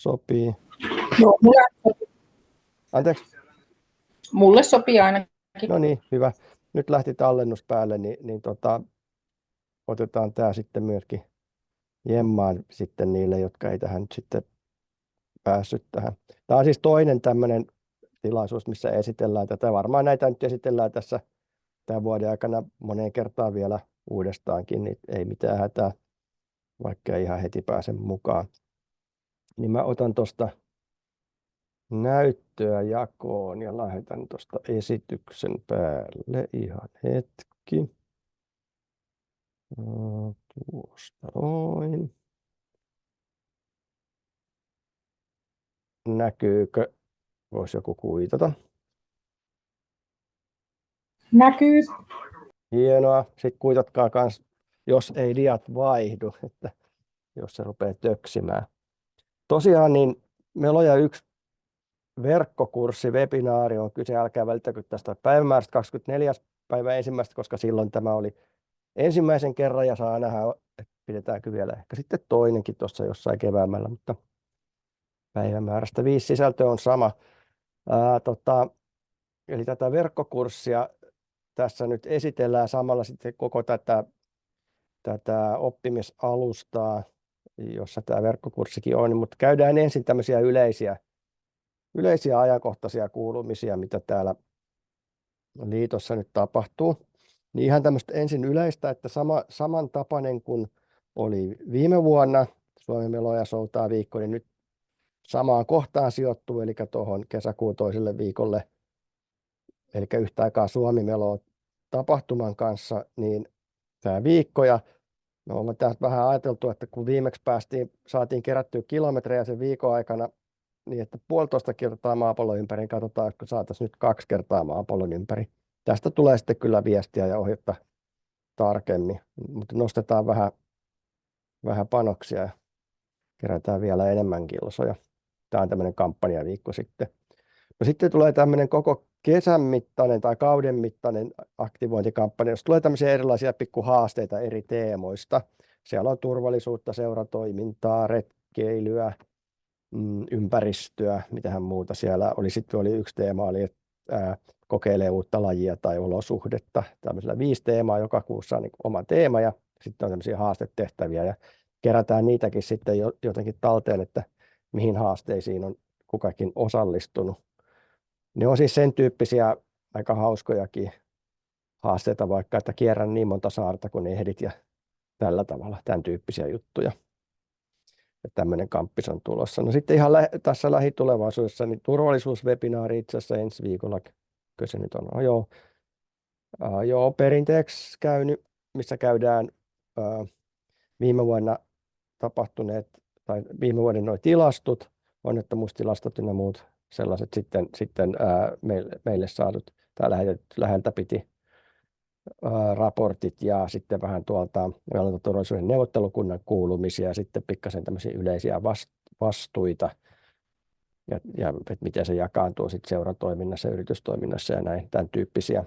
sopii. Joo, Anteeksi? Mulle sopii ainakin. No niin, hyvä. Nyt lähti tallennus päälle, niin otetaan tämä sitten myöskin jemmaan sitten niille, jotka ei tähän nyt sitten päässyt tähän. Tämä on siis toinen tämmöinen tilaisuus, missä esitellään tätä. Varmaan näitä nyt esitellään tässä tämän vuoden aikana moneen kertaan vielä uudestaankin, niin ei mitään hätää, vaikka ei ihan heti pääse mukaan. Niin mä otan tuosta näyttöä jakoon ja lähetän tuosta esityksen päälle ihan hetki. Tuosta noin. Näkyykö? Voisi joku kuitata. Näkyy. Hienoa. Sitten kuitatkaa kans, jos ei diat vaihdu, että jos se rupeaa töksimään. Tosiaan niin Meloja 1 verkkokurssi, webinaari on kyse, älkää välittäkö tästä päivämäärästä 24. päivä ensimmäistä, koska silloin tämä oli ensimmäisen kerran ja saa nähdä, että pidetäänkö vielä ehkä sitten toinenkin tuossa jossain keväämällä, mutta päivämäärästä 5 sisältö on sama. Eli tätä verkkokurssia tässä nyt esitellään samalla sitten koko tätä oppimisalustaa, jossa tämä verkkokurssikin on, mutta käydään ensin tämmöisiä yleisiä ajankohtaisia kuulumisia, mitä täällä liitossa nyt tapahtuu. Niin ihan tämmöistä ensin yleistä, että samantapainen kuin oli viime vuonna Suomen Meloja soutaa viikko, niin nyt samaan kohtaan sijoittuu, eli tuohon kesäkuun toiselle viikolle, eli yhtä aikaa Suomi Melo tapahtuman kanssa, niin tämä viikko, ja me ollaan tästä vähän ajateltu, että kun viimeksi saatiin kerättyä kilometrejä sen viikon aikana, niin että 1,5 kertaa maapallon ympäri, niin katsotaan, että saataisiin nyt 2 kertaa maapallon ympäri. Tästä tulee sitten kyllä viestiä ja ohjetta tarkemmin, mutta nostetaan vähän panoksia ja kerätään vielä enemmän kilsoja. Tämä on tämmöinen kampanjaviikko sitten. No sitten tulee tämmöinen koko kesän mittainen tai kauden mittainen aktivointikampanja, jossa tulee tämmöisiä erilaisia pikkuhaasteita eri teemoista. Siellä on turvallisuutta, seuratoimintaa, retkeilyä, ympäristöä, mitähän muuta siellä oli. Sitten oli yksi teema, oli, että kokeilee uutta lajia tai olosuhdetta. Tämmöisellä 5 teemaa, joka kuussa on niin oma teema ja sitten on tämmöisiä haastetehtäviä ja kerätään niitäkin sitten jotenkin talteen, että mihin haasteisiin on kukakin osallistunut. Ne on siis sen tyyppisiä aika hauskojakin haasteita, vaikka että kierrän niin monta saarta kuin ehdit ja tällä tavalla, tämän tyyppisiä juttuja. Ja tämmöinen kamppis on tulossa. No sitten ihan tässä lähitulevaisuudessa niin turvallisuuswebinaari itse asiassa ensi viikolla, kyllä se nyt on, joo, perinteeksi käynyt, missä käydään viime vuonna tapahtuneet tai viime vuoden nuo tilastot, onnettomuustilastot ja muut sellaiset sitten meille saadut tai läheltä piti raportit ja sitten vähän tuolta turvallisuuden neuvottelukunnan kuulumisia ja sitten pikkasen tämmöisiä yleisiä vastuita ja että miten se jakaantuu sitten seuratoiminnassa, yritystoiminnassa ja näin tämän tyyppisiä.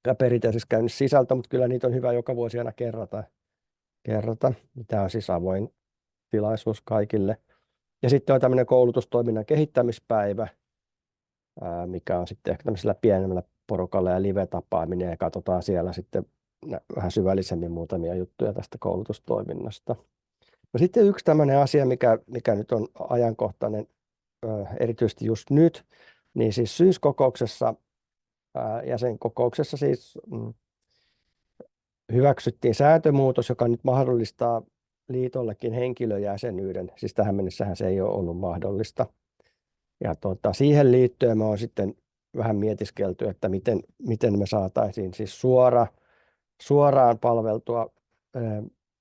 Ja perinteisesti käynyt sisältö, mutta kyllä niitä on hyvä joka vuosi aina kerrata. Tämä on siis avoin tilaisuus kaikille. Ja sitten on tämmöinen koulutustoiminnan kehittämispäivä, mikä on sitten ehkä tämmöisellä pienemmällä porukalla ja live-tapaaminen ja katsotaan siellä sitten vähän syvällisemmin muutamia juttuja tästä koulutustoiminnasta. No sitten yksi tämmöinen asia, mikä nyt on ajankohtainen erityisesti just nyt, niin siis syyskokouksessa, jäsenkokouksessa siis hyväksyttiin sääntömuutos, joka nyt mahdollistaa liitollekin henkilöjäsenyyden. Siis tähän mennessähän se ei ole ollut mahdollista. Ja siihen liittyen me on sitten vähän mietiskelty, että miten me saataisiin siis suoraan palveltua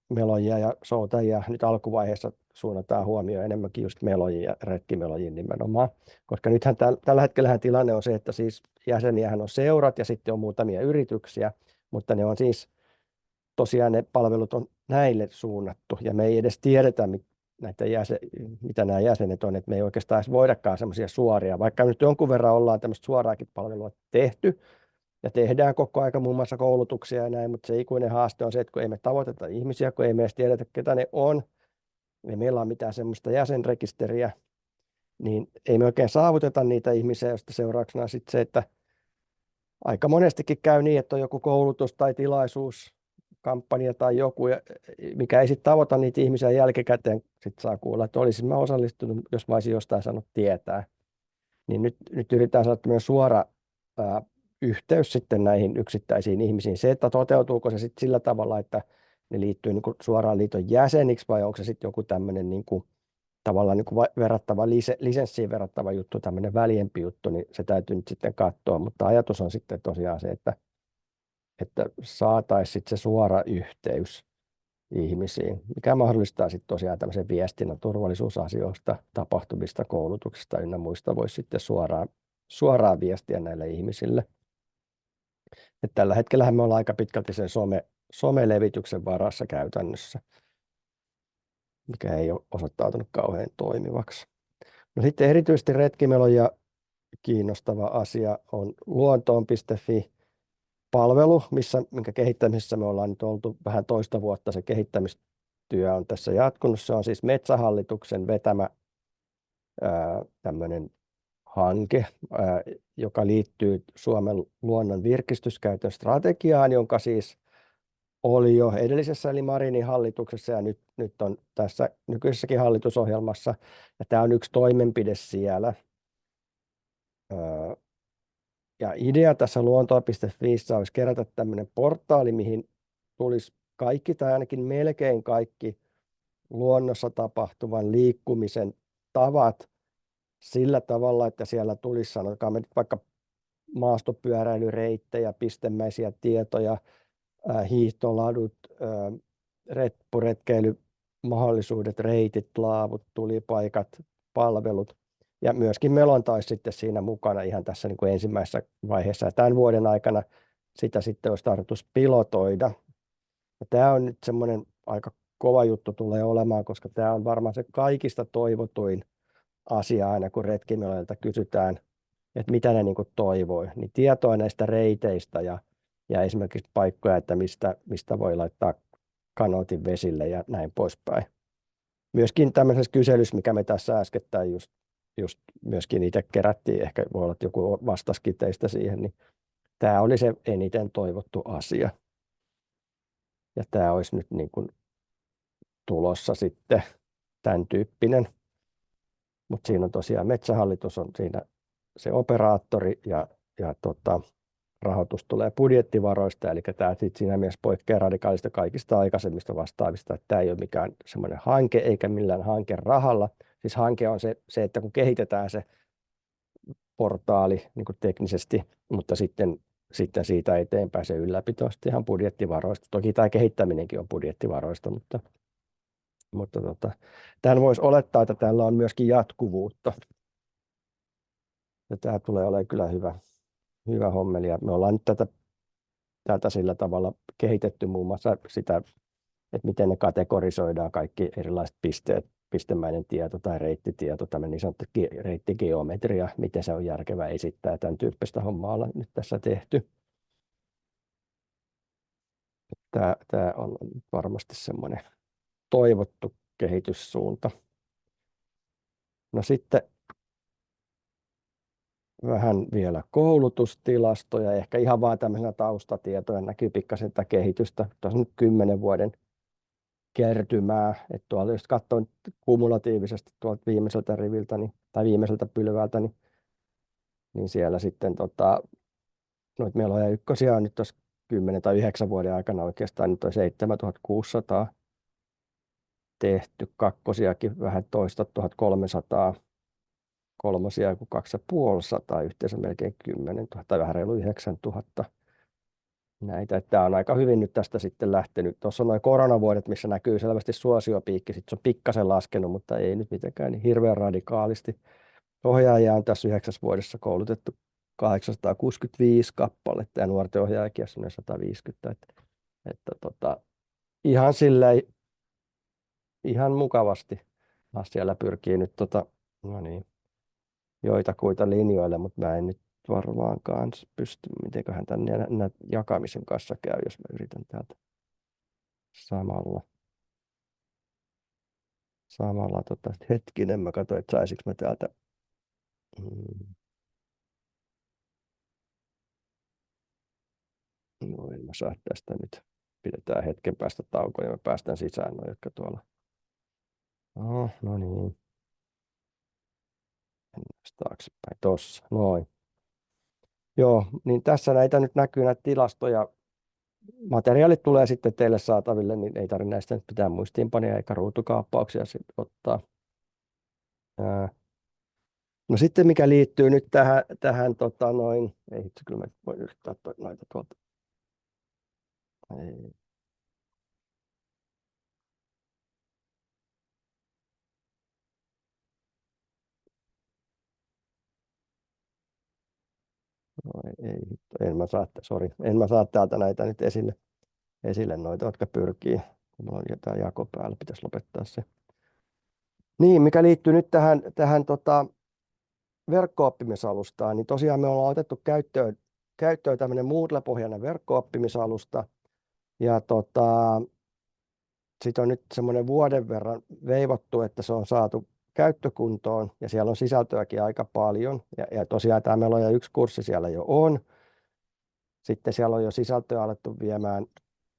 melojia ja soutajia. Nyt alkuvaiheessa suunnataan huomioon enemmänkin just melojiin ja retkimelojiin nimenomaan. Koska nythän tällä hetkellä tilanne on se, että siis jäseniähän on seurat ja sitten on muutamia yrityksiä, mutta ne on siis tosiaan ne palvelut on näille suunnattu ja me ei edes tiedetä, mitä nämä jäsenet on, että me ei oikeastaan edes voidakaan semmoisia suoria, vaikka nyt jonkun verran ollaan tämmöistä suoraakin palvelua tehty ja tehdään koko aika muun muassa koulutuksia ja näin, mutta se ikuinen haaste on se, että kun ei me tavoiteta ihmisiä, kun ei me edes tiedetä, ketä ne on, ei meillä ole mitään semmoista jäsenrekisteriä, niin ei me oikein saavuteta niitä ihmisiä, joista seurauksena sitten se, että aika monestikin käy niin, että on joku koulutus tai tilaisuus, kampanja tai joku, mikä ei sitten tavoita niitä ihmisiä jälkikäteen, sitten saa kuulla, että olisin mä osallistunut, jos mä olisin jostain saanut tietää. Niin nyt yritetään saada tämmöinen suora yhteys sitten näihin yksittäisiin ihmisiin. Se, että toteutuuko se sitten sillä tavalla, että ne liittyy niin kuin suoraan liiton jäseniksi vai onko se sitten joku tämmöinen niin kuin, tavallaan niin kuin verrattava, lisenssiin verrattava juttu, tämmöinen väljempi juttu, niin se täytyy nyt sitten katsoa. Mutta ajatus on sitten tosiaan se, että saataisiin sitten se suora yhteys ihmisiin, mikä mahdollistaa sitten tosiaan tämmöisen viestinnän turvallisuusasioista, tapahtumista, koulutuksista ynnä muista voisi sitten suoraan viestiä näille ihmisille. Et tällä hetkellä me ollaan aika pitkälti sen somelevityksen varassa käytännössä, mikä ei ole osoittautunut kauhean toimivaksi. No sitten erityisesti retkimeloja kiinnostava asia on luontoon.fi-palvelu, minkä kehittämisessä me ollaan nyt oltu vähän toista vuotta. Se kehittämistyö on tässä jatkunut. Se on siis Metsähallituksen vetämä tämmöinen hanke, joka liittyy Suomen luonnon virkistyskäytön strategiaan, jonka siis oli jo edellisessä eli Marinin hallituksessa ja nyt on tässä nykyisessäkin hallitusohjelmassa. Ja tämä on yksi toimenpide siellä. Ja idea tässä luontoa.fiissä olisi kerätä tämmöinen portaali, mihin tulisi kaikki tai ainakin melkein kaikki luonnossa tapahtuvan liikkumisen tavat sillä tavalla, että siellä tulisi sanotaan nyt vaikka maastopyöräilyreittejä, pistemäisiä tietoja, hiihtoladut, reppuretkeilymahdollisuudet, reitit, laavut, tulipaikat, palvelut. Ja myöskin melonta olisi sitten siinä mukana ihan tässä niin kuin ensimmäisessä vaiheessa. Ja tämän vuoden aikana sitä sitten olisi tarkoitus pilotoida. Ja tämä on nyt semmoinen aika kova juttu tulee olemaan, koska tämä on varmaan se kaikista toivotuin asia aina, kun retkimeloilta kysytään, että mitä ne niin kuin toivoi. Niin tietoa näistä reiteistä ja esimerkiksi paikkoja, että mistä voi laittaa kanootin vesille ja näin poispäin. Myöskin tämmöisessä kyselyssä, mikä me tässä äskettäin just myöskin itse kerättiin, ehkä voi olla, että joku vastasikin teistä siihen, niin tämä oli se eniten toivottu asia. Ja tämä olisi nyt niin kuin tulossa sitten tämän tyyppinen. Mutta siinä on tosiaan Metsähallitus on siinä se operaattori ja rahoitus tulee budjettivaroista, eli tämä siinä mielessä poikkeaa radikaalista kaikista aikaisemmista vastaavista, että tämä ei ole mikään semmoinen hanke eikä millään hankerahalla. Siis hanke on se, että kun kehitetään se portaali niin kuin teknisesti, mutta sitten siitä eteenpäin se ylläpito on ihan budjettivaroista. Toki tämä kehittäminenkin on budjettivaroista, mutta tämän voisi olettaa, että tällä on myöskin jatkuvuutta. Ja tämä tulee olemaan kyllä hyvä hommeli. Ja me ollaan nyt tätä sillä tavalla kehitetty muun muassa sitä, että miten ne kategorisoidaan kaikki erilaiset pisteet, pistemäinen tieto tai reittitieto, tämmöinen niin sanottu reittigeometria, miten se on järkevää esittää. Tämän tyyppistä hommaa ollaan nyt tässä tehty. Tämä on varmasti semmoinen toivottu kehityssuunta. No sitten vähän vielä koulutustilastoja, ehkä ihan vaan tämmöisenä taustatietoja näkyy pikkasen tätä kehitystä. Tuossa nyt 10 vuoden kertymää, että tuolla jos katsoo kumulatiivisesti tuolta viimeiseltä riviltä tai viimeiseltä pylvältä, niin siellä sitten noita meloja ykkösiä on nyt tuossa 10 tai 9 vuoden aikana oikeastaan nyt on 7600 tehty, kakkosiakin vähän toista 1300, kolmosia kuin 2500, yhteensä melkein 10 000 tai vähän reilu 9000 näitä. Tämä on aika hyvin nyt tästä sitten lähtenyt. Tuossa on noin koronavuodet, missä näkyy selvästi suosiopiikki, sitten se on pikkasen laskenut, mutta ei nyt mitenkään niin hirveän radikaalisti. Ohjaajia on tässä 9 vuodessa koulutettu 865 kappaletta ja nuorten ohjaajakin 150. Ihan silleen, ihan mukavasti siellä pyrkii nyt no niin, joitakuita linjoille, mutta mä en nyt varmaankaan pysty, mitenköhän tänne jakamisen kanssa käy, jos mä yritän täältä samalla. samalla hetkinen, mä katsoin, että saisinko mä täältä. No en mä saa tästä nyt. Pidetään hetken päästä taukoa ja mä päästän sisään no, jotka tuolla. No niin. Mennään taaksepäin tossa. Noin. Joo, niin tässä näitä nyt näkyy näitä tilastoja. Materiaalit tulee sitten teille saataville, niin ei tarvitse näistä nyt pitää muistiinpanoja eikä ruutukaappauksia sitten ottaa. No sitten mikä liittyy nyt tähän ei itse kyllä mä voi yrittää noita tuolta. Ei. No, en mä saa täältä näitä nyt esille noita, jotka pyrkii. Mulla on jotain jako päällä, pitäisi lopettaa se. Niin, mikä liittyy nyt tähän verkko-oppimisalustaan, niin tosiaan me ollaan otettu käyttöön tämmöinen Moodle-pohjainen verkko-oppimisalusta. Ja sitten on nyt semmoinen vuoden verran veivattu, että se on saatu käyttökuntoon ja siellä on sisältöäkin aika paljon. Ja tosiaan tämä meillä on jo yksi kurssi siellä jo on. Sitten siellä on jo sisältöä alettu viemään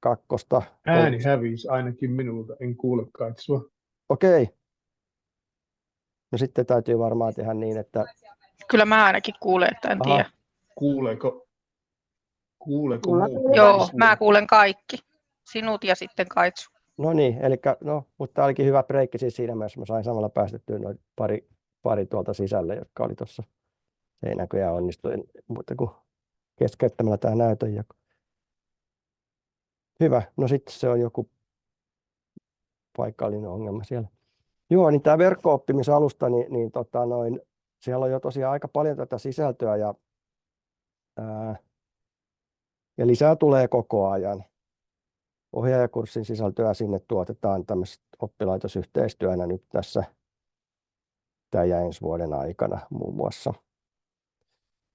kakkosta. Ääni hävisi ainakin minulta, en kuule katsua. Okei. No sitten täytyy varmaan tehdä niin, että... Kyllä mä ainakin kuulen, että en tiedä. Kuuleeko muu? Joo, mä kuulen kaikki. Sinut ja sitten Kaitsu. No niin, mutta tämä olikin hyvä breikki siis siinä mielessä. Mä sain samalla päästettyä noin pari tuolta sisälle, jotka oli tuossa. Se ei näköjään onnistu muuta kuin keskeyttämällä tämä näytönjako. Hyvä, no sitten se on joku paikallinen ongelma siellä. Joo, niin tämä verkko-oppimisalusta, siellä on jo tosiaan aika paljon tätä sisältöä ja lisää tulee koko ajan. Ohjaajakurssin sisältöä sinne tuotetaan tämmöistä oppilaitosyhteistyönä nyt tässä tämän ja ensi vuoden aikana muun muassa.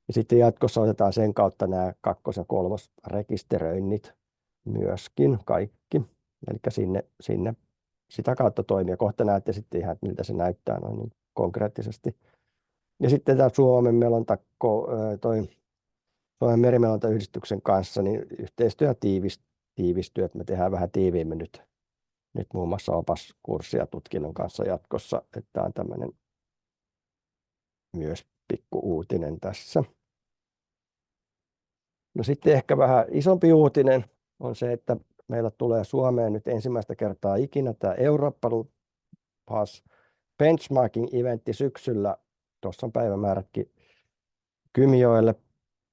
Ja sitten jatkossa otetaan sen kautta nämä 2. ja 3. rekisteröinnit myöskin kaikki. Eli sinne sitä kautta toimia. Kohta näette sitten ihan, että miltä se näyttää noin niin konkreettisesti. Ja sitten tämä Suomen melonta, Suomen merimelontayhdistyksen kanssa, niin yhteistyö tiivistyy, että me tehdään vähän tiiviimmin nyt muun muassa opaskurssia tutkinnon kanssa jatkossa, että tämä on tämmöinen myös pikku uutinen tässä. No sitten ehkä vähän isompi uutinen on se, että meillä tulee Suomeen nyt ensimmäistä kertaa ikinä tämä Eurooppa Pass benchmarking-eventti syksyllä. Tuossa on päivämäärätkin Kymijoelle.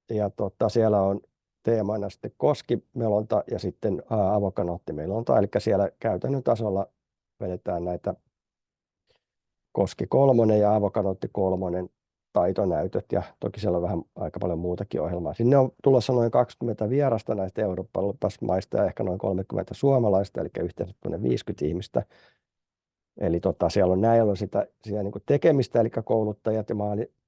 Ja siellä on teemana sitten koskimelonta ja sitten avokanoottimelonta. Eli siellä käytännön tasolla vedetään näitä koski 3 ja avokanootti 3 taitonäytöt ja toki siellä on vähän aika paljon muutakin ohjelmaa. Sinne on tulossa noin 20 vierasta näistä eurooppalaismaista ja ehkä noin 30 suomalaista, eli yhteensä 50 ihmistä. Eli siellä on näillä sitä niin kuin tekemistä, eli kouluttajat ja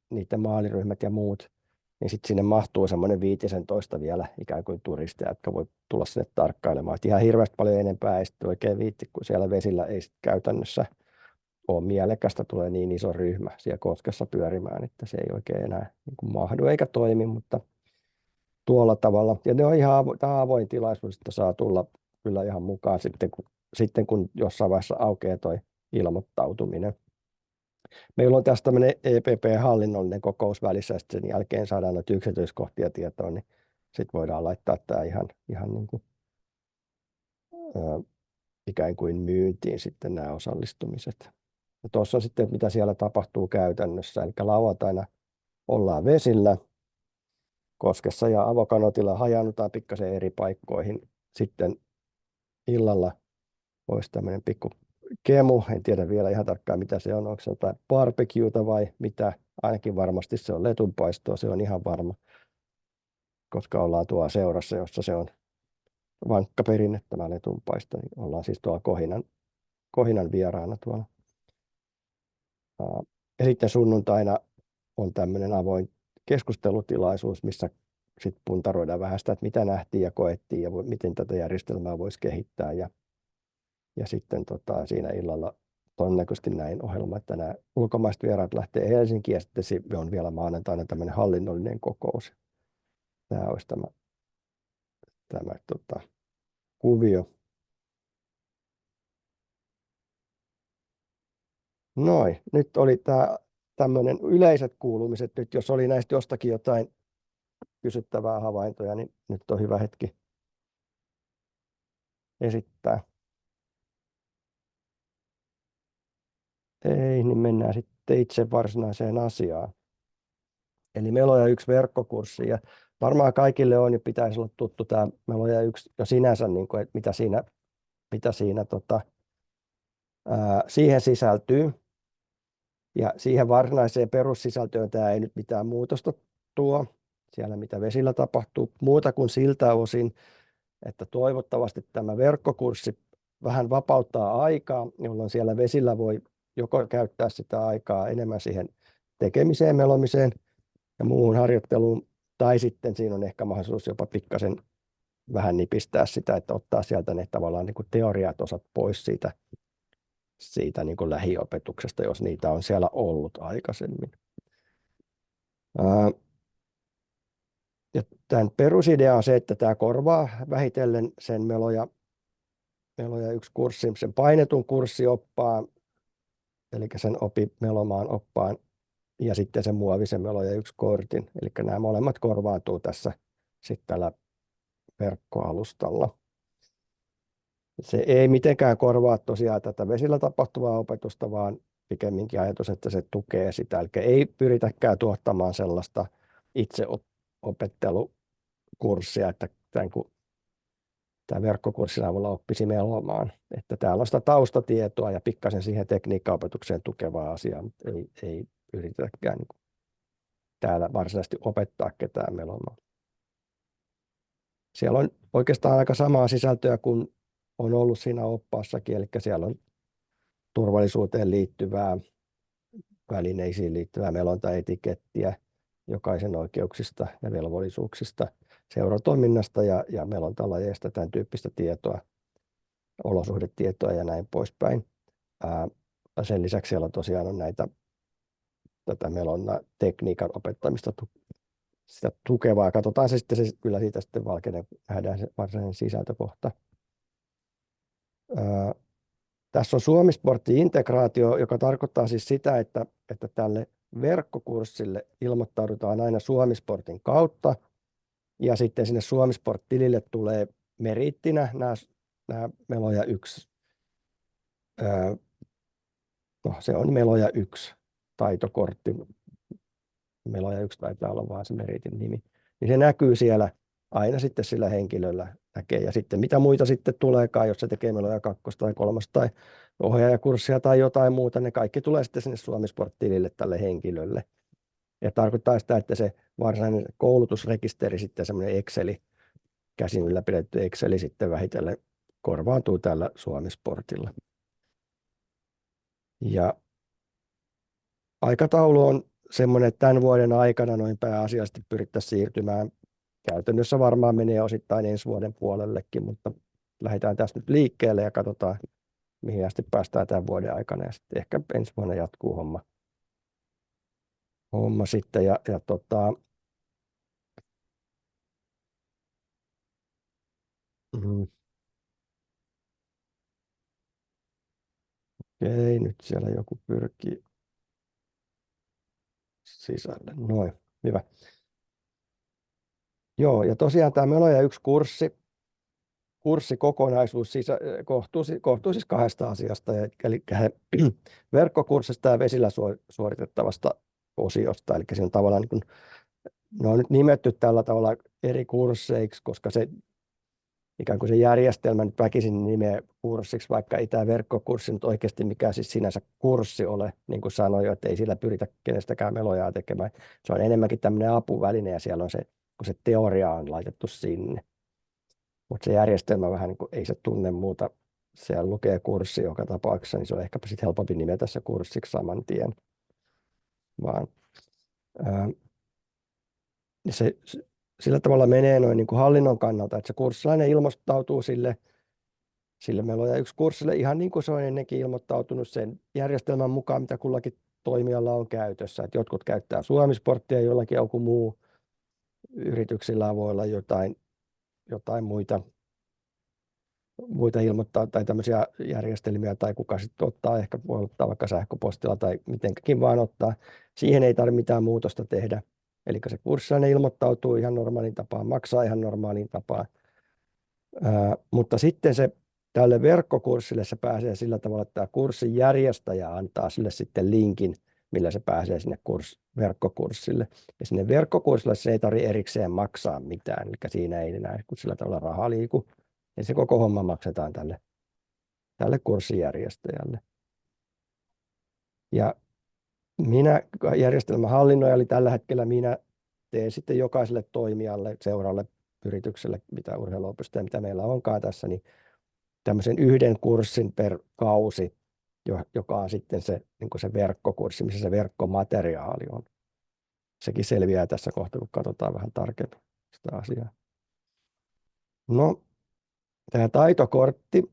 niiden maaliryhmät ja muut. Niin sitten sinne mahtuu semmoinen 15 vielä ikään kuin turisteja, jotka voi tulla sinne tarkkailemaan. Et ihan hirveästi paljon enempää ei sitten oikein viitti, kun siellä vesillä ei sitten käytännössä ole mielekästä, tulee niin iso ryhmä siellä koskessa pyörimään, että se ei oikein enää niin kuin mahdu eikä toimi, mutta tuolla tavalla. Ja ne on ihan avoin tilaisuus, että saa tulla kyllä ihan mukaan sitten kun jossain vaiheessa aukeaa toi ilmoittautuminen. Meillä on tässä tämmöinen EPP-hallinnollinen kokous välissä, ja sen jälkeen saadaan noita yksityiskohtia tietoa, niin sitten voidaan laittaa tämä ihan niin kuin, ikään kuin myyntiin sitten nämä osallistumiset. Ja tuossa on sitten, mitä siellä tapahtuu käytännössä, eli lauantaina ollaan vesillä Koskessa ja Avokanotilla hajannutaan pikkasen eri paikkoihin. Sitten illalla olisi tämmöinen pikku kemu, en tiedä vielä ihan tarkkaan mitä se on, onko se jotain barbecueta vai mitä, ainakin varmasti se on letunpaistoa, se on ihan varma, koska ollaan tuolla seurassa, jossa se on vankka perinne tämä letunpaisto, niin ollaan siis tuolla Kohinan vieraana tuolla. Ja sitten sunnuntaina on tämmöinen avoin keskustelutilaisuus, missä sitten puntaroidaan vähän sitä, että mitä nähtiin ja koettiin ja miten tätä järjestelmää voisi kehittää. Ja sitten siinä illalla todennäköisesti näin ohjelma, että nämä ulkomaiset vieraat lähtee Helsinkiin ja sitten se on vielä maanantaina tämmöinen hallinnollinen kokous. Tämä olisi tämä kuvio. Noin, nyt oli tämä tämmöinen yleiset kuulumiset. Nyt jos oli näistä jostakin jotain kysyttävää havaintoja, niin nyt on hyvä hetki esittää. Ei, niin mennään sitten itse varsinaiseen asiaan. Eli Meloja 1 verkkokurssi. Ja varmaan kaikille on ja pitäisi olla tuttu tämä Meloja 1 jo sinänsä, niin kuin, että mitä siinä siihen sisältyy. Ja siihen varsinaiseen perussisältöön tämä ei nyt mitään muutosta tuo. Siellä mitä vesillä tapahtuu, muuta kuin siltä osin, että toivottavasti tämä verkkokurssi vähän vapauttaa aikaa, jolloin siellä vesillä voi joko käyttää sitä aikaa enemmän siihen tekemiseen, melomiseen ja muuhun harjoitteluun, tai sitten siinä on ehkä mahdollisuus jopa pikkasen vähän nipistää sitä, että ottaa sieltä ne tavallaan niin kuin teoriat osat pois siitä niin kuin lähiopetuksesta, jos niitä on siellä ollut aikaisemmin. Ja tämän perusidea on se, että tämä korvaa vähitellen sen Meloja 1 kurssin, sen painetun kurssioppaan, eli sen opi melomaan oppaan, ja sitten sen muovisen Meloja 1 kortin. Eli nämä molemmat korvaantuu tässä sitten tällä verkkoalustalla. Se ei mitenkään korvaa tosiaan tätä vesillä tapahtuvaa opetusta, vaan pikemminkin ajatus, että se tukee sitä. Eli ei pyritäkään tuottamaan sellaista itseopettelukurssia, että tämä verkkokurssin avulla oppisi melomaan. Että täällä on sitä taustatietoa ja pikkasen siihen tekniikkaopetukseen tukevaa asiaa, mutta ei yritetäkään niin täällä varsinaisesti opettaa ketään melomaan. Siellä on oikeastaan aika samaa sisältöä kuin on ollut siinä oppaassakin, eli siellä on turvallisuuteen liittyvää, välineisiin liittyvää melontaetikettiä, jokaisen oikeuksista ja velvollisuuksista, seuratoiminnasta ja melontalajeista, tämän tyyppistä tietoa, olosuhdetietoa ja näin poispäin. Sen lisäksi siellä tosiaan on tätä melonna tekniikan opettamista sitä tukevaa. Katsotaan se sitten, kyllä siitä sitten valkenee, nähdään se varsinainen sisältökohta. Tässä on Suomisportti-integraatio, joka tarkoittaa siis sitä, että tälle verkkokurssille ilmoittaudutaan aina Suomisportin kautta, ja sitten sinne Suomisport-tilille tulee meriittinä nämä Meloja 1. Se on Meloja 1 taitokortti. Meloja 1 taitaa olla vaan se meriitin nimi. Niin se näkyy siellä aina sitten sillä henkilöllä näkee. Ja sitten mitä muita sitten tuleekaan, jos se tekee Meloja 2 tai 3 tai ohjaajakurssia tai jotain muuta, ne kaikki tulee sitten sinne Suomisport-tilille tälle henkilölle. Ja tarkoittaa sitä, että se varsinainen koulutusrekisteri, sitten semmoinen Exceli, käsin ylläpidetty Exceli sitten vähitellen korvaantuu täällä Suomisportilla. Ja aikataulu on semmoinen, että tämän vuoden aikana noin pääasiallisesti pyrittäisiin siirtymään. Käytännössä varmaan menee osittain ensi vuoden puolellekin, mutta lähdetään tästä nyt liikkeelle ja katsotaan, mihin asti päästään tämän vuoden aikana. Ja sitten ehkä ensi vuonna jatkuu homma sitten. Okei, nyt siellä joku pyrkii sisälle. Noin, hyvä. Joo, ja tosiaan tämä Meloja 1 kurssikokonaisuus koostuu siis 2 asiasta, eli verkkokurssista ja vesillä suoritettavasta osiosta. Eli siinä on tavallaan niin kuin, ne on nyt nimetty tällä tavalla eri kursseiksi, koska se ikään kuin se järjestelmä nyt väkisin nimeä kurssiksi, vaikka ei tämä verkkokurssi nyt oikeasti mikään siis sinänsä kurssi ole, niin kuin sanoin jo, että ei sillä pyritä kenestäkään melojaa tekemään. Se on enemmänkin tämmöinen apuväline ja siellä on se, kun se teoria on laitettu sinne. Mutta se järjestelmä vähän niin kuin, ei se tunne muuta. Siellä lukee kurssi joka tapauksessa, niin se on ehkäpä sitten helpompi nimetä se kurssiksi saman tien. Sillä tavalla menee noin niin kuin hallinnon kannalta, että se kurssilainen ilmoittautuu sille sille meillä on yksi kurssille ihan niin kuin se on ennenkin ilmoittautunut sen järjestelmän mukaan, mitä kullakin toimijalla on käytössä. Et jotkut käyttää Suomi-sporttia, jollakin joku muu yrityksillä voi olla jotain muita ilmoittaa tai tämmöisiä järjestelmiä tai kuka sitten ottaa, ehkä voi ottaa vaikka sähköpostilla tai mitenkin vaan ottaa. Siihen ei tarvitse mitään muutosta tehdä. Eli se kurssilainen ilmoittautuu ihan normaaliin tapaan, maksaa ihan normaaliin tapaan. Mutta sitten tälle verkkokurssille se pääsee sillä tavalla, että tämä kurssin järjestäjä antaa sille sitten linkin, millä se pääsee sinne verkkokurssille. Ja sinne verkkokurssille se ei tarvitse erikseen maksaa mitään, eli siinä ei enää kun sillä tavalla raha liiku. Ja se koko homma maksetaan tälle kurssijärjestäjälle. Ja minä järjestelmän hallinnoija, eli tällä hetkellä minä teen sitten jokaiselle toimijalle, seuralle, yritykselle, mitä urheiluopistoja, mitä meillä onkaan tässä, niin tämmöisen yhden kurssin per kausi, joka on sitten niin kuin se verkkokurssi, missä se verkkomateriaali on. Sekin selviää tässä kohtaa, kun katsotaan vähän tarkemmin sitä asiaa. No, tämä taitokortti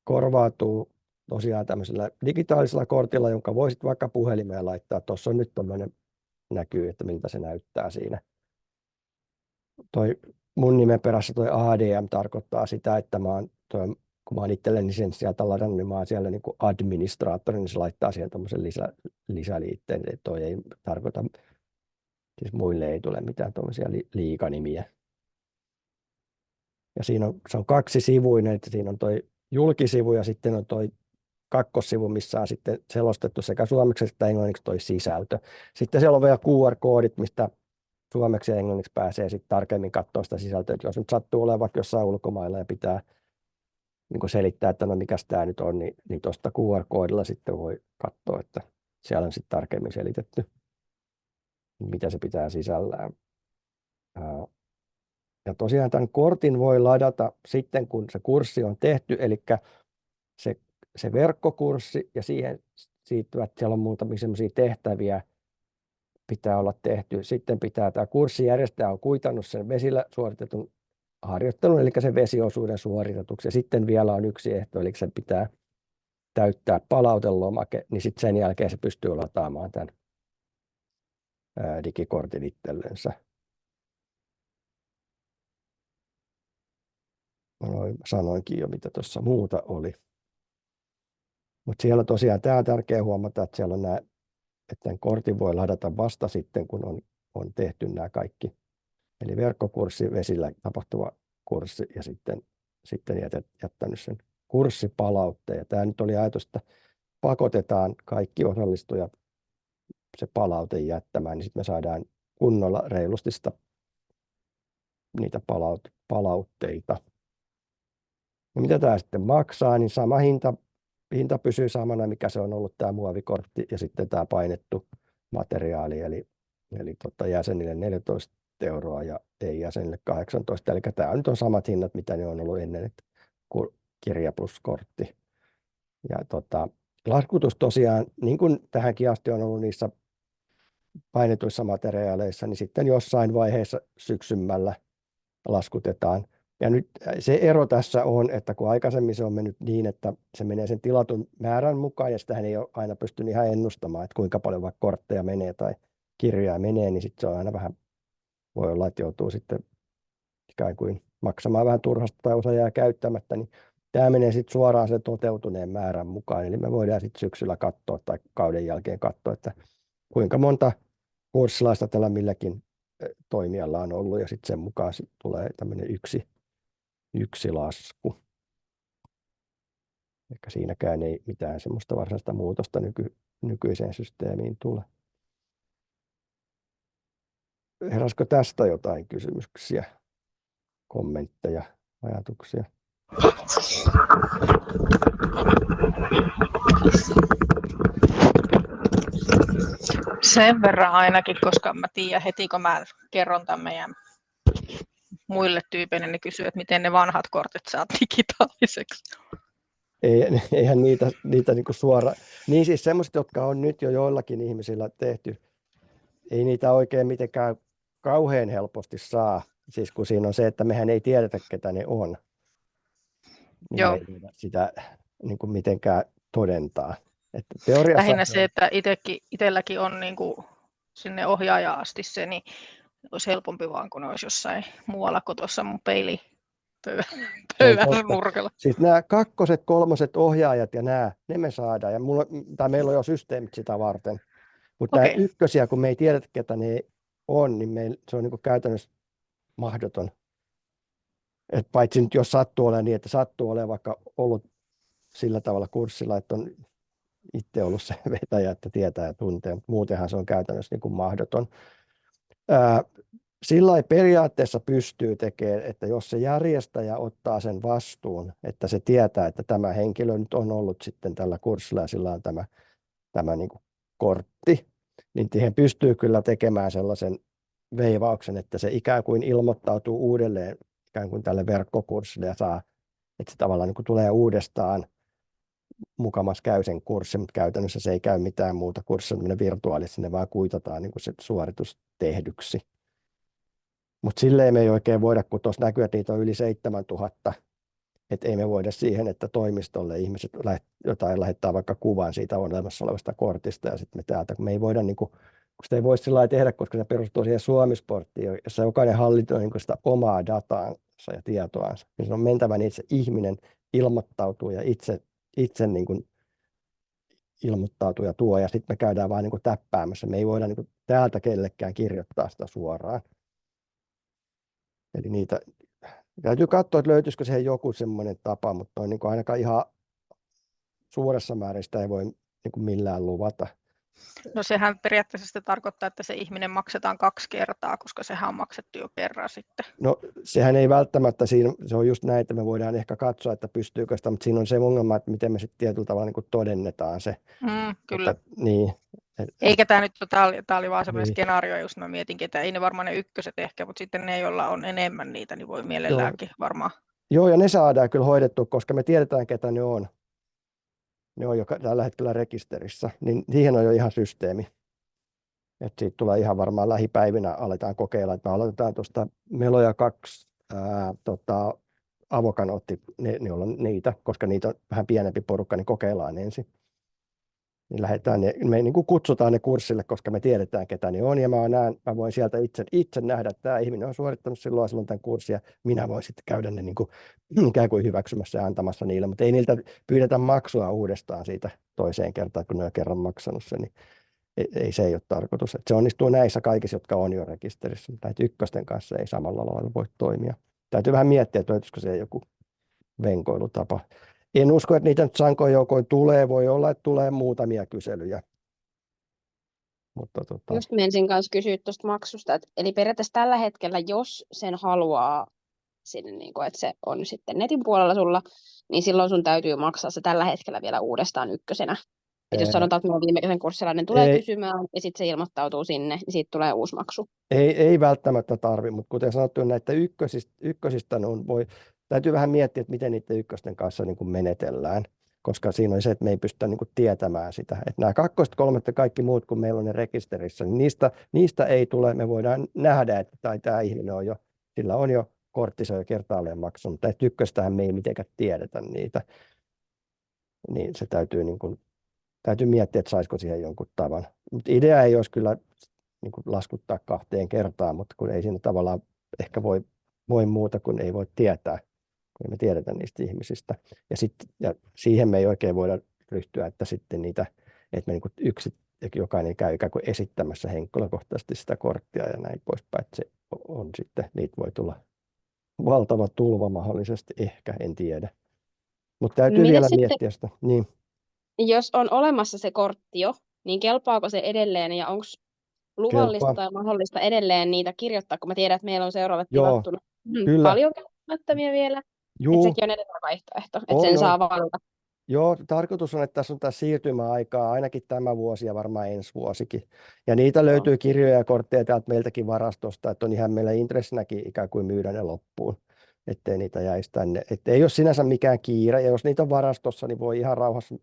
korvautuu tosiaan tämmöisellä digitaalisella kortilla, jonka voisit vaikka puhelimeen laittaa. Tuossa on nyt tämmöinen näkyy, että miltä se näyttää siinä. Mun nimen perässä toi ADM tarkoittaa sitä, että kun mä oon itselleni sen sieltä ladannut, niin mä oon siellä niin kuin administraattori, niin se laittaa siihen tämmöisen lisäliitteen. Että toi ei tarkoita, siis muille ei tule mitään tuommoisia liikanimiä. Ja se on kaksisivuinen, että siinä on toi julkisivu ja sitten on toi kakkossivu, missä on sitten selostettu sekä suomeksi että englanniksi toi sisältö. Sitten siellä on vielä QR-koodit, mistä suomeksi ja englanniksi pääsee sitten tarkemmin katsoa sitä sisältöä. Jos nyt sattuu olemaan vaikka jossain ulkomailla ja pitää niin selittää, että no mikäs tämä nyt on, niin tuosta QR-koodilla sitten voi katsoa, että siellä on sitten tarkemmin selitetty, mitä se pitää sisällään. Ja tosiaan tämän kortin voi ladata sitten, kun se kurssi on tehty, eli se verkkokurssi ja siihen siirtyvät, siellä on muutamia sellaisia tehtäviä, pitää olla tehty. Sitten tämä kurssijärjestäjä on kuitannut sen vesillä suoritetun harjoittelun, eli sen vesiosuuden suoritetuksi. Ja sitten vielä on yksi ehto, eli sen pitää täyttää palautelomake, niin sitten sen jälkeen se pystyy lataamaan tämän digikortin itsellensä. Sanoinkin jo, mitä tuossa muuta oli. Mutta siellä tosiaan tämä on tärkeää huomata, että siellä on että tämän kortin voi ladata vasta sitten, kun on tehty nämä kaikki. Eli verkkokurssi, vesillä tapahtuva kurssi ja sitten jättänyt sen kurssipalautteen. Ja tämä nyt oli ajatus, että pakotetaan kaikki osallistujat se palaute jättämään, niin sitten me saadaan kunnolla reilusti niitä palautteita. Ja mitä tämä sitten maksaa, niin sama hinta pysyy samana, mikä se on ollut tämä muovikortti ja sitten tämä painettu materiaali, eli jäsenille 14 € ja ei-jäsenille 18. Eli tämä nyt on samat hinnat, mitä ne on ollut ennen, että kirja plus kortti. Ja laskutus tosiaan, niin kuin tähänkin asti on ollut niissä painetuissa materiaaleissa, niin sitten jossain vaiheessa syksymällä laskutetaan. Ja nyt se ero tässä on, että kun aikaisemmin se on mennyt niin, että se menee sen tilatun määrän mukaan, ja sitähän ei ole aina pystynyt ihan ennustamaan, että kuinka paljon vaikka kortteja menee tai kirjoja menee, niin sitten se on aina vähän, voi olla, että joutuu sitten ikään kuin maksamaan vähän turhasta tai osa jää käyttämättä, niin tämä menee sitten suoraan sen toteutuneen määrän mukaan, eli me voidaan sitten syksyllä katsoa tai kauden jälkeen katsoa, että kuinka monta kurssilaista tällä milläkin toimijalla on ollut, ja sitten sen mukaan sit tulee tämmöinen yksi lasku. Eikä siinäkään ei mitään semmoista varsinaista muutosta nykyiseen systeemiin tule. Heräskö tästä jotain kysymyksiä, kommentteja, ajatuksia? Sen verran ainakin, koska mä tiedän heti, kun mä kerron tämän meidän muille tyypeille, niin kysyy, että miten ne vanhat kortit saat digitaaliseksi. Eihän niitä niin kuin suoraan. Niin siis semmoiset, jotka on nyt jo joillakin ihmisillä tehty, ei niitä oikein mitenkään kauhean helposti saa. Siis kun siinä on se, että mehän ei tiedetä, ketä ne on. niin me Joo. ei voida sitä niin kuin mitenkään todentaa. Että teoriassa Lähinnä se se, on. että itselläkin on niin kuin sinne ohjaajaan asti se, niin olisi helpompi vaan, kun olisi jossain muualla kuin tuossa mun Se on pöydän totta. nurkalla. Siis nämä kakkoset, kolmoset ohjaajat ja ne me saadaan. Ja meillä on jo systeemit sitä varten. Mutta nämä Okei. ykkösiä, kun me ei tiedetä, ketä ne on, niin se on niin kuin käytännössä mahdoton. Et paitsi nyt jos sattuu olemaan niin, että sattuu olemaan vaikka ollut sillä tavalla kurssilla, että on itse ollut se vetäjä, että tietää ja tuntee, mutta muutenhan se on käytännössä niin kuin mahdoton. Sillä lailla periaatteessa pystyy tekemään, että jos se järjestäjä ottaa sen vastuun, että se tietää, että tämä henkilö nyt on ollut sitten tällä kurssilla ja sillä on tämä niin kuin kortti, niin siihen pystyy kyllä tekemään sellaisen veivauksen, että se ikään kuin ilmoittautuu uudelleen ikään kuin tälle verkkokurssille ja saa, että se tavallaan niin kuin tulee uudestaan mukamas käy sen kurssin, mutta käytännössä se ei käy mitään muuta kurssia, virtuaalisesti, sinne vaan kuitataan niin kuin se suoritus tehdyksi. Mutta silleen me ei oikein voida, kun tuossa näkyy, että niitä on yli 7000, että ei me voida siihen, että toimistolle ihmiset jotain lähettää vaikka kuvan siitä olemassa olevasta kortista ja sitten me täältä, kun me ei voida, niin kuin, kun sitä ei voi sillä lailla tehdä, koska se perustuu siihen Suomi-sporttiin, jossa jokainen hallinnoi niin sitä omaa dataansa ja tietoansa, niin se on mentävä niin, että se ihminen ilmoittautuu ja itse niin kuin ilmoittautuu ja tuo, ja sitten me käydään vaan niin kuin täppäämässä. Me ei voida niin kuin täältä kellekään kirjoittaa sitä suoraan. Eli niitä täytyy katsoa, että löytyisikö siihen joku semmoinen tapa, mutta on niin kuin ainakaan ihan suuressa määrin sitä ei voi niin kuin millään luvata. No sehän periaatteessa sitä tarkoittaa, että se ihminen maksetaan 2 kertaa, koska sehän on maksettu jo kerran sitten. No sehän ei välttämättä siinä, se on just näin, että me voidaan ehkä katsoa, että pystyykö sitä, mutta siinä on se ongelma, että miten me sitten tietyllä tavalla niin kuin todennetaan se. Kyllä. Että, niin. Eikä tämä nyt, tämä oli vaan semmoinen Niin. skenaario, just mä mietinkin, että ei ne varmaan ne ykköset ehkä, mutta sitten ne, joilla on enemmän niitä, niin voi mielelläänkin varmaan. Joo, ja ne saadaan kyllä hoidettua, koska me tiedetään, ketä ne on. Ne on jo tällä hetkellä rekisterissä, niin siihen on jo ihan systeemi. Että siitä tulee ihan varmaan lähipäivinä aletaan kokeilla, että me aloitetaan tuosta Meloja 2, Avokan otti, ne on niitä, koska niitä on vähän pienempi porukka, niin kokeillaan ensin. Niin lähdetään me niin kuin kutsutaan ne kurssille, koska me tiedetään, ketä ne on, ja mä voin sieltä itse nähdä, että tämä ihminen on suorittanut silloin tämän kurssin, ja minä voin sitten käydä ne niin kuin, ikään kuin hyväksymässä ja antamassa niille, mutta ei niiltä pyydetä maksua uudestaan siitä toiseen kertaan, kun ne on kerran maksanut sen, niin ei se ei ole tarkoitus. Että se onnistuu näissä kaikissa, jotka on jo rekisterissä, mutta näitä ykkösten kanssa ei samalla lailla voi toimia. Täytyy vähän miettiä, että löytyisikö se joku venkoilutapa. En usko, että niitä nyt sankoin joukoin tulee. Voi olla, että tulee muutamia kyselyjä. Mutta, Just menisin kanssa kysyä tuosta maksusta. Eli periaatteessa tällä hetkellä, jos sen haluaa sinne, niin kuin, että se on sitten netin puolella sulla, niin silloin sun täytyy maksaa se tällä hetkellä vielä uudestaan ykkösenä. Että jos sanotaan, että minulla viimeisen kurssilainen tulee kysymään ja sitten se ilmoittautuu sinne, niin siitä tulee uusi maksu. Ei välttämättä tarvitse, mutta kuten sanottu, näitä ykkösistä täytyy vähän miettiä, että miten niiden ykkösten kanssa niin kuin menetellään, koska siinä on se, että me ei pystytä niin kuin tietämään sitä. Että nämä kakkoset, kolmet ja kaikki muut, kun meillä on ne rekisterissä, niin niistä ei tule, me voidaan nähdä, että tämä ihminen on jo, sillä on jo kortti, se on jo kertaalleen maksanut, mutta ykköstähän me ei mitenkään tiedetä niitä. Niin se täytyy miettiä, että saisiko siihen jonkun tavan. Mutta idea ei olisi kyllä niin kuin laskuttaa 2 kertaa, mutta kun ei siinä tavallaan ehkä voi muuta, kun ei voi tietää, kun me tiedetä niistä ihmisistä. Ja siihen me ei oikein voida ryhtyä, että sitten niitä, että me niin jokainen käy ikään kuin esittämässä henkilökohtaisesti sitä korttia ja näin poispäin. Että se on sitten, niitä voi tulla valtava tulva mahdollisesti, ehkä, en tiedä. Mutta täytyy vielä miettiä sitä. Niin. Jos on olemassa se kortti jo, niin kelpaako se edelleen ja onko luvallista tai mahdollista edelleen niitä kirjoittaa, kun mä tiedän, että meillä on seuraavat tilattuna paljon käyttämättömiä vielä. Että sekin on edelleen vaihtoehto, että sen saa valita. Joo, tarkoitus on, että tässä on taas siirtymäaikaa ainakin tämä vuosi ja varmaan ensi vuosikin. Ja niitä löytyy kirjoja ja kortteja täältä meiltäkin varastosta, että on ihan meillä intressinäkin ikään kuin myydä ne loppuun, ettei niitä jäisi tänne. Että ei ole sinänsä mikään kiire, ja jos niitä on varastossa, niin voi ihan rauhassa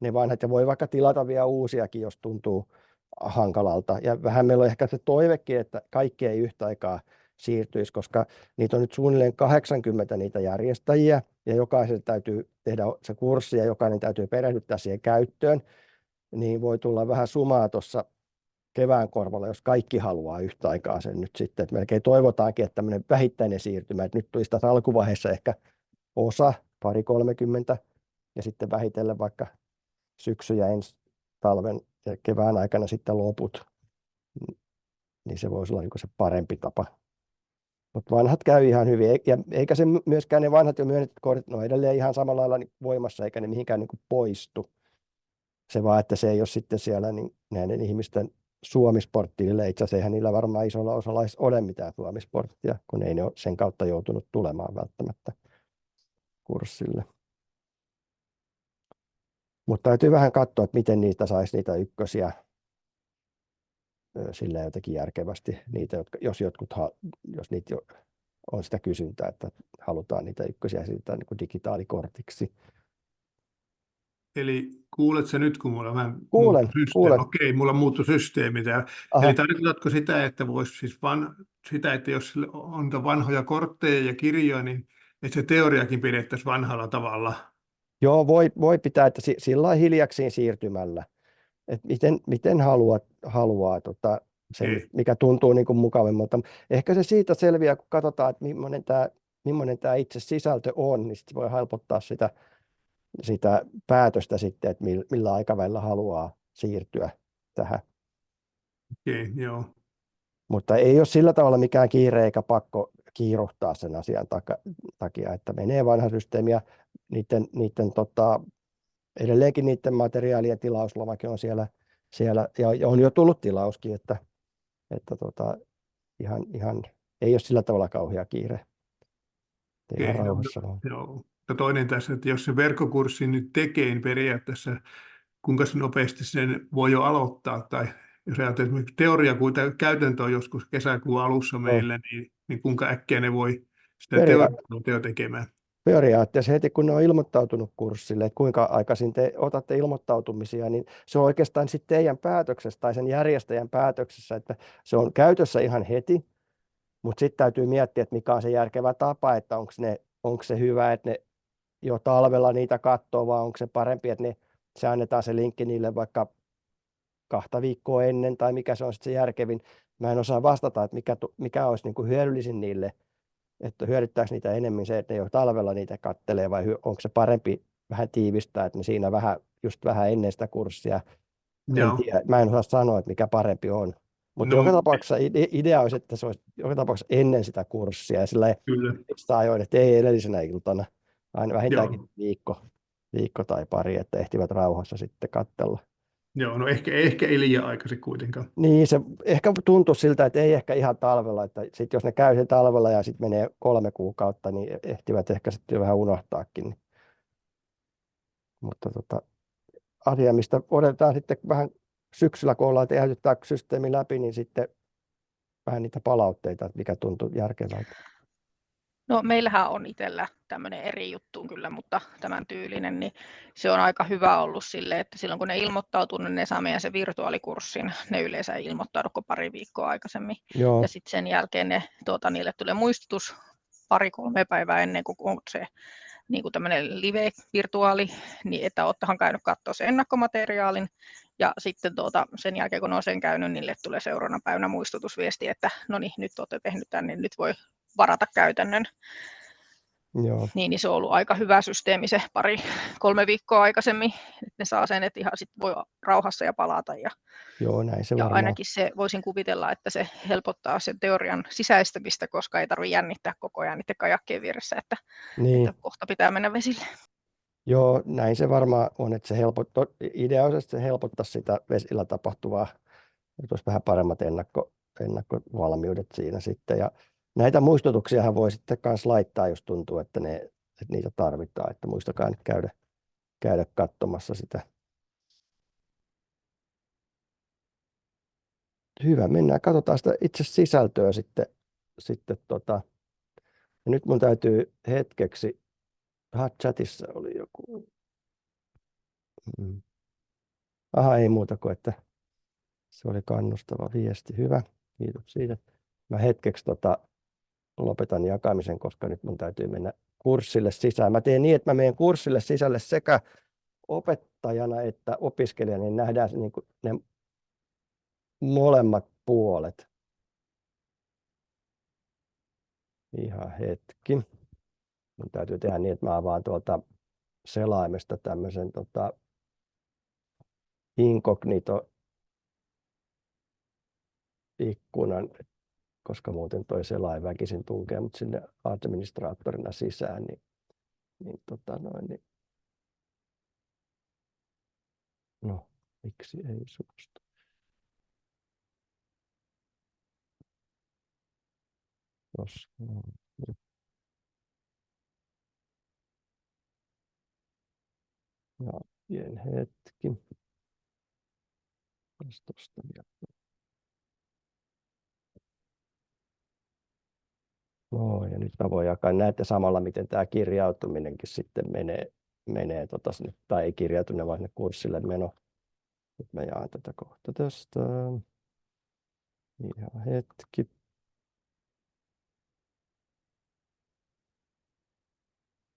ne vanhat, ja voi vaikka tilata vielä uusiakin, jos tuntuu hankalalta. Ja vähän meillä on ehkä se toivekin, että kaikki ei yhtä aikaa siirtyisi, koska niitä on nyt suunnilleen 80 niitä järjestäjiä, ja jokaisen täytyy tehdä se kurssi ja jokainen täytyy perehdyttää siihen käyttöön, niin voi tulla vähän sumaa tuossa kevään korvalla, jos kaikki haluaa yhtä aikaa sen nyt sitten. Että melkein toivotaankin, että tämmöinen vähittäinen siirtymä, että nyt tulisi tässä alkuvaiheessa ehkä osa, 20-30, ja sitten vähitellen vaikka syksy ja ensi talven ja kevään aikana sitten loput, niin se voisi olla niin se parempi tapa. Mutta vanhat käy ihan hyvin, ja eikä se myöskään ne vanhat jo myönnetyt kortit, ne on edelleen ihan samalla lailla niin voimassa, eikä ne mihinkään niin poistu. Se vaan, että se ei ole sitten siellä niin näiden ihmisten Suomi-sporttilille. Itse asiassa eihän niillä varmaan isolla osalla ole mitään Suomi-sporttia, kun ei ne ole sen kautta joutunut tulemaan välttämättä kurssille. Mutta täytyy vähän katsoa, että miten niitä saisi niitä ykkösiä sillä jotenkin järkevästi. Niitä, jos niitä on sitä kysyntää, että halutaan niitä ykkösiä siirtää niin kuin digitaalikortiksi. Eli kuulet sä nyt, kun mulla vähän Kuulen. Okei, mulla muuttui systeemi. Aha. Eli tarkoitatko sitä, että voisi siis sitä, että jos on vanhoja kortteja ja kirjoja, niin että se teoriakin pidettäisiin vanhalla tavalla? Joo, voi pitää, että sillä lailla hiljaksiin siirtymällä. Että miten haluaa sen, mikä tuntuu niin kuin mukavimmalta. Ehkä se siitä selviää, kun katsotaan, että millainen tämä itse sisältö on, niin sitten voi helpottaa sitä päätöstä sitten, että millä aikavälillä haluaa siirtyä tähän. Okei, joo. Mutta ei ole sillä tavalla mikään kiire eikä pakko kiiruhtaa sen asian takia, että menee vanha systeemi ja niiden edelleenkin niiden materiaalien tilauslomake on siellä ja on jo tullut tilauskin, että ihan ei ole sillä tavalla kauhea kiire. Ihan rauhassa vaan. Joo. Ja toinen tässä, että jos se verkkokurssi nyt tekee, niin periaatteessa kuinka nopeasti sen voi jo aloittaa, tai jos ajatellaan, että teoria, kun tämä käytäntö on joskus kesäkuun alussa meillä, niin kuinka äkkiä ne voi sitä teoriaa tekemään? Periaatteessa heti, kun ne on ilmoittautunut kurssille, että kuinka aikaisin te otatte ilmoittautumisia, niin se on oikeastaan sitten teidän päätöksessä tai sen järjestäjän päätöksessä, että se on käytössä ihan heti, mutta sitten täytyy miettiä, että mikä on se järkevä tapa, että onko se hyvä, että ne jo talvella niitä katsoo, vai onko se parempi, että se annetaan se linkki niille vaikka 2 viikkoa ennen, tai mikä se on sitten se järkevin. Mä en osaa vastata, että mikä olisi niin kuin hyödyllisin niille, että hyödyttääkö niitä enemmän se, että ne jo talvella niitä kattelee, vai onko se parempi vähän tiivistää, että ne siinä vähän ennen sitä kurssia. Mä en osaa sanoa, että mikä parempi on. Mutta joka tapauksessa idea olisi, että se olisi joka tapauksessa ennen sitä kurssia, ja sillä sitä ajoin, että ei edellisenä iltana, aina vähintäänkin viikko tai pari, että ehtivät rauhassa sitten katsella. Joo, no ehkä ei liian aikaisin kuitenkaan. Niin, se ehkä tuntuu siltä, että ei ehkä ihan talvella, että sit jos ne käy sen talvella ja sitten menee 3 kuukautta, niin ehtivät ehkä sitten vähän unohtaakin. Mutta asia, mistä odotetaan sitten vähän syksyllä, kun ollaan tehty tämä systeemi läpi, niin sitten vähän niitä palautteita, että mikä tuntuu järkevältä. No meillähän on itsellä tämmöinen eri juttu kyllä, mutta tämän tyylinen, niin se on aika hyvä ollut sille, että silloin kun ne ilmoittautuu, niin ne saa meidän se virtuaalikurssin, ne yleensä ei ilmoittaudu pari viikkoa aikaisemmin. Joo. Ja sitten sen jälkeen niille tulee muistutus 2-3 päivää ennen kuin on se niin kuin tämmöinen live-virtuaali, niin että oottehan käynyt katsoa sen ennakkomateriaalin, ja sitten sen jälkeen kun on sen käynyt, niille tulee seuraavana päivänä muistutusviesti, että no niin, nyt olette tehnyt tämän, niin nyt voi varata käytännön. Joo. Niin se on ollut aika hyvä systeemi se 2-3 viikkoa aikaisemmin, että ne saa sen, että ihan sit voi rauhassa ja palata. Joo, näin se ja varmaan. ainakin se voisin kuvitella, että se helpottaa sen teorian sisäistämistä, koska ei tarvitse jännittää koko ajan niiden kajakkien vieressä, että kohta pitää mennä vesille. Joo, näin se varmaan on, että se idea on, että se helpottaa sitä vesillä tapahtuvaa, että olisi vähän paremmat ennakkovalmiudet siinä sitten. Ja näitä muistutuksiahan voi sitten myös laittaa, jos tuntuu, että niitä tarvitaan, että muistakaa nyt käydä katsomassa sitä. Hyvä, mennään, katsotaan sitä itse sisältöä sitten. Ja nyt mun täytyy hetkeksi, chatissa oli joku. Aha, ei muuta kuin, että se oli kannustava viesti. Hyvä, kiitos siitä. Mä hetkeksi lopetan jakamisen, koska nyt mun täytyy mennä kurssille sisään. Mä teen niin, että mä menen kurssille sisälle sekä opettajana että opiskelijana, niin nähdään niin kuin ne molemmat puolet. Ihan hetki. Mun täytyy tehdä niin, että mä avaan tuolta selaimesta tämmöisen incognito-ikkunan, koska muuten toi selain väkisin tunkee mut sinne administraattorina sisään, niin no, miksi ei suostu? Ja pieni hetki. Tuosta vielä. No, ja nyt mä voin jakaa. Näette samalla, miten tämä kirjautuminenkin sitten menee sinne, tai ei kirjautuminen, vaan sinne kurssille meno. Nyt mä jaan tätä kohta tästä. Ihan hetki.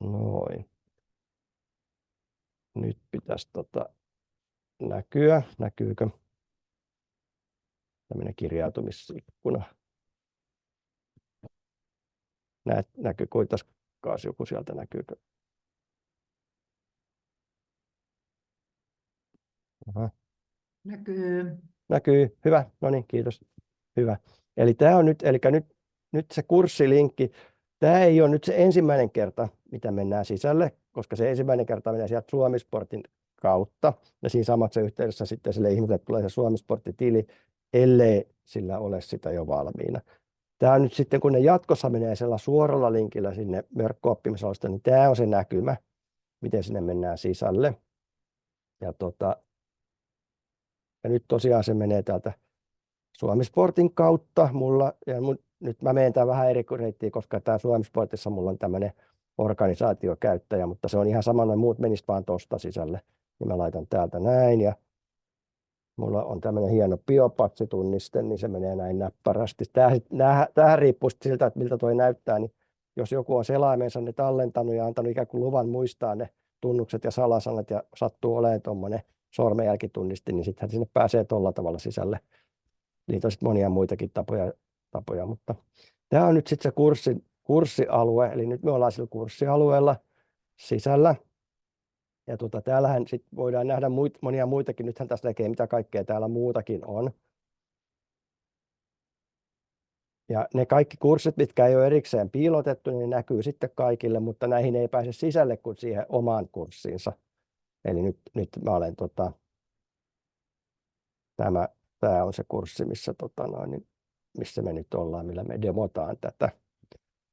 Noin. Nyt pitäisi näkyä. Näkyykö? Tämmöinen kirjautumisikkuna. Näkyy, koittaisikaan joku sieltä näkyykö? Aha. Näkyy. Hyvä. No niin, kiitos. Hyvä. Eli tämä on nyt se kurssilinkki. Tämä ei ole nyt se ensimmäinen kerta, mitä mennään sisälle, koska se ensimmäinen kerta menee sieltä Suomisportin kautta. Ja siinä samassa yhteydessä sitten sille ihmiselle tulee se Suomisportti-tili, ellei sillä ole sitä jo valmiina. Tämä on nyt sitten, kun ne jatkossa menee sillä suoralla linkillä sinne verkko-oppimisalusta, niin tämä on se näkymä, miten sinne mennään sisälle. Ja nyt tosiaan se menee täältä Suomisportin kautta mulla, ja nyt mä menen tämän vähän eri reittiä, koska tämä Suomisportissa mulla on tämmöinen organisaatiokäyttäjä, mutta se on ihan sama, noin muut menisivät vaan tuosta sisälle. Niin mä laitan täältä näin, ja mulla on tämmöinen hieno biopassitunniste, niin se menee näin näppärästi. Tämähän riippuu siltä, että miltä toi näyttää, niin jos joku on selaimensa ne tallentanut ja antanut ikään kuin luvan muistaa ne tunnukset ja salasanat ja sattuu olemaan tuommoinen sormenjälkitunniste, niin sittenhän sinne pääsee tuolla tavalla sisälle. Niitä on sitten monia muitakin tapoja, mutta tämä on nyt sitten se kurssialue, eli nyt me ollaan sillä kurssialueella sisällä. Ja täällähän sit voidaan nähdä monia muitakin, nythän tässä näkee mitä kaikkea täällä muutakin on. Ja ne kaikki kurssit, mitkä ei ole erikseen piilotettu, niin ne näkyy sitten kaikille, mutta näihin ei pääse sisälle kuin siihen omaan kurssiinsa. Eli nyt mä olen tämä on se kurssi, missä me nyt ollaan, millä me demotaan tätä.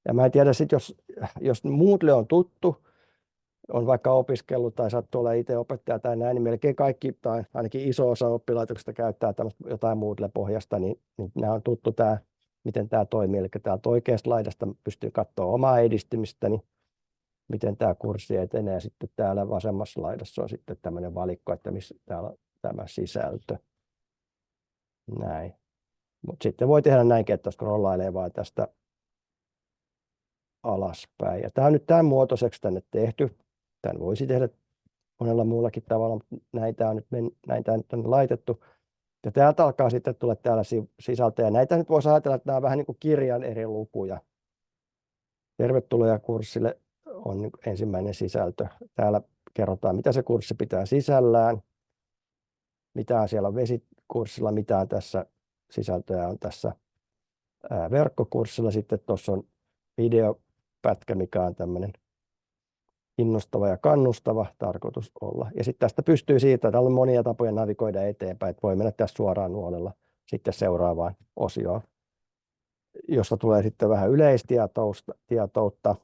Ja mä en tiedä sitten, jos Moodle on tuttu, on vaikka opiskellut tai sattuu olla itse opettaja tai näin, niin melkein kaikki tai ainakin iso osa oppilaitoksista käyttää jotain Moodle-pohjasta, niin nämä on tuttu miten tämä toimii. Eli täältä oikeasta laidasta pystyy katsoa omaa edistymistäni, miten tämä kurssi etenee. Sitten täällä vasemmassa laidassa on sitten tämmöinen valikko, että missä täällä on tämä sisältö. Näin. Mutta sitten voi tehdä näinkin, että scrollailee vaan tästä alaspäin. Ja tämä on nyt tämän muotoiseksi tänne tehty. Tämän voisi tehdä monella muullakin tavalla, mutta näin tämä on nyt tänne laitettu. Ja täältä alkaa sitten tulla täällä sisältöjä. Näitä nyt voisi ajatella, että nämä on vähän niin kuin kirjan eri lukuja. Tervetuloa kurssille on ensimmäinen sisältö. Täällä kerrotaan, mitä se kurssi pitää sisällään, mitä on siellä vesikurssilla, mitä on tässä sisältöjä on tässä verkkokurssilla. Sitten tuossa on videopätkä, mikä on tämmöinen innostava ja kannustava tarkoitus olla. Ja sitten tästä pystyy siirtämään, täällä on monia tapoja navigoida eteenpäin, että voi mennä tässä suoraan nuolella sitten seuraavaan osioon, josta tulee sitten vähän yleistietoutta.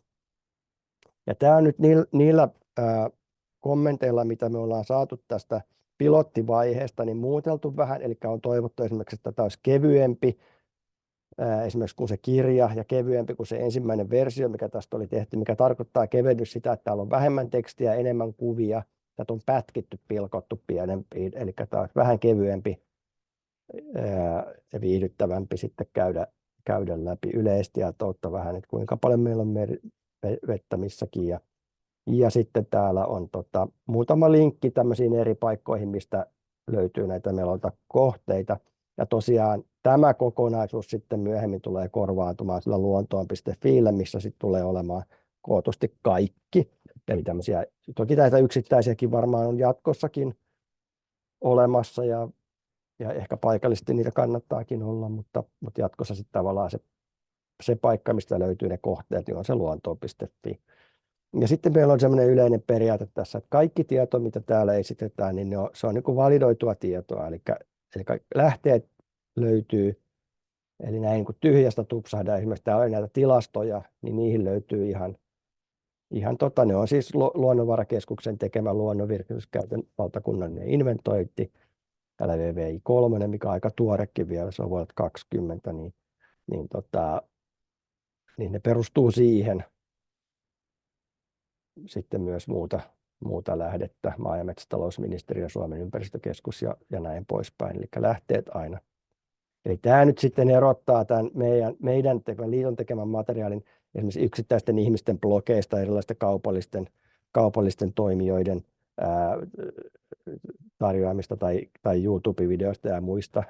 Ja tämä on nyt niillä kommenteilla, mitä me ollaan saatu tästä pilottivaiheesta, niin muuteltu vähän, eli on toivottu esimerkiksi, että tämä olisi kevyempi, esimerkiksi kuin se kirja ja kevyempi kuin se ensimmäinen versio, mikä tästä oli tehty, mikä tarkoittaa kevennys sitä, että täällä on vähemmän tekstiä, enemmän kuvia, tätä on pätkitty, pilkottu pienempiin, eli tämä on vähän kevyempi ja viihdyttävämpi sitten käydä läpi yleistietoutta vähän, että kuinka paljon meillä on vettä missäkin. Ja sitten täällä on muutama linkki tämmöisiin eri paikkoihin, mistä löytyy näitä melontakohteita. Ja tosiaan tämä kokonaisuus sitten myöhemmin tulee korvaantumaan sillä luontoon.fi:lle, missä sitten tulee olemaan kootusti kaikki. Eli tämmöisiä, toki näitä yksittäisiäkin varmaan on jatkossakin olemassa ja ehkä paikallisesti niitä kannattaakin olla, mutta jatkossa sitten tavallaan se paikka, mistä löytyy ne kohteet, niin on se luontoon.fi. Ja sitten meillä on semmoinen yleinen periaate tässä, että kaikki tieto, mitä täällä esitetään, niin se on niin kuin validoitua tietoa, eli lähteet löytyy, eli näin kun tyhjästä tupsahdaan, esimerkiksi täällä on näitä tilastoja, niin niihin löytyy ne on siis Luonnonvarakeskuksen tekemä luonnonvirkistyskäännön valtakunnallinen inventointi, LVVI3, mikä on aika tuorekin vielä, se on vuodelta 2020, niin ne perustuu siihen. Sitten myös muuta lähdettä, maa- ja metsätalousministeriö, Suomen ympäristökeskus ja näin poispäin, eli lähteet aina. Eli tämä nyt sitten erottaa tämän meidän liiton tekemän materiaalin esimerkiksi yksittäisten ihmisten blogeista, erilaisten kaupallisten toimijoiden tarjoamista tai YouTube-videoista ja muista.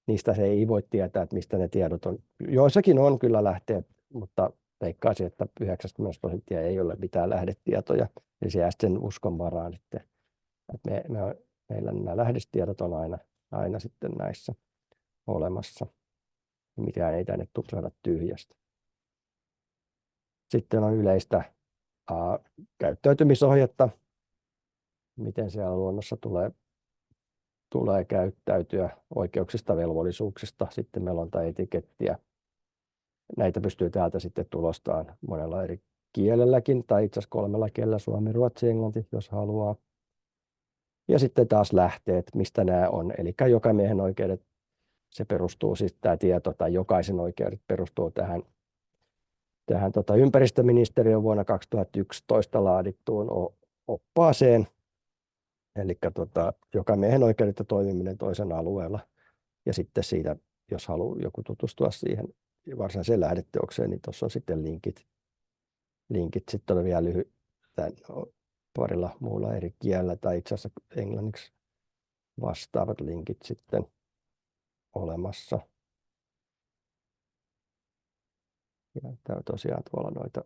Niistä se ei voi tietää, että mistä ne tiedot on. Joissakin on kyllä lähteet, mutta veikkaisin, että 90% ei ole mitään lähdetietoja. Eli se jää sen uskon varaan, että meillä nämä lähdetiedot on aina sitten näissä olemassa. Mikään ei tänne tupsahda tyhjästä. Sitten on yleistä käyttäytymisohjetta, miten siellä luonnossa tulee käyttäytyä, oikeuksista, velvollisuuksista, sitten melontaetikettiä. Näitä pystyy täältä sitten tulostamaan monella eri kielelläkin, tai itse asiassa 3 kielellä, suomi, ruotsi, englanti, jos haluaa. Ja sitten taas lähteet, mistä nämä on. Eli jokamiehenoikeudet, se perustuu siis tämä tieto, tai jokaisen oikeudet perustuu tähän ympäristöministeriön vuonna 2011 laadittuun oppaaseen. Eli jokamiehenoikeudet ja toimiminen toisen alueella. Ja sitten siitä, jos haluaa joku tutustua siihen varsinaiseen lähdeteokseen, niin tuossa on sitten linkit sitten on vielä parilla muulla eri kielellä tai itse asiassa englanniksi vastaavat linkit sitten olemassa. Ja täällä tosiaan tuolla noita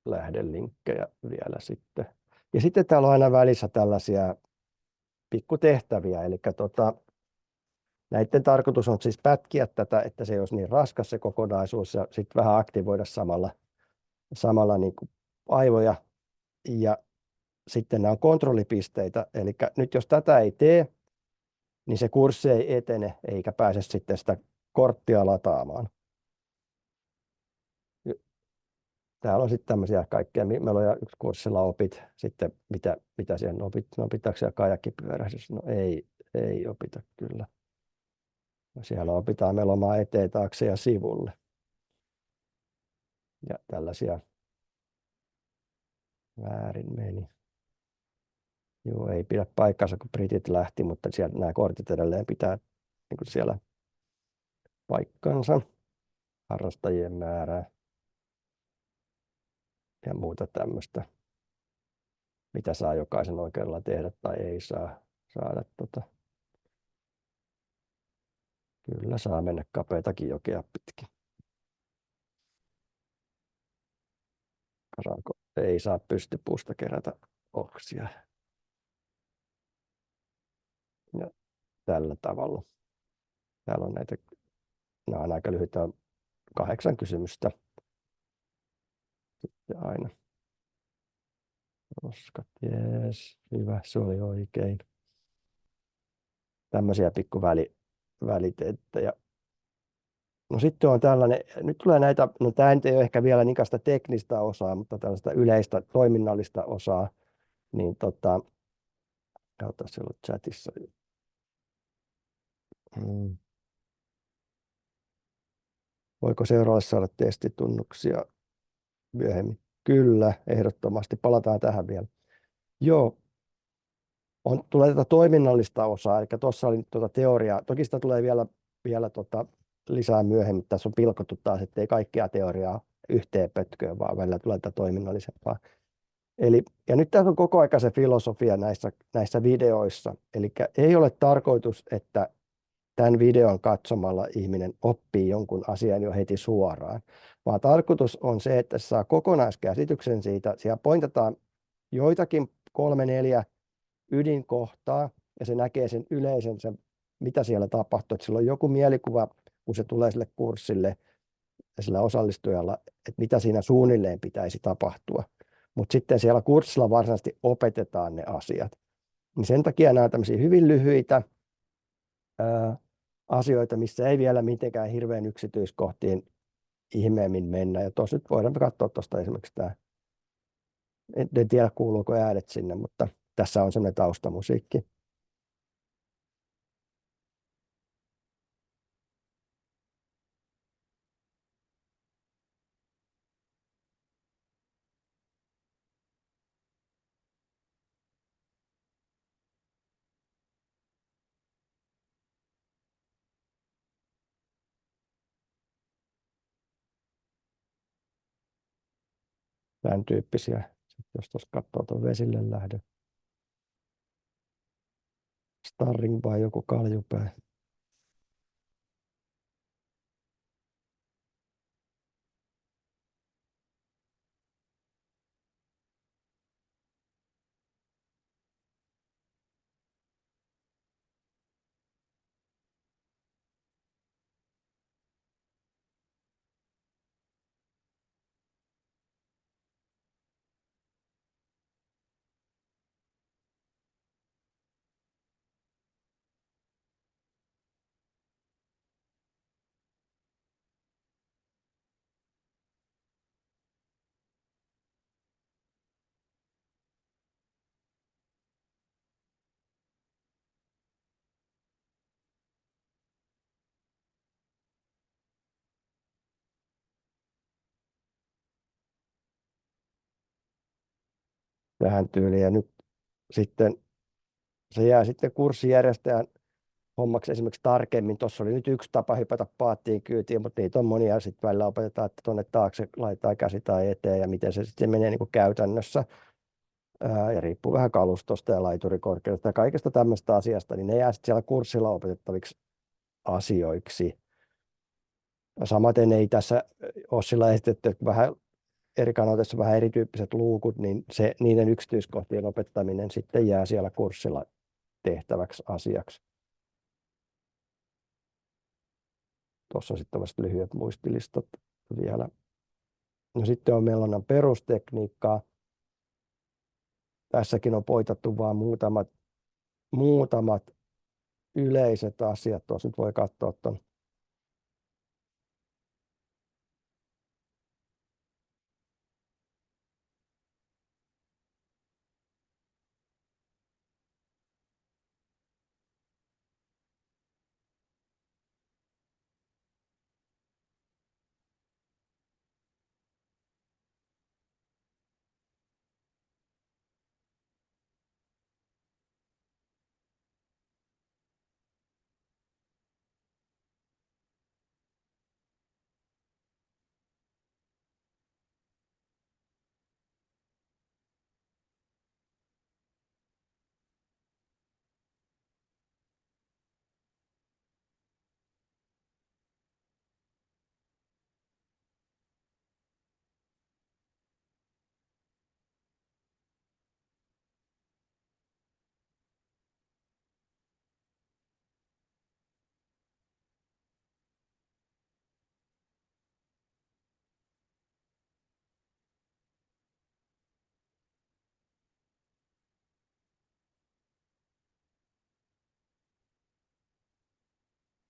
lähdelinkkejä vielä sitten. Ja sitten täällä on aina välissä tällaisia pikkutehtäviä, eli näiden tarkoitus on siis pätkiä tätä, että se ei olisi niin raskas se kokonaisuus ja sitten vähän aktivoida samalla niin kuin aivoja. Ja sitten nämä on kontrollipisteitä, eli nyt jos tätä ei tee, niin se kurssi ei etene eikä pääse sitten sitä korttia lataamaan. Täällä on sitten tämmöisiä kaikkea. Meillä on yksi kurssilla opit sitten, mitä siihen opit. No opitaanko siellä kajakkipyörähdys? No ei opita kyllä. No siellä opitaan melomaan eteen, taakse ja sivulle. Ja tällaisia väärin meni. Joo, ei pidä paikkansa, kun britit lähti, mutta sieltä nämä kortit edelleen pitää niin kuin siellä paikkansa. Harrastajien määrää ja muuta tämmöistä, mitä saa jokaisen oikeudella tehdä tai ei saada. Kyllä saa mennä kapeitakin jokea pitkin. Ei saa pystypuusta kerätä oksia. Ja tällä tavalla. Täällä on nämä on aika lyhyitä, 8 kysymystä. Sitten aina. Roskat, jees, hyvä, se oli oikein. Tämmöisiä pikkuväliteitä. No sitten on tällainen, nyt tulee näitä, no tämä ei ole ehkä vielä niinkaista teknistä osaa, mutta tällaista yleistä toiminnallista osaa, niin katsotaan siellä chatissa. Voiko seuraavalle saada testitunnuksia myöhemmin? Kyllä, ehdottomasti. Palataan tähän vielä. Joo, tulee tätä toiminnallista osaa, eli tuossa oli teoriaa. Toki sitä tulee vielä lisää myöhemmin. Tässä on pilkottu taas, ettei kaikkea teoriaa yhteen pötköön, vaan välillä tulee tätä toiminnallisempaa. Ja nyt tässä on koko ajan se filosofia näissä videoissa. Eli ei ole tarkoitus, että tämän videon katsomalla ihminen oppii jonkun asian jo heti suoraan, vaan tarkoitus on se, että se saa kokonaiskäsityksen siitä. Siellä pointataan joitakin 3-4 ydinkohtaa, ja se näkee sen yleisen, mitä siellä tapahtuu. Että sillä on joku mielikuva, kun se tulee sille kurssille ja sillä osallistujalla, että mitä siinä suunnilleen pitäisi tapahtua. Mutta sitten siellä kurssilla varsinaisesti opetetaan ne asiat. Niin sen takia nämä on tämmöisiä hyvin lyhyitä asioita, missä ei vielä mitenkään hirveän yksityiskohtiin ihmeemmin mennä. Ja tuossa nyt voidaan katsoa tuosta esimerkiksi tämä, en tiedä kuuluuko äänet sinne, mutta tässä on semmoinen taustamusiikki. Tämän tyyppisiä. Sitten jos tuossa katsoo tuon vesille lähdön. Starring vai joku kaljupää. Tähän tyyliin. Ja nyt sitten se jää sitten kurssijärjestäjän hommaksi esimerkiksi tarkemmin. Tuossa oli nyt yksi tapa hypätä paattiin kyytiin, mutta niitä on monia. Sitten välillä opetetaan, että tuonne taakse laittaa käsi tai eteen ja miten se sitten menee niin kuin käytännössä. Ja riippuu vähän kalustosta ja laiturikorkeudesta ja kaikesta tämmöistä asiasta, niin ne jää sitten siellä kurssilla opetettaviksi asioiksi. Samaten ei tässä ole sillä esitetty, että vähän eri kanavissa vähän erityyppiset luukut, niin niiden yksityiskohtien opettaminen sitten jää siellä kurssilla tehtäväksi asiaksi. Tuossa on sitten vasta lyhyet muistilistat vielä. No sitten on meillä perustekniikkaa. Tässäkin on poitattu vain muutamat yleiset asiat. Tuossa nyt voi katsoa tuon.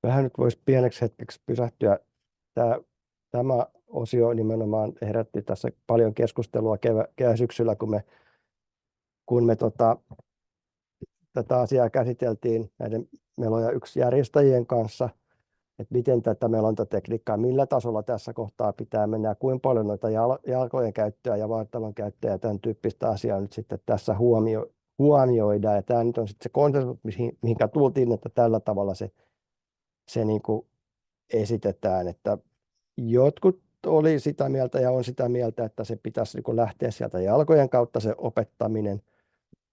Vähän nyt voisi pieneksi hetkeksi pysähtyä. Tämä osio nimenomaan herätti tässä paljon keskustelua syksyllä, kun me tätä asiaa käsiteltiin näiden Meloja 1 järjestäjien kanssa, että miten tätä melontatekniikkaa, millä tasolla tässä kohtaa pitää mennä, kuinka paljon noita jalkojen käyttöä ja vartalon käyttöä ja tämän tyyppistä asiaa nyt sitten tässä huomioidaan. Ja tämä nyt on sitten se konsensus, mihinkä tultiin, että tällä tavalla se niin kuin esitetään, että jotkut oli sitä mieltä ja on sitä mieltä, että se pitäisi niin lähteä sieltä jalkojen kautta se opettaminen.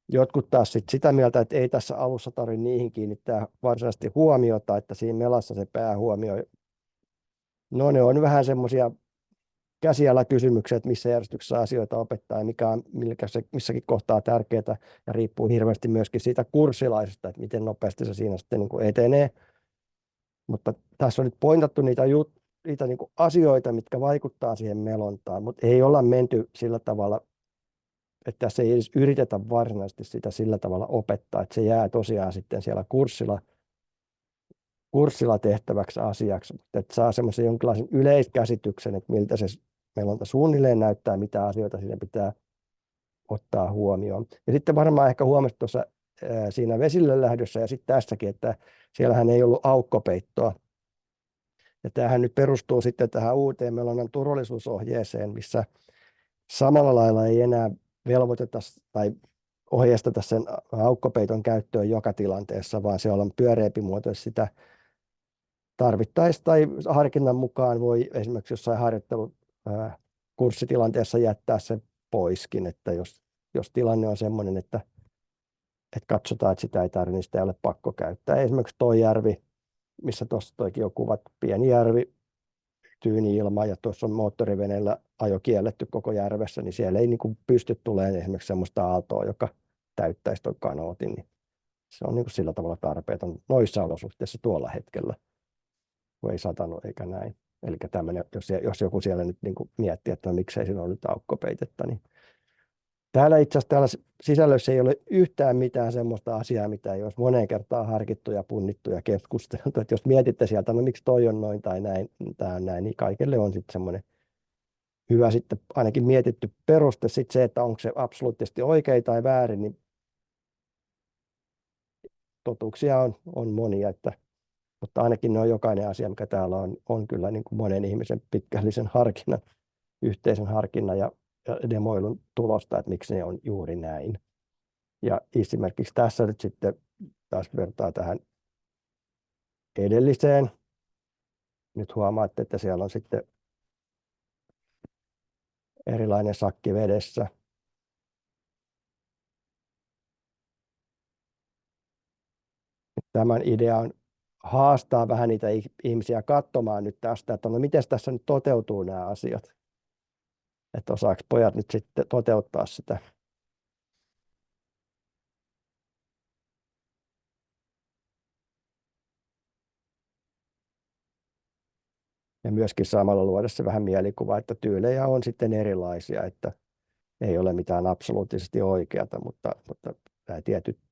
Jotkut taas sitä mieltä, että ei tässä alussa tarvitse niihin kiinnittää varsinaisesti huomiota, että siinä melassa se päähuomio. No ne on vähän semmoisia käsiala kysymyksiä, että missä järjestyksessä asioita opettaa ja mikä on missäkin kohtaa tärkeää ja riippuu hirveästi myöskin siitä kurssilaisesta, että miten nopeasti se siinä sitten niin kuin etenee. Mutta tässä on nyt pointattu niitä niin kuin asioita, mitkä vaikuttaa siihen melontaan, mutta ei olla menty sillä tavalla, että tässä ei edes yritetä varsinaisesti sitä sillä tavalla opettaa, että se jää tosiaan sitten siellä kurssilla tehtäväksi asiaksi, että saa semmoisen jonkinlaisen yleiskäsityksen, että miltä se melonta suunnilleen näyttää, mitä asioita siinä pitää ottaa huomioon. Ja sitten varmaan ehkä huomasit tuossa siinä vesille lähdössä ja sitten tässäkin, että siellähän ei ollut aukkopeittoa. Ja tämähän nyt perustuu sitten tähän uuteen melonnan turvallisuusohjeeseen, missä samalla lailla ei enää velvoiteta tai ohjeisteta sen aukkopeiton käyttöön joka tilanteessa, vaan se on pyöreämpi muoto, sitä tarvittaessa tai harkinnan mukaan voi esimerkiksi jossain harjoittelukurssitilanteessa jättää sen poiskin, että jos tilanne on sellainen, että katsotaan, että sitä ei tarvitse, niin sitä ei ole pakko käyttää. Esimerkiksi tuo järvi, missä tuossa toikin on kuvat, pieni järvi, tyyni ilma ja tuossa on moottoriveneellä ajo kielletty koko järvessä, niin siellä ei niin kuin pysty tulemaan esimerkiksi sellaista aaltoa, joka täyttäisi tuon kanootin. Niin se on niin kuin sillä tavalla tarpeeton noissa olosuhteissa tuolla hetkellä, kun ei satanut eikä näin. Eli tämmöinen, jos joku siellä nyt niin kuin miettii, että miksei siinä ole nyt aukkopeitettä, niin täällä itse asiassa täällä sisällössä ei ole yhtään mitään semmoista asiaa, mitä ei olisi moneen kertaan harkittu ja punnittu ja keskusteltu. Että jos mietitte sieltä, no miksi toi on noin tai näin, tämä on näin, niin kaikille on sitten semmoinen hyvä sitten ainakin mietitty peruste. Sitten se, että onko se absoluuttisesti oikein tai väärin, niin totuuksia on monia, mutta ainakin ne on jokainen asia, mikä täällä on kyllä niin kuin monen ihmisen pitkällisen harkinnan, yhteisen harkinnan ja demoilun tulosta, että miksi ne on juuri näin. Ja esimerkiksi tässä nyt sitten taas vertaa tähän edelliseen. Nyt huomaatte, että siellä on sitten erilainen sakki vedessä. Tämän idea on haastaa vähän niitä ihmisiä katsomaan nyt tästä, että no miten tässä nyt toteutuu nämä asiat. Että osaako pojat nyt sitten toteuttaa sitä. Ja myöskin samalla luoda se vähän mielikuva, että tyylejä on sitten erilaisia, että ei ole mitään absoluuttisesti oikeata, mutta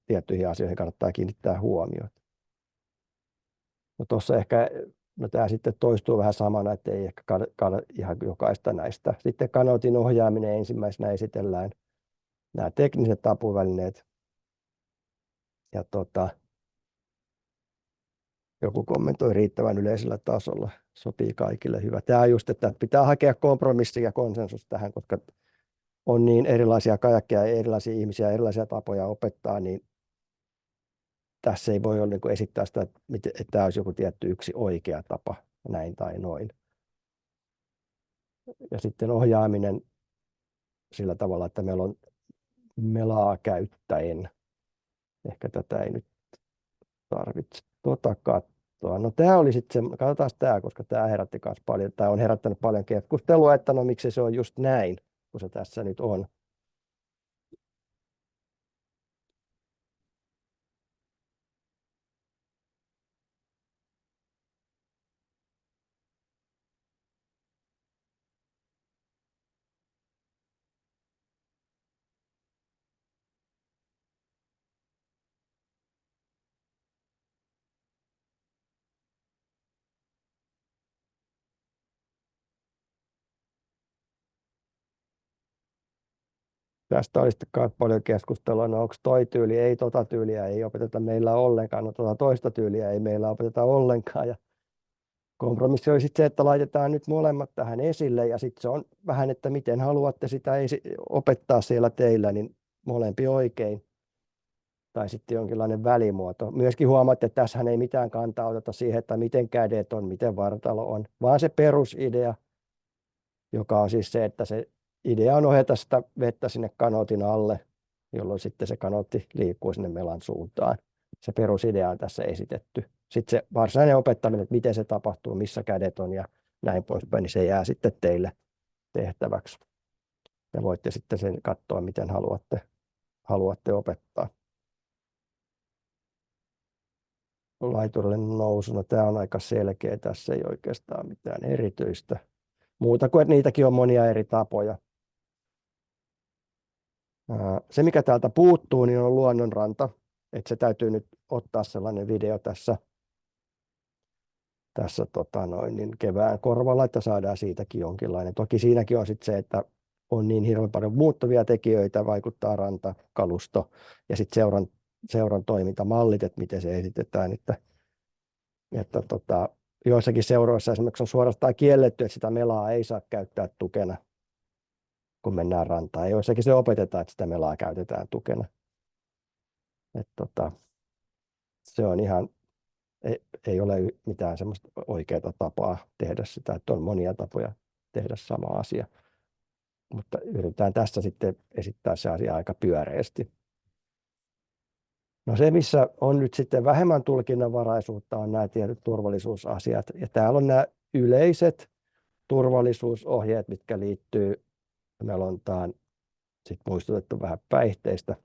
tiettyihin asioihin kannattaa kiinnittää huomiota. No tuossa ehkä, tämä sitten toistuu vähän samana, että ei ehkä kannata ihan jokaista näistä. Sitten kanootin ohjaaminen ensimmäisenä esitellään nämä tekniset apuvälineet. Ja joku kommentoi riittävän yleisellä tasolla, sopii kaikille hyvä. Tämä on just, että pitää hakea kompromissi ja konsensus tähän, koska on niin erilaisia kajakkeja, erilaisia ihmisiä, erilaisia tapoja opettaa, niin tässä ei voi olla niin kuin esittää sitä, että tämä olisi joku tietty yksi oikea tapa, näin tai noin. Ja sitten ohjaaminen sillä tavalla, että meillä on melaa käyttäen. Ehkä tätä ei nyt tarvitse katsoa. No tämä oli sitten se, katsotaan tämä, koska tämä herätti myös paljon, tämä on herättänyt paljon keskustelua, että no miksi se on just näin, kun se tässä nyt on. Tästä oli sitten paljon keskustelua, no onko toi tyyli, ei tyyliä ei opeteta meillä ollenkaan, no toista tyyliä ei meillä opeteta ollenkaan. Ja kompromissi oli sitten se, että laitetaan nyt molemmat tähän esille ja sitten se on vähän, että miten haluatte sitä opettaa siellä teillä, niin molempi oikein. Tai sitten jonkinlainen välimuoto. Myöskin huomaatte, että tässähän ei mitään kantaa oteta siihen, että miten kädet on, miten vartalo on, vaan se perusidea, joka on siis se, että se idea on ohjata sitä vettä sinne kanootin alle, jolloin sitten se kanootti liikkuu sinne melan suuntaan. Se perusidea on tässä esitetty. Sitten se varsinainen opettaminen, että miten se tapahtuu, missä kädet on ja näin poispäin, niin se jää sitten teille tehtäväksi. Ja voitte sitten sen katsoa, miten haluatte opettaa. Laiturille nousu, no tämä on aika selkeä, tässä ei oikeastaan mitään erityistä. Muuta kuin, että niitäkin on monia eri tapoja. Se, mikä täältä puuttuu, niin on luonnonranta. Että se täytyy nyt ottaa sellainen video tässä niin kevään korvalla, että saadaan siitäkin jonkinlainen. Toki siinäkin on sitten se, että on niin hirveän paljon muuttuvia tekijöitä, vaikuttaa ranta, kalusto ja sitten seuran toimintamallit, että miten se esitetään. Että joissakin seuroissa esimerkiksi on suorastaan kielletty, että sitä melaa ei saa käyttää tukena, kun mennään rantaan. Joissakin se opetetaan, että sitä melaa käytetään tukena. Se on ihan, ei ole mitään semmoista oikeaa tapaa tehdä sitä, että on monia tapoja tehdä sama asia. Mutta yritetään tässä sitten esittää se asia aika pyöreästi. No se, missä on nyt sitten vähemmän tulkinnanvaraisuutta, on nämä tietyt turvallisuusasiat. Ja täällä on nämä yleiset turvallisuusohjeet, mitkä liittyy melontaan. Sitten muistutettu vähän päihteistä.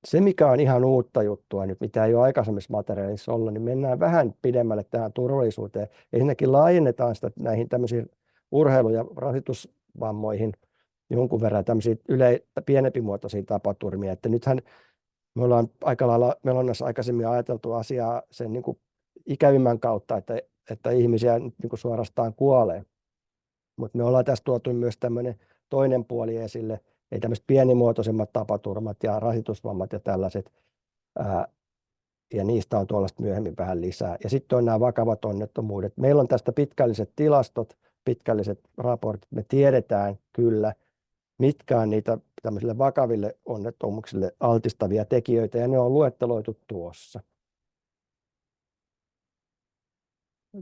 Se, mikä on ihan uutta juttua nyt, mitä ei ole aikaisemmissa materiaalissa ollut, niin mennään vähän pidemmälle tähän turvallisuuteen. Ensinnäkin laajennetaan sitä näihin tämmöisiin urheilu- ja rasitusvammoihin jonkun verran tämmöisiä pienempimuotoisia tapaturmia. Että nythän me ollaan aika lailla melonnassa aikaisemmin ajateltu asiaa sen niin kuin ikävimmän kautta, että ihmisiä niin kuin suorastaan kuolee. Mutta me ollaan tässä tuotu myös tämmöinen toinen puoli esille, ei tämmöiset pienimuotoisemmat tapaturmat ja rasitusvammat ja tällaiset, ja niistä on tuollaista myöhemmin vähän lisää. Ja sitten on nämä vakavat onnettomuudet. Meillä on tästä pitkälliset tilastot, pitkälliset raportit. Me tiedetään kyllä, mitkä on niitä tämmöisille vakaville onnettomuuksille altistavia tekijöitä, ja ne on luetteloitu tuossa.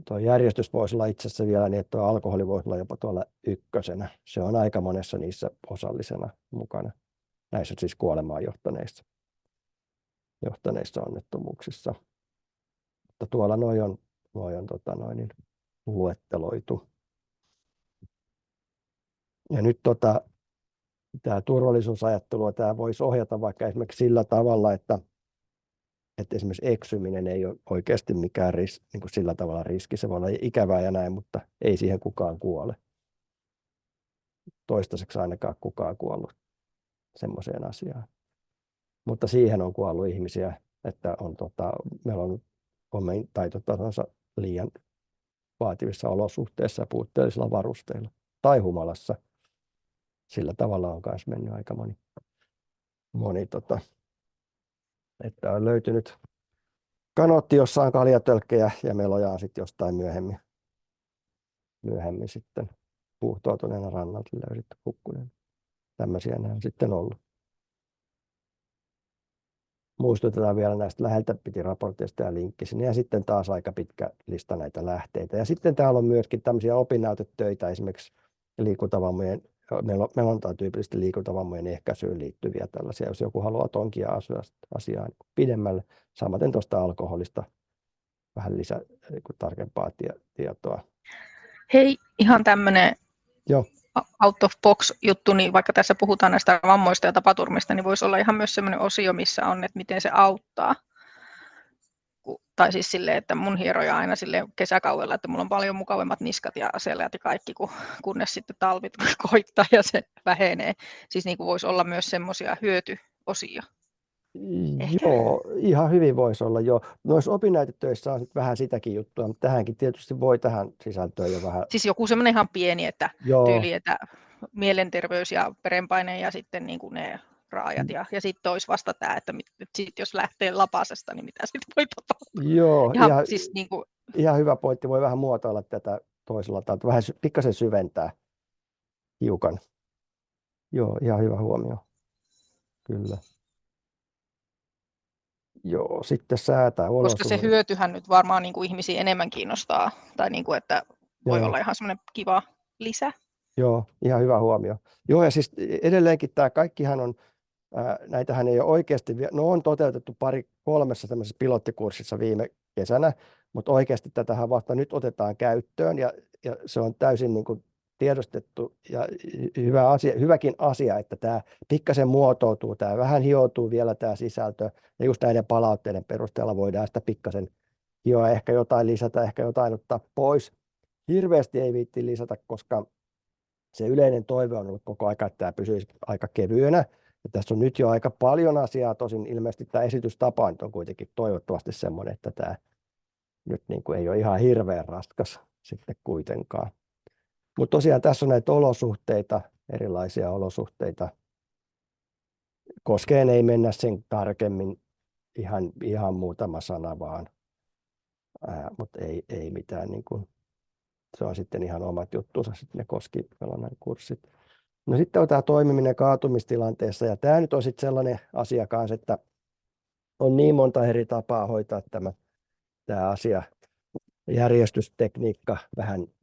Tuo järjestys voisi olla itse asiassa vielä niin, että tuo alkoholi voisi olla jopa tuolla ykkösenä. Se on aika monessa niissä osallisena mukana. Näissä siis kuolemaan johtaneissa onnettomuuksissa. Mutta tuolla noi on luetteloitu. Ja nyt tämä turvallisuusajattelua tämä voisi ohjata vaikka esimerkiksi sillä tavalla, että esimerkiksi eksyminen ei ole oikeasti mikään niin kuin sillä tavalla riski. Se voi olla ikävää ja näin, mutta ei siihen kukaan kuole. Toistaiseksi ainakaan kukaan kuollut semmoiseen asiaan. Mutta siihen on kuollut ihmisiä, että meillä on taitotasonsa liian vaativissa olosuhteissa ja puutteellisilla varusteilla tai humalassa. Sillä tavalla on myös mennyt aika moni että on löytynyt kanootti, jossa on kaljatölkkejä ja meloja on sitten jostain myöhemmin sitten puhtautuneena rannalta löydetty hukkuneen. Tämmöisiä nämä on sitten ollut. Muistutetaan vielä näistä läheltä piti raporteista ja linkki sinne. Ja sitten taas aika pitkä lista näitä lähteitä. Ja sitten täällä on myöskin tämmöisiä opinnäytetöitä, esimerkiksi liikuntavammojen, melontaan tyypillisesti liikuntavammojen ehkäisyyn liittyviä tällaisia, jos joku haluaa tonkia asiaa pidemmälle. Samaten tuosta alkoholista vähän lisää tarkempaa tietoa. Hei, ihan tämmöinen out of box juttu, niin vaikka tässä puhutaan näistä vammoista ja tapaturmista, niin voisi olla ihan myös semmoinen osio, missä on, että miten se auttaa. Tai siis silleen, että mun hieroja aina silleen kesäkaudella, että mulla on paljon mukavemmat niskat ja selät ja kaikki, kunnes sitten talvit koittaa ja se vähenee. Siis niin kuin voisi olla myös semmoisia hyötyosia. Joo, ihan hyvin voisi olla jo. Noissa opinnäytetöissä on vähän sitäkin juttua, mutta tähänkin tietysti voi tähän sisältöön jo vähän. Siis joku semmoinen ihan pieni, että tyyli, että mielenterveys ja verenpaine ja sitten niin kuin ne raajat ja sitten olisi vasta tämä, että sit jos lähtee lapasesta, niin mitä sitten voi tapahtua. Joo, siis niin kuin ihan hyvä pointti, voi vähän muotoilla tätä toisella tavalla, vähän pikkasen syventää hiukan. Joo, ihan hyvä huomio. Kyllä. Joo, sitten säätää olosuhteet. Koska se hyötyhän nyt varmaan niin kuin ihmisiä enemmän kiinnostaa, tai niin kuin, että voi Joo. olla ihan semmoinen kiva lisä. Joo, ihan hyvä huomio. Joo, ja siis edelleenkin tämä kaikkihan on, näitähän ei ole oikeasti, no on toteutettu kolmessa tämmöisessä pilottikurssissa viime kesänä, mutta oikeasti tätähän vasta nyt otetaan käyttöön, ja se on täysin niin kuin tiedostettu ja hyväkin asia, että tämä pikkasen muotoutuu, tämä vähän hioutuu vielä tämä sisältö, ja just näiden palautteiden perusteella voidaan sitä pikkasen hioa, ehkä jotain lisätä, ehkä jotain ottaa pois. Hirveästi ei viitti lisätä, koska se yleinen toive on ollut koko aika, että tämä pysyisi aika kevyenä. Ja tässä on nyt jo aika paljon asiaa, tosin ilmeisesti tämä esitystapa on kuitenkin toivottavasti semmoinen, että tämä nyt niin kuin ei ole ihan hirveän raskas sitten kuitenkaan. Mutta tosiaan tässä on näitä olosuhteita, erilaisia olosuhteita. Koskeen ei mennä sen tarkemmin, ihan muutama sana vaan, mutta ei mitään, niin kuin, se on sitten ihan omat juttunsa, sitten ne koskipelonan kurssit. No sitten on tämä toimiminen kaatumistilanteessa, ja tämä nyt on sitten sellainen asia kanssa, että on niin monta eri tapaa hoitaa tämä asia. Järjestystekniikka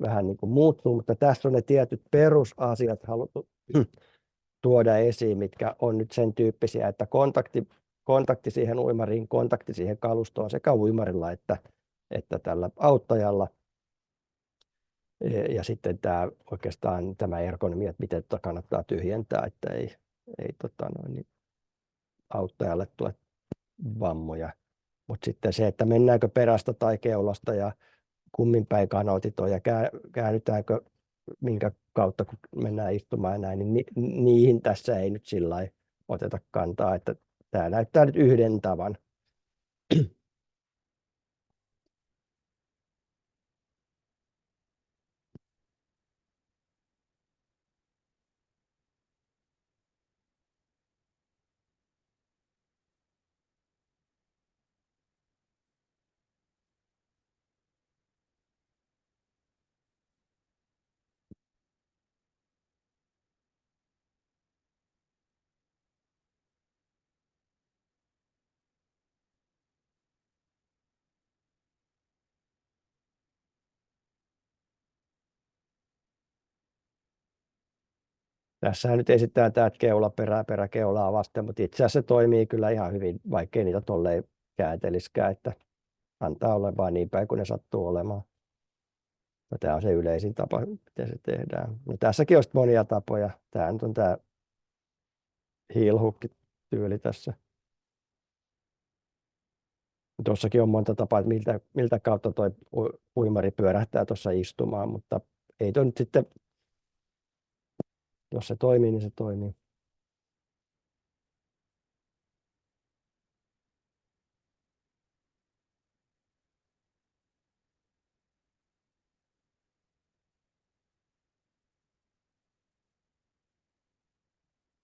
vähän niin kuin muuttuu, mutta tässä on ne tietyt perusasiat haluttu tuoda esiin, mitkä on nyt sen tyyppisiä, että kontakti siihen uimariin, kontakti siihen kalustoon sekä uimarilla että tällä auttajalla. Ja sitten oikeastaan tämä ergonomia, että miten kannattaa tyhjentää, että ei auttajalle tule vammoja. Mutta sitten se, että mennäänkö perästä tai keulasta ja kummin päin kanootit on ja käännytäänkö minkä kautta, kun mennään istumaan ja näin, niin niihin tässä ei nyt sillä lailla oteta kantaa, että tämä näyttää nyt yhden tavan. Tässä nyt esittää tämä keula peräkeulaa vasten, mutta itse asiassa se toimii kyllä ihan hyvin, vaikkei niitä tolleen käänteliskään, että antaa olla vain niin päin, kun ne sattuu olemaan. No, tämä on se yleisin tapa, miten se tehdään. No, tässäkin on monia tapoja. Tämä nyt on tämä heel hook-tyyli tässä. Tuossakin on monta tapaa, että miltä kautta tuo uimari pyörähtää tuossa istumaan, mutta ei tuo nyt sitten, jos se toimii, niin se toimii.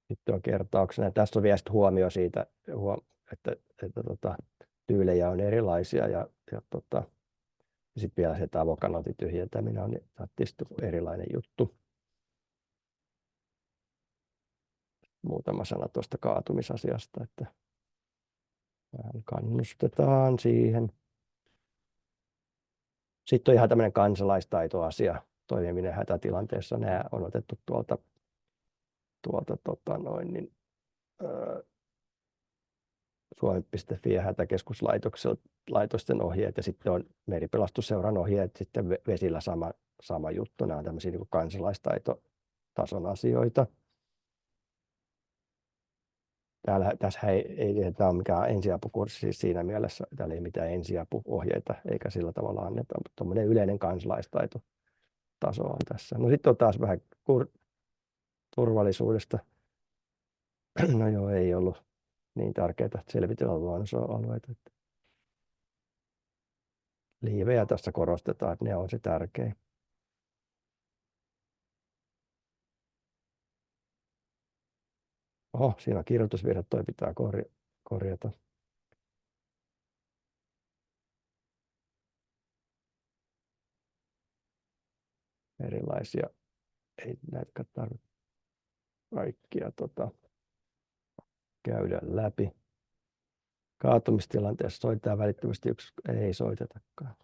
Sitten on kertauksena. Tässä on vielä huomio siitä, että tyylejä on erilaisia ja sitten vielä se avokanootin tyhjentäminen on erilainen juttu. Muutama sana tuosta kaatumisasiasta, että vähän kannustetaan siihen. Sitten on ihan tämmöinen kansalaistaitoasia, toimiminen hätätilanteessa. Nämä on otettu tuolta Suomi.fi ja hätäkeskuslaitosten ohjeet ja sitten on Meripelastusseuran ohjeet, sitten vesillä sama juttu. Nämä on tämmöisiä niin kuin kansalaistaitotason asioita. Tässä ei tämä ole mikään ensiapukurssi siis siinä mielessä, täällä ei mitään ensiapuohjeita eikä sillä tavalla anneta, mutta tuommoinen yleinen kansalaistaitotaso on tässä. No sitten on taas vähän turvallisuudesta. No joo, ei ollut niin tärkeää selvitellä luonnonalueita. Liivejä tässä korostetaan, että ne on se tärkein. Oho, siinä on kirjoitusvirhe, toi pitää korjata. Erilaisia, ei näitä tarvitse kaikkia käydä läpi. Kaatumistilanteessa soitetaan välittömästi ei soitetakaan.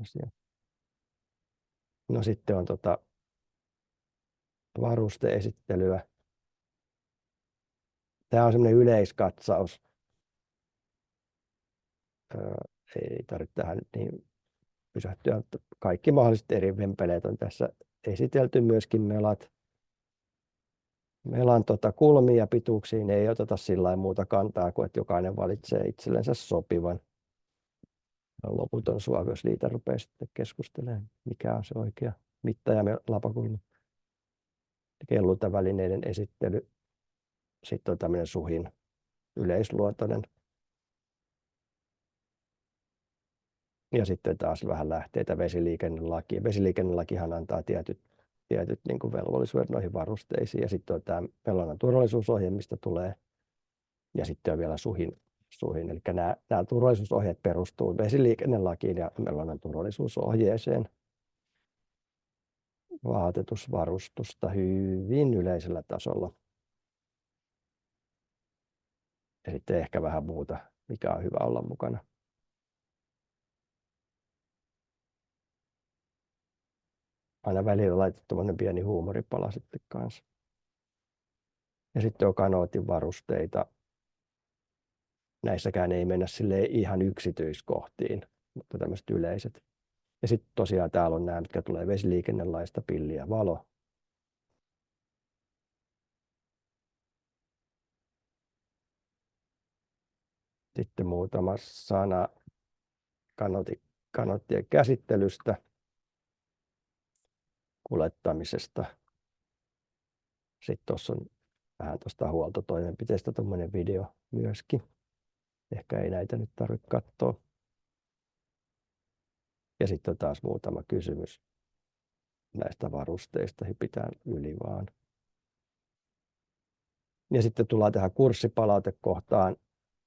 tämmöisiä. No sitten on varusteesittelyä. Tämä on semmoinen yleiskatsaus. Ei tarvitse tähän nyt niin pysähtyä, mutta kaikki mahdolliset eri vempeleet on tässä esitelty, myöskin melan kulmiin ja pituuksiin ei oteta sillä lailla muuta kantaa kuin, että jokainen valitsee itsellensä sopivan. On loputon suovi, jos niitä rupeaa sitten keskustelemaan, mikä on se oikea mitta ja lapakulma. Kelluntavälineiden esittely. Sitten on tämmöinen suhin yleisluontoinen. Ja sitten taas vähän lähteitä vesiliikennelaki. Vesiliikennelakihan antaa tietyt niin kuin velvollisuudet noihin varusteisiin. Ja sitten on tämä Melonan turvallisuusohje, mistä tulee. Ja sitten on vielä suhin. Eli nämä turvallisuusohjeet perustuu vesiliikennelakiin ja Melonan turvallisuusohjeeseen. Vaatetusvarustusta hyvin yleisellä tasolla. Ja sitten ehkä vähän muuta, mikä on hyvä olla mukana. Aina välillä laitettu tuommoinen pieni huumoripala sitten kanssa. Ja sitten on kanootin varusteita. Näissäkään ei mennä sille ihan yksityiskohtiin, mutta tämmöiset yleiset. Ja sitten tosiaan täällä on nämä, mitkä tulee vesiliikennelaista, pilli ja valo. Sitten muutama sana kanoottien käsittelystä, kuljettamisesta. Sitten tuossa on vähän tuosta huoltotoimenpiteestä tuommoinen video myöskin. Ehkä ei näitä nyt tarvitse katsoa. Ja sitten on taas muutama kysymys näistä varusteista, hypitään yli vaan. Ja sitten tullaan tähän kurssipalautekohtaan.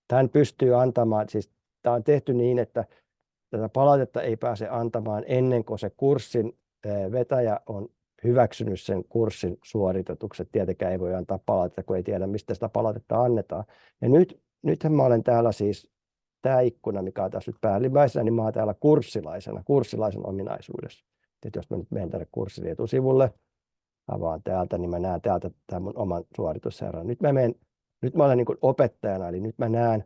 Tämän pystyy antamaan, siis tämä on tehty niin, että tätä palautetta ei pääse antamaan ennen kuin se kurssin vetäjä on hyväksynyt sen kurssin suoritetukset. Tietenkään ei voi antaa palautetta, kun ei tiedä, mistä sitä palautetta annetaan. Ja nythän mä olen täällä siis, tämä ikkuna, mikä on tässä nyt päällimmäisenä, niin mä olen täällä kurssilaisen ominaisuudessa. Että jos mä nyt menen tänne kurssin etusivulle, avaan täältä, niin mä näen täältä tämän mun oman suoritusherran. Nyt mä olen niin kuin opettajana, eli nyt mä näen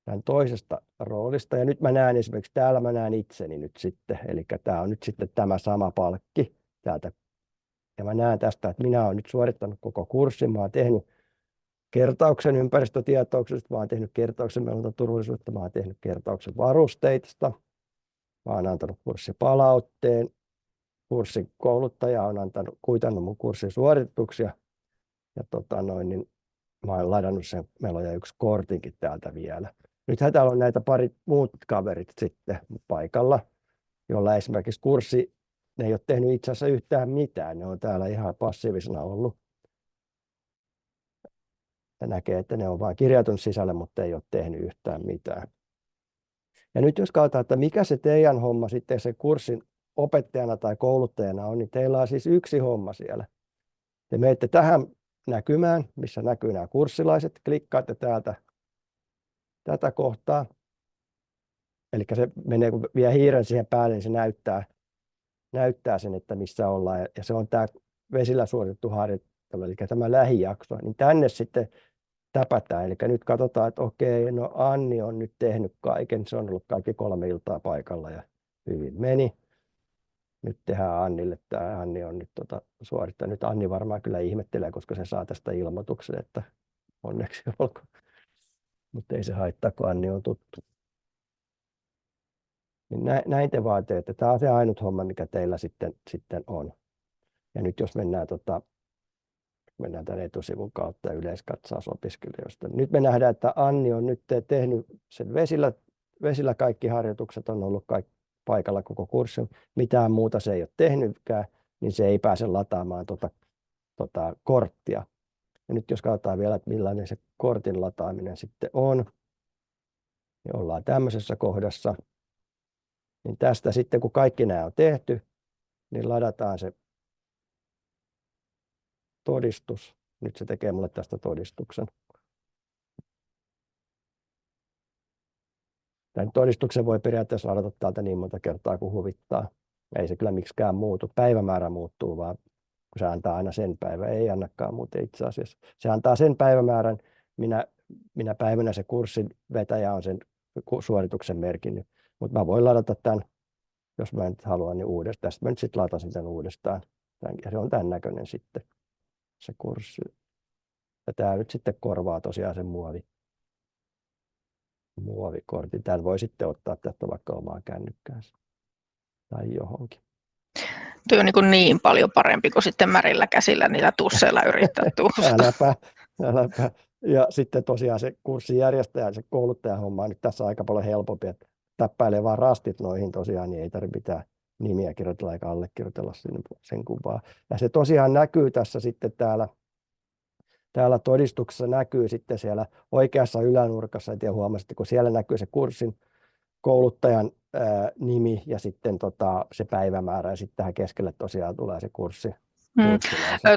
tämän toisesta roolista. Ja nyt mä näen esimerkiksi täällä mä näen itseni nyt sitten. Eli tämä on nyt sitten tämä sama palkki täältä. Ja mä näen tästä, että minä olen nyt suorittanut koko kurssin. Mä oon tehnyt kertauksen ympäristötietouksesta, mä oon tehnyt kertauksen melontaturvallisuudesta, mä oon tehnyt kertauksen varusteista. Mä oon antanut kurssipalautteen. Kurssin kouluttaja on kuitannut mun kurssin suorituksia. Ja niin mä oon ladannut sen Meloja 1 kortinkin täältä vielä. Nythän täällä on näitä parit muut kaverit sitten paikalla, jolla esimerkiksi kurssi, ne ei ole tehnyt itse asiassa yhtään mitään. Ne on täällä ihan passiivisena ollut. Ja näkee, että ne on vain kirjautunut sisälle, mutta ei ole tehnyt yhtään mitään. Ja nyt jos katsotaan, että mikä se teidän homma sitten se kurssin opettajana tai kouluttajana on, niin teillä on siis yksi homma siellä. Te menette tähän näkymään, missä näkyy nämä kurssilaiset, klikkaatte täältä tätä kohtaa. Eli se menee, kun vie hiiren siihen päälle, niin se näyttää sen, että missä ollaan. Ja se on tämä vesillä suoritettu harjoittelu, eli tämä lähijakso. Niin tänne sitten täpätään. Eli nyt katsotaan, että okei, no Anni on nyt tehnyt kaiken. Se on ollut kaikki 3 iltaa paikalla ja hyvin meni. Nyt tehdään Annille. Tämä Anni on nyt suorittanut. Nyt Anni varmaan kyllä ihmettelee, koska se saa tästä ilmoituksen, että onneksi olkoon. Mutta ei se haittaa, kun Anni on tuttu. Niin näin te vaan teette. Tämä on se ainut homma, mikä teillä sitten on. Ja nyt jos mennään tämän etusivun kautta ja yleiskatsaus opiskelijoista. Nyt me nähdään, että Anni on nyt tehnyt sen vesillä kaikki harjoitukset, on ollut paikalla koko kurssin. Mitään muuta se ei ole tehnytkään, niin se ei pääse lataamaan korttia. Ja nyt jos katsotaan vielä, että millainen se kortin lataaminen sitten on, niin ollaan tämmöisessä kohdassa. Niin tästä sitten, kun kaikki nämä on tehty, niin ladataan se todistus. Nyt se tekee mulle tästä todistuksen. Tämän todistuksen voi periaatteessa ladata täältä niin monta kertaa kuin huvittaa. Ei se kyllä miksikään muutu. Päivämäärä muuttuu, vaan kun se antaa aina sen päivän. Ei annakaan muuten itse asiassa. Se antaa sen päivämäärän, minä päivänä se kurssin vetäjä on sen suorituksen merkinnyt. Mutta mä voin ladata tämän, jos mä nyt haluan, niin uudestaan. Tästä mä nyt sitten latasin tämän uudestaan. Ja se on tämän näköinen sitten, se kurssi. Ja tämä nyt sitten korvaa tosiaan sen muovikortin. Tämän voi sitten ottaa tästä vaikka omaan kännykkäänsä tai johonkin. Tuo on niin paljon parempi kuin sitten märillä käsillä niillä tusseilla yrittää tuusata. Äläpä. Ja sitten tosiaan se kurssin järjestäjä, se kouluttajahomma on nyt tässä aika paljon helpompi, että täppäilee vaan rastit noihin tosiaan, niin ei tarvitse mitään nimiä kirjoitella eikä allekirjoitella sen kuvaa. Ja se tosiaan näkyy tässä sitten täällä todistuksessa näkyy sitten siellä oikeassa ylänurkassa, en tiedä huomasitte, siellä näkyy se kurssin kouluttajan nimi ja sitten se päivämäärä ja sitten tähän keskelle tosiaan tulee se kurssi.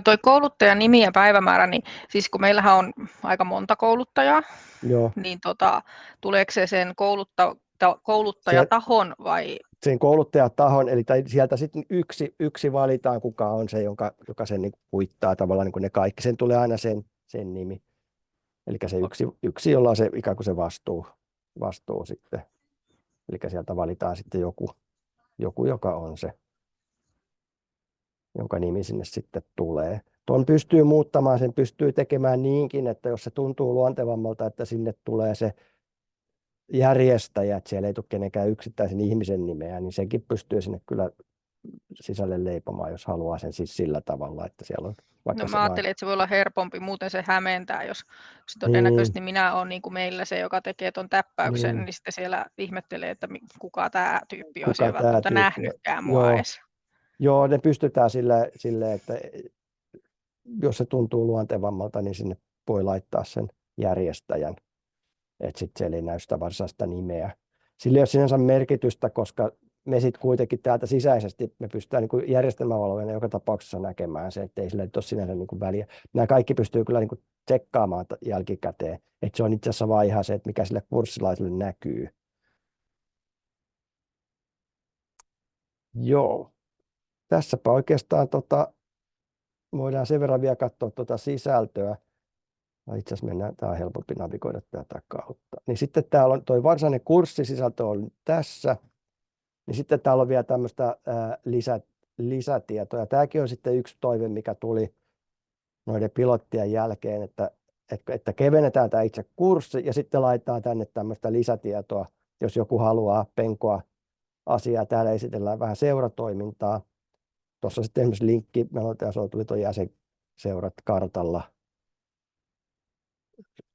Toi kouluttajan nimi ja päivämäärä, niin siis kun meillähän on aika monta kouluttajaa, Joo. niin tuleeko se sen kouluttajatahon vai? Sen kouluttajatahon, eli sieltä sitten yksi valitaan, kuka on se, joka sen niin kuittaa tavallaan niin kuin ne kaikki. Sen tulee aina sen nimi. Eli se yksi, jolla on se ikään kuin se vastuu sitten. Eli sieltä valitaan sitten joku, joka on se, jonka nimi sinne sitten tulee. Tuon pystyy muuttamaan, sen pystyy tekemään niinkin, että jos se tuntuu luontevammalta, että sinne tulee se järjestäjä, että siellä ei tule kenenkään yksittäisen ihmisen nimeä, niin senkin pystyy sinne kyllä sisälle leipomaan, jos haluaa sen siis sillä tavalla, että siellä on vaikka mä ajattelin, että se voi olla helpompi, muuten se hämentää, jos todennäköisesti minä olen niin kuin meillä se, joka tekee tuon täppäyksen, niin sitten siellä ihmettelee, että kuka tämä tyyppi on, siellä välttämättä nähnytkään mua edes. Joo, ne pystytään sille, että jos se tuntuu luontevammalta, niin sinne voi laittaa sen järjestäjän, että sitten siellä ei näy sitä varsinaista nimeä. Sillä ei ole sinänsä merkitystä, koska me sitten kuitenkin täältä sisäisesti me pystytään niin kuin järjestelmävalvojana joka tapauksessa näkemään se, että ei sillä ole sinänsä niin kuin väliä. Nämä kaikki pystyy kyllä niin kuin tsekkaamaan jälkikäteen, että se on itse asiassa vaan ihan se, että mikä sille kurssilaiselle näkyy. Joo. Tässäpä oikeastaan voidaan sen verran vielä katsoa sisältöä. No itse asiassa tämä on helpompi navigoida tätä kautta. Niin sitten täällä on tuo varsinainen kurssisisältö on tässä. Niin sitten täällä on vielä tämmöistä lisätietoa. Tämäkin on sitten yksi toive, mikä tuli noiden pilottien jälkeen, että kevennetään tämä itse kurssi ja sitten laitetaan tänne tämmöistä lisätietoa, jos joku haluaa penkoa asiaa. Täällä esitellään vähän seuratoimintaa. Tuossa sitten esimerkiksi linkki, tuli tuo jäsenseurat kartalla.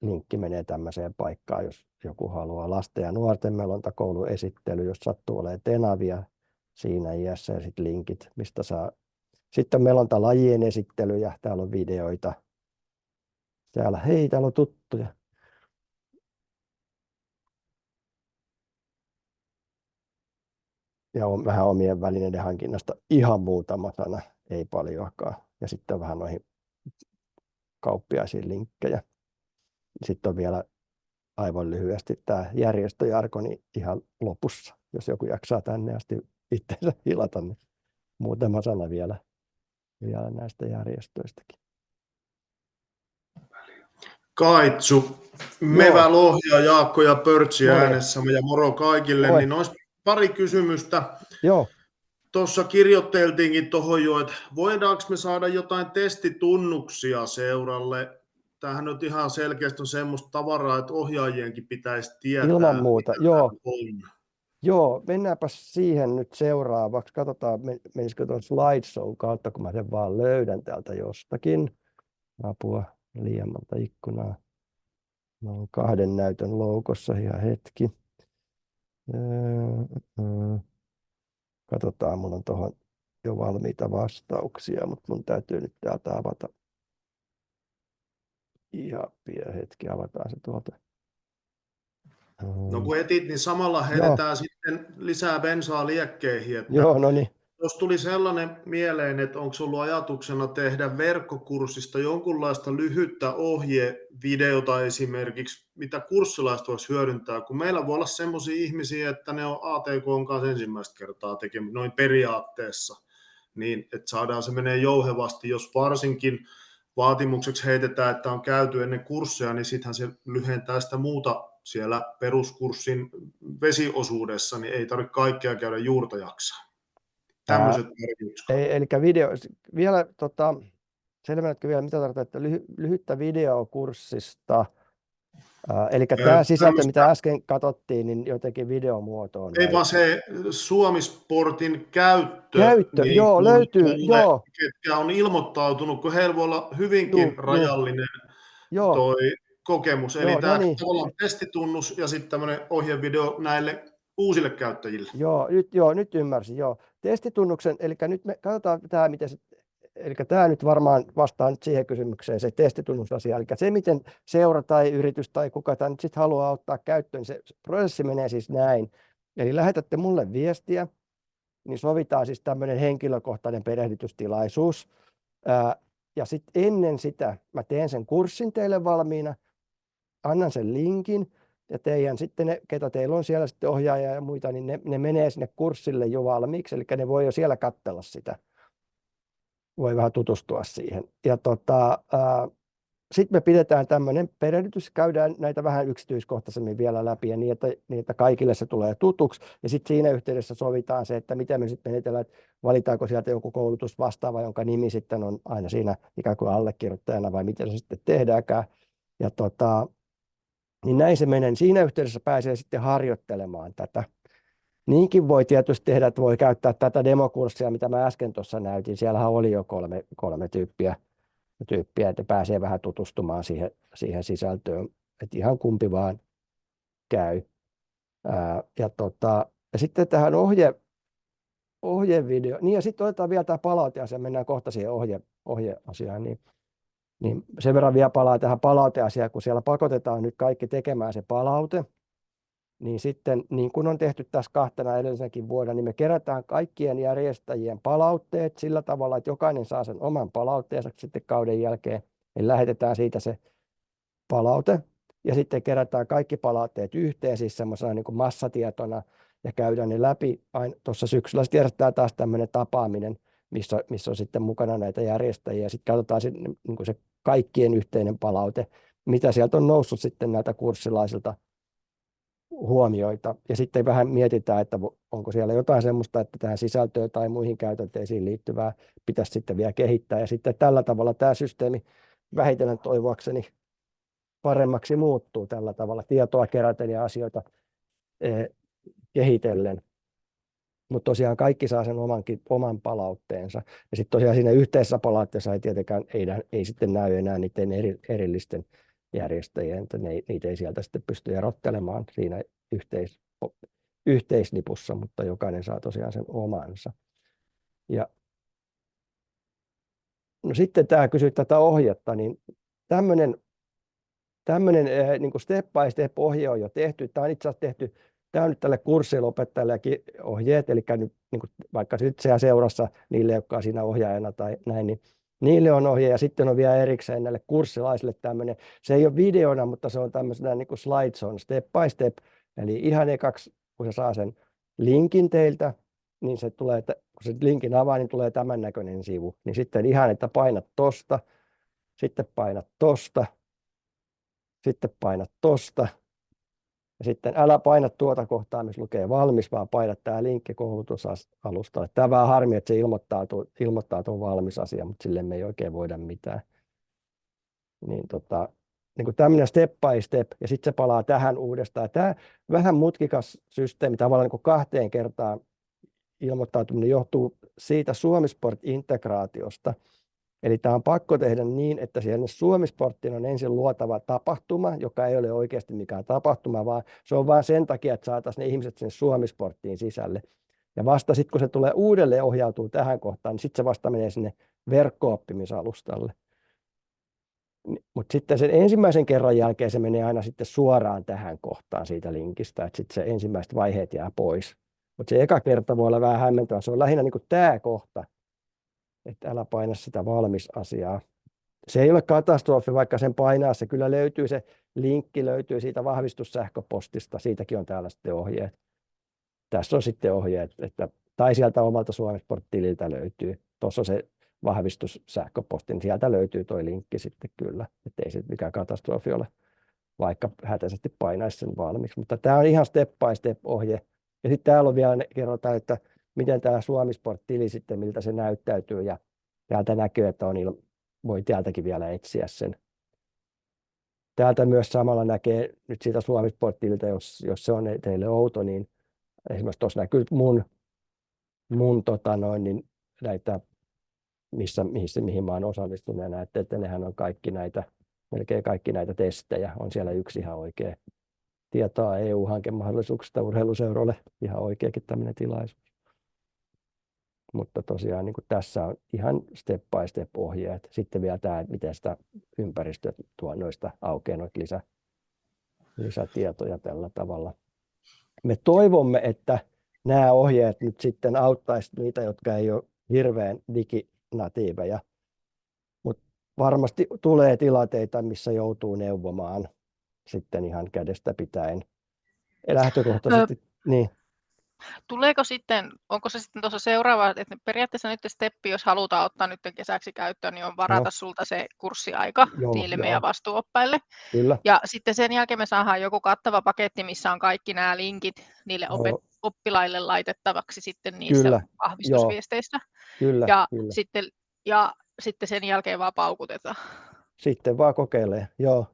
Linkki menee tämmöiseen paikkaan, jos joku haluaa. Lasten ja nuorten melontakoulun esittely, jos sattuu olemaan tenavia siinä iässä ja sitten linkit, mistä saa. Sitten melontalajien esittelyjä, täällä on videoita. Täällä on tuttuja. Ja on vähän omien välineiden hankinnasta ihan muutama sana, ei paljoakaan. Ja sitten on vähän noihin kauppiaisiin linkkejä. Sitten on vielä aivan lyhyesti tämä järjestöjargoni ihan lopussa, jos joku jaksaa tänne asti itseensä hilata, niin muutama sana vielä näistä järjestöistäkin. Kaitsu, Mevä Lohja, Jaakko ja Pörtsi äänessä ja moro kaikille, niin olisi pari kysymystä. Joo. Tuossa kirjoitteltiinkin tuohon jo, että voidaanko me saada jotain testitunnuksia seuralle? Tämähän nyt ihan selkeästi on semmoista tavaraa, että ohjaajienkin pitäisi tietää. Ilman muuta, joo. On. Joo, mennäänpä siihen nyt seuraavaksi. Katsotaan, menisikö tuon slideshow kautta, kun mä sen vaan löydän täältä jostakin. Apua, liian monta ikkunaa. Mä oon 2 näytön loukossa ihan hetki. Katsotaan, mulla on tuohon jo valmiita vastauksia, mutta mun täytyy nyt täältä avata. Ihan pieni hetki, avataan se tuolta. No kun etit, niin samalla heitetään sitten lisää bensaa liekkeihin. Että joo, no niin. Jos tuli sellainen mieleen, että onko ollut ajatuksena tehdä verkkokurssista jonkunlaista lyhyttä ohjevideota esimerkiksi, mitä kurssilaiset voisi hyödyntää, kun meillä voi olla sellaisia ihmisiä, että ne on ATK kanssa ensimmäistä kertaa tekemään noin periaatteessa, niin että saadaan se menee jouhevasti, jos varsinkin vaatimukseksi heitetään, että on käyty ennen kursseja, niin sittenhän se lyhentää sitä muuta siellä peruskurssin vesiosuudessa, niin ei tarvitse kaikkea käydä juurta jaksaa. Tämmöiset Eli video, vielä selvennetkö vielä, mitä tarkoittaa, että lyhyttä videokurssista, eli tämä sisältö, mitä äsken katsottiin, niin jotenkin videomuotoon. Ei vaan se Suomi-sportin käyttö niin joo, löytyy, joo. ketkä on ilmoittautunut, kun heillä voi olla hyvinkin rajallinen toi kokemus. Eli Joo, tämä no niin. tavallaan testitunnus ja sitten tämmöinen ohjevideo näille uusille käyttäjille. Nyt ymmärsin, joo. Testitunnuksen, eli nyt me katsotaan tämä, miten se, eli tämä nyt varmaan vastaa nyt siihen kysymykseen, se testitunnus-asia, eli se, miten seura tai yritys tai kuka tämä nyt sitten haluaa ottaa käyttöön, se prosessi menee siis näin. Eli lähetätte mulle viestiä, niin sovitaan siis tämmöinen henkilökohtainen perehdytystilaisuus, ja sitten ennen sitä mä teen sen kurssin teille valmiina, annan sen linkin, ja teidän sitten ne, ketä teillä on siellä sitten ohjaajia ja muita, niin ne menee sinne kurssille jo valmiiksi, eli ne voi jo siellä katsella sitä. Voi vähän tutustua siihen. Ja sitten me pidetään tämmöinen perehdytys, käydään näitä vähän yksityiskohtaisemmin vielä läpi, ja niin, että kaikille se tulee tutuksi. Ja sitten siinä yhteydessä sovitaan se, että miten me sitten menetellään, että valitaanko sieltä joku koulutus vastaava, jonka nimi sitten on aina siinä ikään kuin allekirjoittajana, vai miten se sitten tehdäänkään. Ja niin näin se menee. Siinä yhteydessä pääsee sitten harjoittelemaan tätä. Niinkin voi tietysti tehdä, että voi käyttää tätä demokurssia, mitä mä äsken tuossa näytin. Siellähän oli jo kolme tyyppiä, että pääsee vähän tutustumaan siihen sisältöön. Että ihan kumpi vaan käy. Ja sitten tähän ohjevideo. Niin ja sitten otetaan vielä tämä palauteasia. Mennään kohta siihen ohjeasiaan. Niin sen verran vielä palaa tähän palauteasiaan, kun siellä pakotetaan nyt kaikki tekemään se palaute, niin sitten niin kuin on tehty tässä 2 edellisenäkin vuonna, niin me kerätään kaikkien järjestäjien palautteet sillä tavalla, että jokainen saa sen oman palautteensa sitten kauden jälkeen, eli lähetetään siitä se palaute, ja sitten kerätään kaikki palautteet yhteen, siis semmoisena niin kuin massatietona, ja käydään ne läpi. Tuossa syksyllä sitten järjestetään taas tämmöinen tapaaminen, missä on sitten mukana näitä järjestäjiä, ja sitten katsotaan niin kuin se kaikkien yhteinen palaute, mitä sieltä on noussut sitten näiltä kurssilaisilta huomioita. Ja sitten vähän mietitään, että onko siellä jotain semmoista, että tähän sisältöön tai muihin käytänteisiin liittyvää pitäisi sitten vielä kehittää. Ja sitten tällä tavalla tämä systeemi vähitellen toivoakseni paremmaksi muuttuu tällä tavalla tietoa keräten ja asioita kehitellen. Mutta tosiaan kaikki saa sen oman palautteensa. Ja sitten tosiaan siinä yhteisessä palautteessa ei tietenkään ei sitten näy enää niiden erillisten järjestäjien, että niitä ei sieltä sitten pysty erottelemaan siinä yhteisnipussa, mutta jokainen saa tosiaan sen omansa. Ja no sitten tämä kysyy tätä ohjetta, niin tämmöinen niin kuin step by step ohje on jo tehty. Tämä on itse asiassa tehty. Tämä on nyt tälle kurssille opettajallekin ohjeet, eli nyt, niin kuin vaikka nyt siellä seurassa niille, jotka on siinä ohjaajana tai näin, niin niille on ohje, ja sitten on vielä erikseen näille kurssilaisille tämmöinen, se ei ole videona, mutta se on tämmöisenä niin kuin slideshowon, step by step, eli ihan ekaksi, kun se saa sen linkin teiltä, niin se tulee, kun se linkin avaa, niin tulee tämän näköinen sivu, niin sitten ihan, että painat tosta, sitten painat tosta, sitten painat tosta, ja sitten älä paina tuota kohtaa, missä lukee valmis, vaan paina tämä linkki koulutusalustalle. Tämä on vähän harmi, että se ilmoittaa tuon valmis asia, mutta sille me ei oikein voida mitään. Niin kuin tämmöinen step by step, ja sitten se palaa tähän uudestaan. Tämä vähän mutkikas systeemi, tavallaan niin kuin 2 kertaa ilmoittautuminen johtuu siitä Suomisport-integraatiosta. Eli tämä on pakko tehdä niin, että siellä Suomisporttiin on ensin luotava tapahtuma, joka ei ole oikeasti mikään tapahtuma, vaan se on vain sen takia, että saataisiin ne ihmiset sinne Suomisporttiin sisälle. Ja vasta sitten, kun se tulee uudelleen ohjautuu tähän kohtaan, niin sitten se vasta menee sinne verkko-oppimisalustalle. Mutta sitten sen ensimmäisen kerran jälkeen se menee aina sitten suoraan tähän kohtaan siitä linkistä, että sitten se ensimmäiset vaiheet jää pois. Mutta se eka kerta voi olla vähän hämmentävä. Se on lähinnä niin kuin tämä kohta, että älä paina sitä valmis asiaa. Se ei ole katastrofi, vaikka sen painaa. Se kyllä löytyy, se linkki löytyy siitä vahvistussähköpostista. Siitäkin on täällä sitten ohjeet. Tässä on sitten ohjeet, tai sieltä omalta Suomisport-tililtä löytyy. Tuossa on se vahvistussähköposti, niin sieltä löytyy tuo linkki sitten kyllä. Että ei se mikään katastrofi ole, vaikka hätäisesti painaisi sen valmiiksi. Mutta tämä on ihan step by step ohje. Ja sitten täällä on vielä kerrotaan, että miten tämä Suomisport-tili sitten, miltä se näyttäytyy. Ja täältä näkyy, että voi täältäkin vielä etsiä sen. Täältä myös samalla näkee nyt siitä Suomisport-tililtä, jos se on teille outo, niin esimerkiksi tuossa näkyy mun niin näitä, mihin mä oon osallistunut, ja näette, että nehän on melkein kaikki näitä testejä. On siellä yksi ihan oikea tietoa EU-hankemahdollisuuksista urheiluseuroille, ihan oikeakin tämmöinen tilaisuus. Mutta tosiaan niin kuin tässä on ihan step by step ohjeet. Sitten vielä tämä, miten sitä ympäristöä tuo noista aukeaa noita lisätietoja tällä tavalla. Me toivomme, että nämä ohjeet nyt sitten auttaisivat niitä, jotka ei ole hirveän diginatiiveja. Mutta varmasti tulee tilanteita, missä joutuu neuvomaan sitten ihan kädestä pitäen. Lähtökohtaisesti, niin. Tuleeko sitten, onko se sitten tuossa seuraava, että periaatteessa nyt steppi, jos halutaan ottaa nyt kesäksi käyttöön, niin on varata sulta se kurssiaika niille meidän vastuuoppaille. Kyllä. Ja sitten sen jälkeen me saadaan joku kattava paketti, missä on kaikki nämä linkit niille oppilaille laitettavaksi sitten niistä vahvistusviesteistä. Kyllä, ja sitten sen jälkeen vaan paukutetaan. Sitten vaan kokeilee, joo.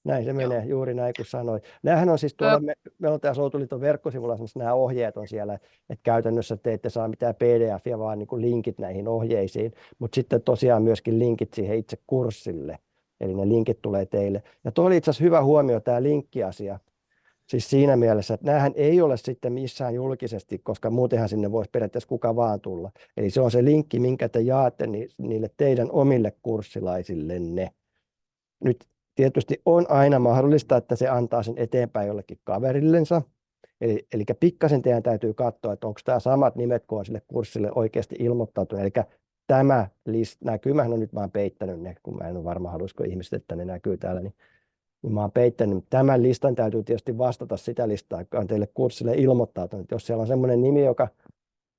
Näin se menee, juuri näin kuin sanoit. Nämähän on siis tuolla, meillä on täällä Soutuliiton verkkosivulla, nämä ohjeet on siellä, että käytännössä te ette saa mitään pdf-ia, vaan niin kuin linkit näihin ohjeisiin, mutta sitten tosiaan myöskin linkit siihen itse kurssille, eli ne linkit tulee teille. Ja tuo oli itse asiassa hyvä huomio, tämä linkkiasia, siis siinä mielessä, että näähän ei ole sitten missään julkisesti, koska muutenhan sinne voisi periaatteessa kuka vaan tulla. Eli se on se linkki, minkä te jaatte niille teidän omille kurssilaisillenne. Nyt tietysti on aina mahdollista, että se antaa sen eteenpäin jollekin kaverillensa. Eli pikkasen teidän täytyy katsoa, että onko tämä samat nimet, kun on sille kurssille oikeasti ilmoittautunut. Eli tämä näkyy, mä on nyt vaan peittänyt ne, kun mä en ole varma, haluaisiko ihmiset, että ne näkyy täällä, niin mä oon peittänyt. Tämän listan täytyy tietysti vastata sitä listaa, joka on teille kurssille ilmoittautunut. Jos siellä on semmoinen nimi, joka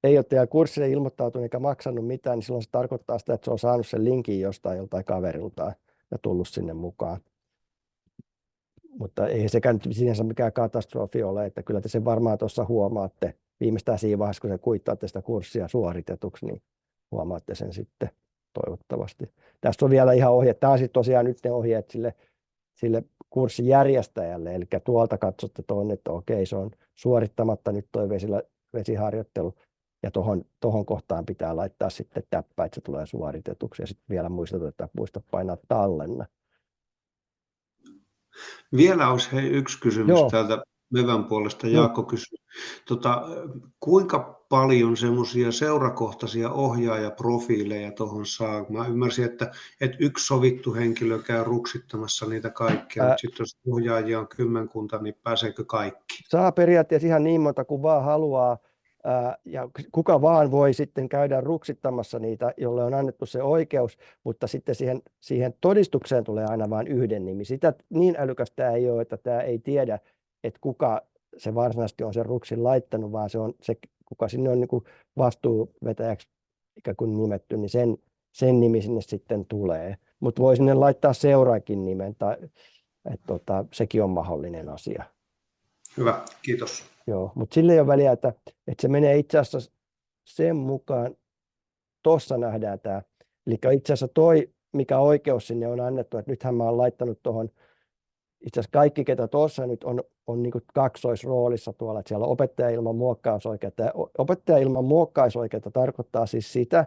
ei ole teillä kurssille ilmoittautunut eikä maksanut mitään, niin silloin se tarkoittaa sitä, että se on saanut sen linkin joltain kaveriltaan ja tullut sinne mukaan. Mutta ei sekään nyt sinänsä mikään katastrofi ole, että kyllä te sen varmaan tuossa huomaatte viimeistään siinä vaiheessa, kun te kuittaatte sitä kurssia suoritetuksi, niin huomaatte sen sitten toivottavasti. Tässä on vielä ihan ohjeet. Tämä on sitten tosiaan nyt ne ohjeet sille kurssin järjestäjälle, eli tuolta katsotte tuonne, että okei, se on suorittamatta nyt tuo vesiharjoittelu, ja tuohon kohtaan pitää laittaa sitten täppä, että se tulee suoritetuksi, ja sitten vielä muista painaa tallenna. Vielä olisi yksi kysymys täältä Mevän puolesta. Jaakko kysyy, kuinka paljon semmoisia seurakohtaisia ohjaajaprofiileja tuohon saa? Mä ymmärsin, että yksi sovittu henkilö käy ruksittamassa niitä kaikkia, mutta sitten jos ohjaajia on kymmenkunta, niin pääseekö kaikki? Saa periaatteessa ihan niin monta kuin vaan haluaa. Ja kuka vaan voi sitten käydä ruksittamassa niitä, jolle on annettu se oikeus, mutta sitten siihen todistukseen tulee aina vain yhden nimi. Sitä niin älykästä ei ole, että tämä ei tiedä, että kuka se varsinaisesti on sen ruksin laittanut, vaan se on se, kuka sinne on niin kuin vastuuvetäjäksi ikään kuin nimetty, niin sen nimi sinne sitten tulee. Mutta voi sinne laittaa seuraakin nimen, että sekin on mahdollinen asia. Hyvä, kiitos. Joo, mutta sillä ei ole väliä, että se menee itse asiassa sen mukaan, tuossa nähdään tämä. Eli itse asiassa mikä oikeus sinne on annettu, että nythän mä oon laittanut tuohon, itse asiassa kaikki, ketä tuossa nyt on niin kuin kaksoisroolissa tuolla, että siellä on opettaja ilman muokkausoikeutta. Ja opettaja ilman muokkausoikeutta tarkoittaa siis sitä,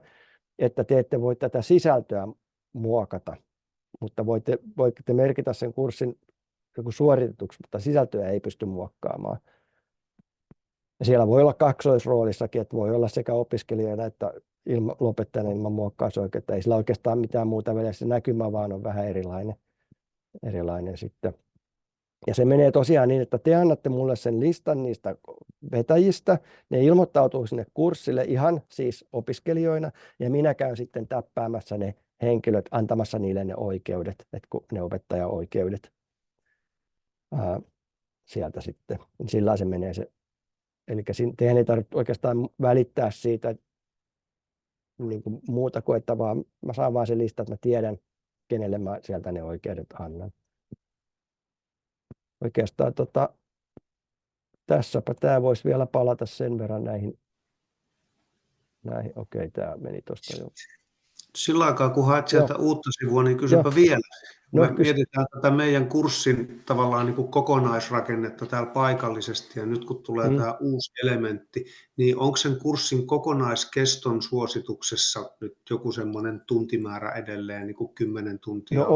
että te ette voi tätä sisältöä muokata, mutta voitte merkitä sen kurssin joku suoritetuksi, mutta sisältöä ei pysty muokkaamaan. Ja siellä voi olla kaksoisroolissakin, että voi olla sekä opiskelijana että opettajana ilman muokkausoikeutta. Ei sillä oikeastaan mitään muuta väliä, se näkymä vaan on vähän erilainen sitten. Ja se menee tosiaan niin, että te annatte mulle sen listan niistä vetäjistä, ne ilmoittautuu sinne kurssille ihan siis opiskelijoina, ja minä käyn sitten täppäämässä ne henkilöt, antamassa niille ne oikeudet, ne opettajaoikeudet sieltä sitten. Sillä se menee se. Eli teidän ei tarvitse oikeastaan välittää siitä niin kuin muuta kuin, että vaan, mä saan vaan sen listan, että mä tiedän, kenelle mä sieltä ne oikeudet annan. Oikeastaan tässäpä tämä voisi vielä palata sen verran näihin. Okei, tämä meni tuosta jo. Sillä aikaa, kun haet sieltä uutta sivua, niin kysypä vielä. Me mietitään tätä meidän kurssin tavallaan niin kuin kokonaisrakennetta täällä paikallisesti, ja nyt kun tulee tämä uusi elementti, niin onko sen kurssin kokonaiskeston suosituksessa nyt joku semmoinen tuntimäärä edelleen, niin kuin 10 tuntia? No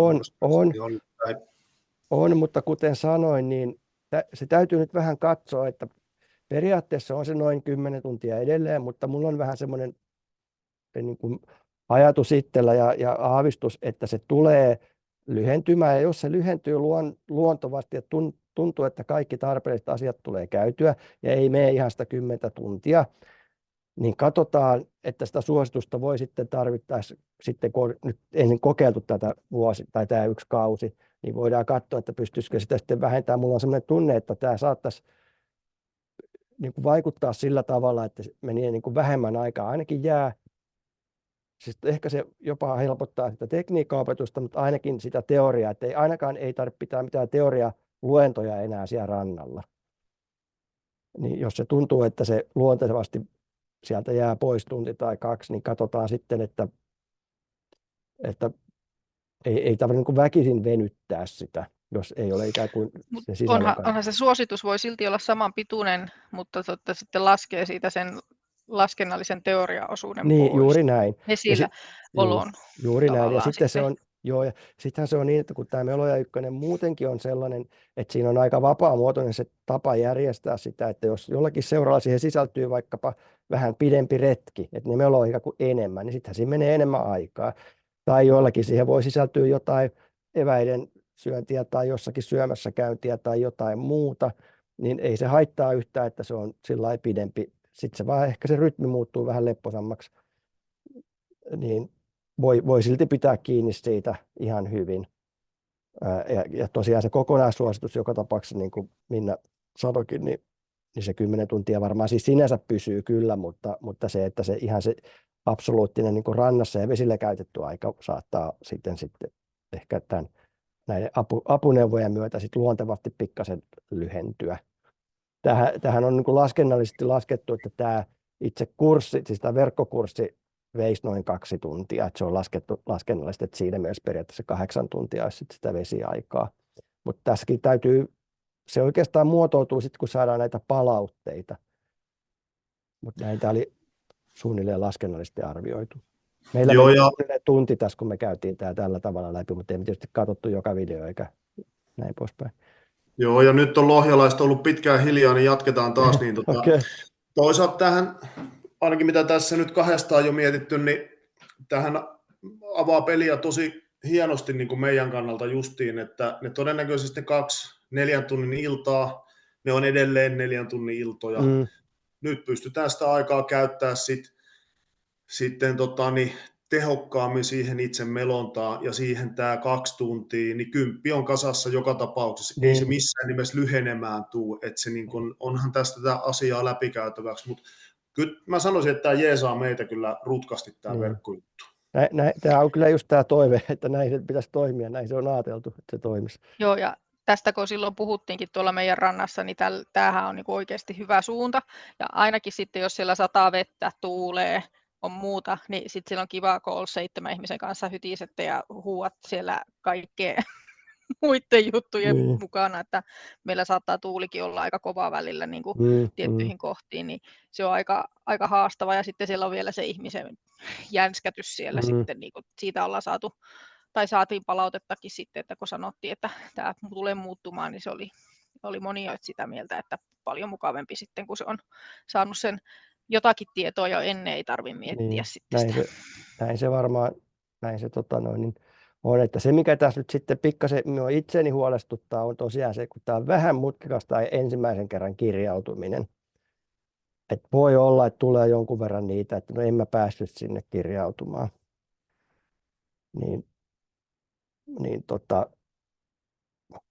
on, mutta kuten sanoin, niin se täytyy nyt vähän katsoa, että periaatteessa on se noin 10 tuntia edelleen, mutta mulla on vähän semmoinen niin kuin ajatus itsellä ja aavistus, että se tulee lyhentymään, ja jos se lyhentyy luontevasti ja tuntuu, että kaikki tarpeelliset asiat tulee käytyä ja ei mene ihan sitä 10 tuntia, niin katsotaan, että sitä suositusta voi sitten tarvittaessa, sitten kun on nyt ensin kokeiltu tätä vuosi tai tämä 1 kausi, niin voidaan katsoa, että pystyisikö sitä sitten vähentämään. Mulla on sellainen tunne, että tämä saattaisi niin kuin vaikuttaa sillä tavalla, että menee niin kuin vähemmän aikaa, ainakin jää. Siis ehkä se jopa helpottaa sitä tekniikkaopetusta, mutta ainakin sitä teoriaa, että ainakaan ei tarvitse pitää mitään teorialuentoja enää siellä rannalla. Niin jos se tuntuu, että se luontevasti sieltä jää pois tunti tai 2, niin katsotaan sitten, että ei tarvitse niin kuin väkisin venyttää sitä, jos ei ole ikään kuin se sisällön onhan se suositus voi silti olla saman pituinen, mutta sitten laskee siitä sen laskennallisen teoriaosuuden niin, pois. juuri näin. Esillä olon. Juuri näin. Ja sitten se on, ja sittenhän se on niin, että kun tämä Meloja 1 muutenkin on sellainen, että siinä on aika vapaamuotoinen se tapa järjestää sitä, että jos jollakin seuralla siihen sisältyy vaikkapa vähän pidempi retki, että ne meloo ikään kuin enemmän, niin sittenhän siinä menee enemmän aikaa. Tai jollakin siihen voi sisältyä jotain eväiden syöntiä tai jossakin syömässä käyntiä tai jotain muuta, niin ei se haittaa yhtään, että se on sillä lailla pidempi. Sitten se vaan ehkä se rytmi muuttuu vähän lepposammaksi, niin voi silti pitää kiinni siitä ihan hyvin. Ja tosiaan se kokonaissuositus joka tapauksessa, niin kuin Minna sanoikin, niin se 10 tuntia varmaan siis sinänsä pysyy kyllä, mutta se, että se ihan se absoluuttinen niin kuin rannassa ja vesillä käytetty aika saattaa sitten ehkä näiden apuneuvojen myötä sit luontevasti pikkasen lyhentyä. Tähän on niin kuin laskennallisesti laskettu, että tämä itse kurssi, siis tämä verkkokurssi veisi noin 2 tuntia, että se on laskettu laskennallisesti, että siinä myös periaatteessa 8 tuntia olisi sitä vesiaikaa. Mutta tässäkin se oikeastaan muotoutuu sitten, kun saadaan näitä palautteita. Mutta näitä oli suunnilleen laskennallisesti arvioitu. Meillä meni suunnilleen tunti tässä, kun me käytiin tämä tällä tavalla läpi, mutta ei tietysti katsottu joka video eikä näin poispäin. Joo, ja nyt on lohjalaista ollut pitkään hiljaa, niin jatketaan taas. Niin Okay. Toisaalta tähän, ainakin mitä tässä nyt 2 on jo mietitty, niin tähän avaa peliä tosi hienosti niin kuin meidän kannalta justiin, että ne todennäköisesti 2 4 tunnin iltaa, ne on edelleen 4 tunnin iltoja. Nyt pystytään sitä aikaa käyttämään sitten tehokkaammin siihen itse melontaan, ja siihen tämä 2 tuntia, niin 10 on kasassa joka tapauksessa. Ei se missään nimessä lyhenemään tule, että se niin kun, onhan tästä tätä asiaa läpikäytäväksi, mutta kyllä mä sanoisin, että tämä jeesaa meitä kyllä rutkasti tämä verkkojuttu. Tämä on kyllä just tämä toive, että näin se pitäisi toimia, näin se on ajateltu, että se toimisi. Joo, ja tästä kun silloin puhuttiinkin tuolla meidän rannassa, niin tämähän on niin oikeasti hyvä suunta, ja ainakin sitten, jos siellä sataa vettä, tuulee, on muuta, niin sitten siellä on kiva, kun olla 7 ihmisen kanssa hytisette ja huuat siellä kaikkea muiden juttujen mukana, että meillä saattaa tuulikin olla aika kova välillä niin kuin tiettyihin kohtiin, niin se on aika haastava, ja sitten siellä on vielä se ihmisen jänskätys siellä sitten, niin kuin siitä ollaan saatiin palautettakin sitten, että kun sanottiin, että tämä tulee muuttumaan, niin se oli moni jo sitä mieltä, että paljon mukavampi sitten, kun se on saanut sen jotakin tietoa jo ennen, ei tarvitse miettiä sitten sitä. Näin se varmaan, niin on, että se mikä tässä nyt sitten pikkasen minua itseäni huolestuttaa on tosiaan se, kun tämä on vähän mutkikasta ensimmäisen kerran kirjautuminen. Että voi olla, että tulee jonkun verran niitä, että no en mä päässyt sinne kirjautumaan. Niin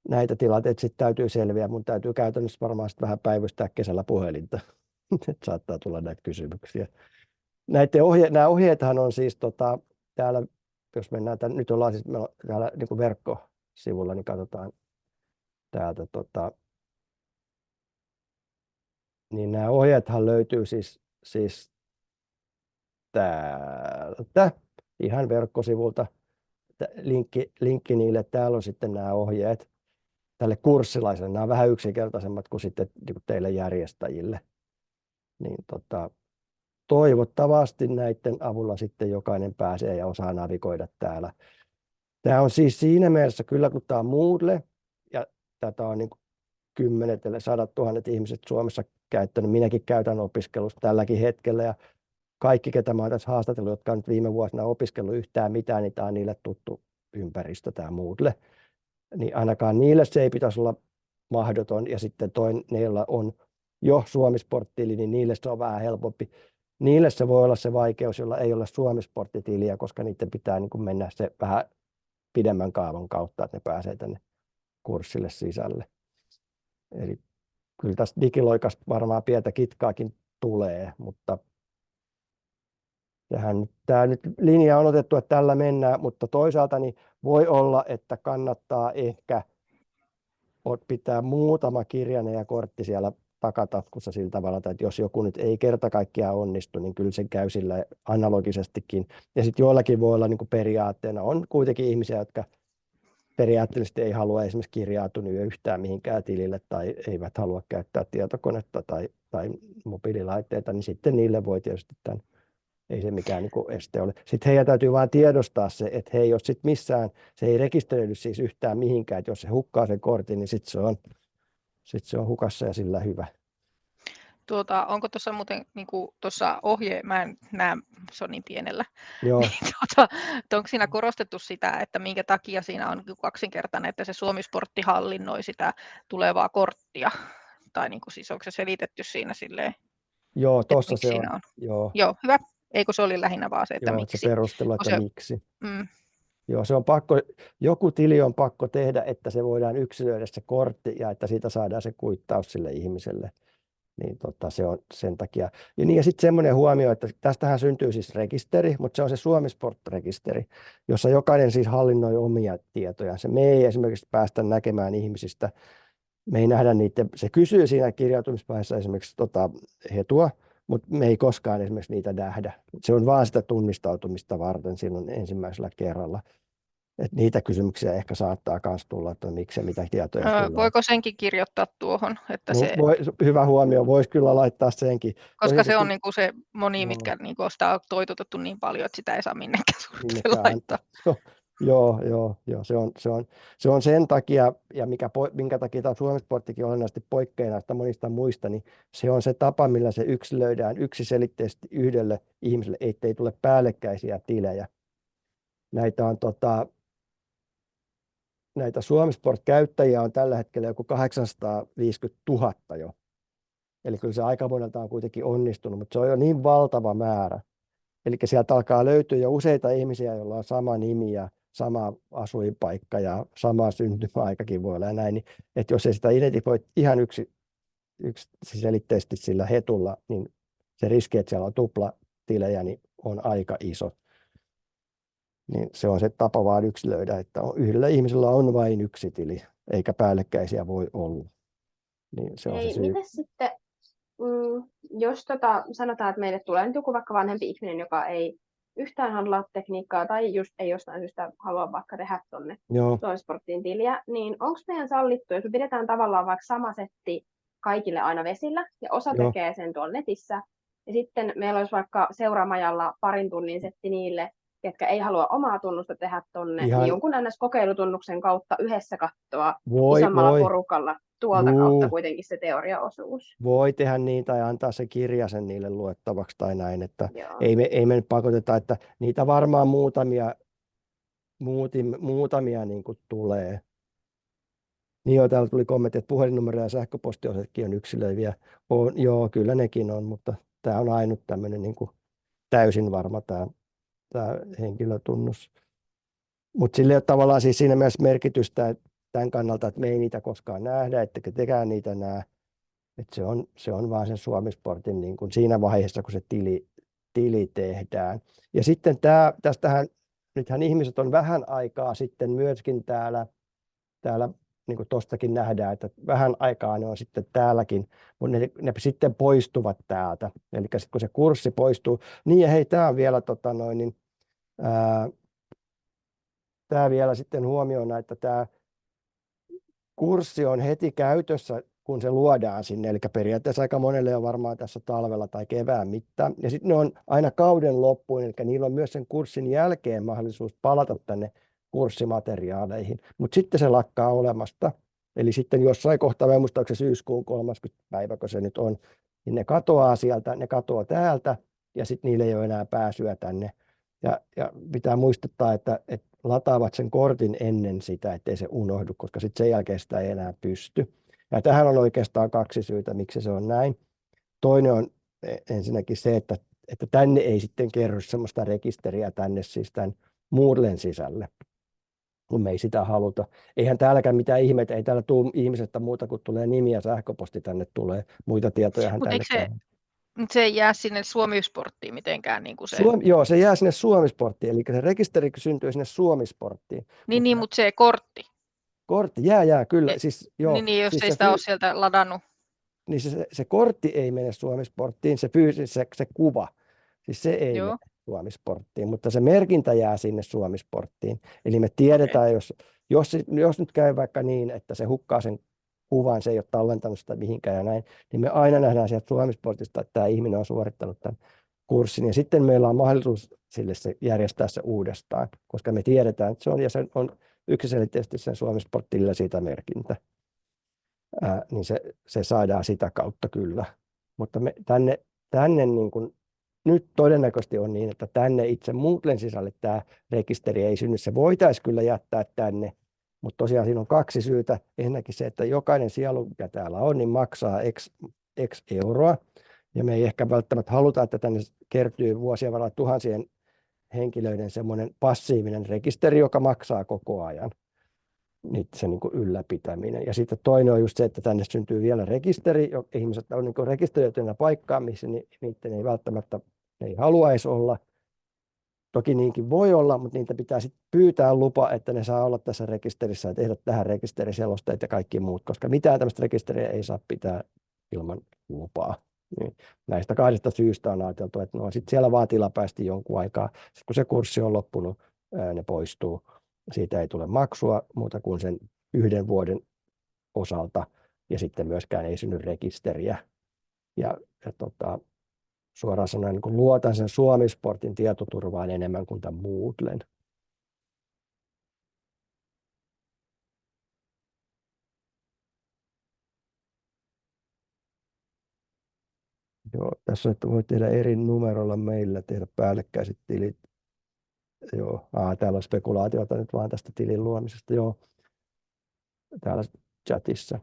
näitä tilanteita sitten täytyy selviä. Mun täytyy käytännössä varmaan sitten vähän päivystää kesällä puhelinta. Että saattaa tulla näitä kysymyksiä. Nämä ohjeethan on siis täällä, jos mennään nyt ollaan siis täällä niin kuin verkkosivulla, niin katsotaan täältä. Niin nämä ohjeethan löytyy siis täältä ihan verkkosivulta. Linkki niille. Täällä on sitten nämä ohjeet tälle kurssilaiselle. Nämä on vähän yksinkertaisemmat kuin sitten niin kuin teille järjestäjille. Niin toivottavasti näiden avulla sitten jokainen pääsee ja osaa navigoida täällä. Tämä on siis siinä mielessä kyllä, kun tämä on Moodle ja tätä on niin kuin 10 000 100 000 ihmiset Suomessa käyttänyt. Minäkin käytän opiskelussa tälläkin hetkellä ja kaikki, ketä mä olen tässä haastatellut, jotka on nyt viime vuosina opiskellut yhtään mitään, niin tämä on niille tuttu ympäristö, tämä Moodle. Niin ainakaan niille se ei pitäisi olla mahdoton. Ja sitten neillä on jo Suomi-sporttitili, niin niille se on vähän helpompi. Niille se voi olla se vaikeus, jolla ei ole Suomi-sporttitiliä, koska niiden pitää niin kuin mennä se vähän pidemmän kaavan kautta, että ne pääsee tänne kurssille sisälle. Eli kyllä tästä digiloikasta varmaan pientä kitkaakin tulee, mutta tämä nyt linja on otettu, että tällä mennään, mutta toisaalta niin voi olla, että kannattaa ehkä pitää muutama kirjainen ja kortti siellä takataskussa sillä tavalla, että jos joku nyt ei kerta kaikkiaan onnistu, niin kyllä sen käy sillä analogisestikin. Ja sitten joillakin voi olla niin kuin periaatteena, on kuitenkin ihmisiä, jotka periaatteellisesti ei halua esimerkiksi kirjautua yhtään mihinkään tilille tai eivät halua käyttää tietokonetta tai mobiililaitteita, niin sitten niille voi tietysti tämän. Ei se mikään niin kuin este ole. Sitten heidän täytyy vain tiedostaa se, että he ei ole sit missään, se ei rekisteröidy siis yhtään mihinkään, että jos se hukkaa sen kortin, niin sitten se on hukassa ja sillä hyvä. Onko tuossa muuten niin tuossa mä en näe, se on niin pienellä, Joo. niin, onko siinä korostettu sitä, että minkä takia siinä on kaksinkertainen, että se Suomi-sportti hallinnoi sitä tulevaa korttia, tai niin kuin, siis onko se selitetty siinä silleen? Joo, tuossa se siinä on. Joo. Joo, hyvä. Eikö se oli lähinnä vaan se, että Joo, miksi? se perustelu, että miksi. Mm. Joo, se on pakko, joku tili on pakko tehdä, että se voidaan yksilöidä se kortti ja että siitä saadaan se kuittaus sille ihmiselle. Niin se on sen takia. Ja sitten semmoinen huomio, että tästähän syntyy siis rekisteri, mutta se on se Suomi-sport-rekisteri, jossa jokainen siis hallinnoi omia tietoja. Me ei esimerkiksi päästä näkemään ihmisistä, me ei nähdä niitä, se kysyy siinä kirjautumisvaiheessa esimerkiksi hetua, mutta me ei koskaan esimerkiksi niitä nähdä. Se on vaan sitä tunnistautumista varten silloin ensimmäisellä kerralla. Et niitä kysymyksiä ehkä saattaa myös tulla, että miksi ja mitä tietoja tulee. Voiko senkin kirjoittaa tuohon? Että hyvä huomio, voisi kyllä laittaa senkin. Koska se on niinku se moni, mitkä niinku sitä on toitotettu niin paljon, että sitä ei saa minnekään laittaa. Joo, se on sen takia, ja minkä takia tämä Suomi-sporttikin olennaisesti poikkeaa näistä monista muista, niin se on se tapa, millä se yksilöidään yksiselitteisesti yhdelle ihmiselle, ettei tule päällekkäisiä tilejä. Näitä on näitä Suomi-sport-käyttäjiä on tällä hetkellä joku 850 000 jo. Eli kyllä se aika monelta on kuitenkin onnistunut, mutta se on jo niin valtava määrä. Eli sieltä alkaa löytyä jo useita ihmisiä, joilla on sama nimi ja sama asuinpaikka ja sama syntymäaikakin voi olla ja näin. Niin, että jos ei sitä identifoi ihan yksiselitteisesti sillä hetulla, niin se riski, että siellä on tuplatilejä, niin on aika iso. Niin se on se tapa vaan yksilöidä, että yhdellä ihmisellä on vain yksi tili, eikä päällekkäisiä voi olla. Niin se on se syy. Miten sitten, jos sanotaan, että meille tulee nyt joku vaikka vanhempi ihminen, joka ei yhtään handlaa tekniikkaa tai just ei jostain syystä halua vaikka tehdä tuonne Suomi-sporttiin tiliä, niin onko meidän sallittu, jos me pidetään tavallaan vaikka sama setti kaikille aina vesillä ja osa tekee sen tuolla netissä ja sitten meillä olisi vaikka Seuramajalla 2 tunnin setti niille, ketkä ei halua omaa tunnusta tehdä tuonne, niin jonkun kokeilutunnuksen kautta yhdessä katsoa isommalla porukalla tuolta kautta kuitenkin se teoriaosuus. Voi tehdä niin tai antaa se kirjasen niille luettavaksi tai näin, että ei me nyt pakoteta, että niitä varmaan muutamia muutamia niin kuin tulee. Niin joo, täällä tuli kommentti, että puhelinnumero ja sähköpostiosoitekin on yksilöiviä. Joo, kyllä nekin on, mutta tämä on ainut tämmöinen niin kuin täysin varma tämä henkilötunnus. Mutta sillä ei ole tavallaan siis siinä mielessä merkitystä että tämän kannalta, että me ei niitä koskaan nähdä, ettekä tekään niitä näe. Että se on vaan sen Suomi-sportin niin kuin siinä vaiheessa, kun se tili tehdään. Ja sitten tästähän, nythän ihmiset on vähän aikaa sitten myöskin täällä niin kuin tuostakin nähdään, että vähän aikaa ne on sitten täälläkin, mutta ne sitten poistuvat täältä. Eli sitten kun se kurssi poistuu, niin ja hei, tämä on vielä tämä vielä sitten huomioon, että tämä kurssi on heti käytössä, kun se luodaan sinne, eli periaatteessa aika monelle on varmaan tässä talvella tai kevään mittaan. Ja sitten ne on aina kauden loppuun, eli niillä on myös sen kurssin jälkeen mahdollisuus palata tänne kurssimateriaaleihin, mutta sitten se lakkaa olemasta. Eli sitten jossain kohtaa, en muista, onko se syyskuun 30. päivä, kun se nyt on, niin ne katoaa sieltä, ne katoaa täältä, ja sitten niillä ei ole enää pääsyä tänne. Ja pitää muistuttaa, että lataavat sen kortin ennen sitä, ettei se unohdu, koska sitten sen jälkeen sitä ei enää pysty. Ja tähän on oikeastaan 2 syytä, miksi se on näin. Toinen on ensinnäkin se, että tänne ei sitten kerry semmoista rekisteriä tänne siis tämän Moodlen sisälle, kun me ei sitä haluta. Eihän täälläkään mitään ihmeitä, ei täällä tule ihmisestä muuta kuin tulee nimi ja sähköposti tänne tulee, muita tietojahan tänne käy. Se ei jää sinne Suomi-sporttiin mitenkään. Niin kuin se... Joo, se jää sinne Suomi-sporttiin, eli se rekisteri syntyy sinne Suomi-sporttiin. Niin, mutta se kortti. Kortti jää, kyllä. Siis, joo, niin, jos siis ei sitä ole sieltä ladannut. Niin se kortti ei mene Suomi-sporttiin, se kuva, siis se ei mene Suomi-sporttiin, mutta se merkintä jää sinne Suomi-sporttiin. Eli me tiedetään, jos nyt käy vaikka niin, että se hukkaa sen kuvan, se ei ole tallentanut sitä mihinkään ja näin, niin me aina nähdään sieltä Suomi-sportista, että tämä ihminen on suorittanut tämän kurssin. Ja sitten meillä on mahdollisuus sille järjestää se uudestaan, koska me tiedetään, että se on, ja se on yksiselitteisesti sen Suomi-sportilla siitä merkintä. Niin se saadaan sitä kautta kyllä. Mutta tänne niin kuin, nyt todennäköisesti on niin, että tänne itse Moodlen sisälle tämä rekisteri ei synny. Se voitaisiin kyllä jättää tänne, mutta tosiaan siinä on 2 syytä. Ensinnäkin se, että jokainen sielu, mikä täällä on, niin maksaa X euroa. Ja me ei ehkä välttämättä haluta, että tänne kertyy vuosien varrella tuhansien henkilöiden semmoinen passiivinen rekisteri, joka maksaa koko ajan. Se niin kuin ylläpitäminen. Ja sitten toinen on just se, että tänne syntyy vielä rekisteri. Ihmiset on niin rekisteröitynä paikkaan, missä niiden ei välttämättä ei haluaisi olla. Toki niinkin voi olla, mutta niitä pitää sitten pyytää lupa, että ne saa olla tässä rekisterissä ja tehdä tähän rekisteriselosteet ja kaikki muut, koska mitään tämmöistä rekisteriä ei saa pitää ilman lupaa. Niin näistä 2 syystä on ajateltu, että no sitten siellä vaan tilapäisesti jonkun aikaa. Sitten kun se kurssi on loppunut, ne poistuu. Siitä ei tule maksua muuta kuin sen 1 vuoden osalta ja sitten myöskään ei synny rekisteriä. Ja suoraan sanoen niin kun luotan sen Suomi-sportin tietoturvaan enemmän kuin tämän Moodlen. Joo, tässä että voi tehdä eri numerolla meillä, tehdä päällekkäiset tilit. Joo, täällä on spekulaatiota nyt vaan tästä tilin luomisesta. Joo, täällä chatissa.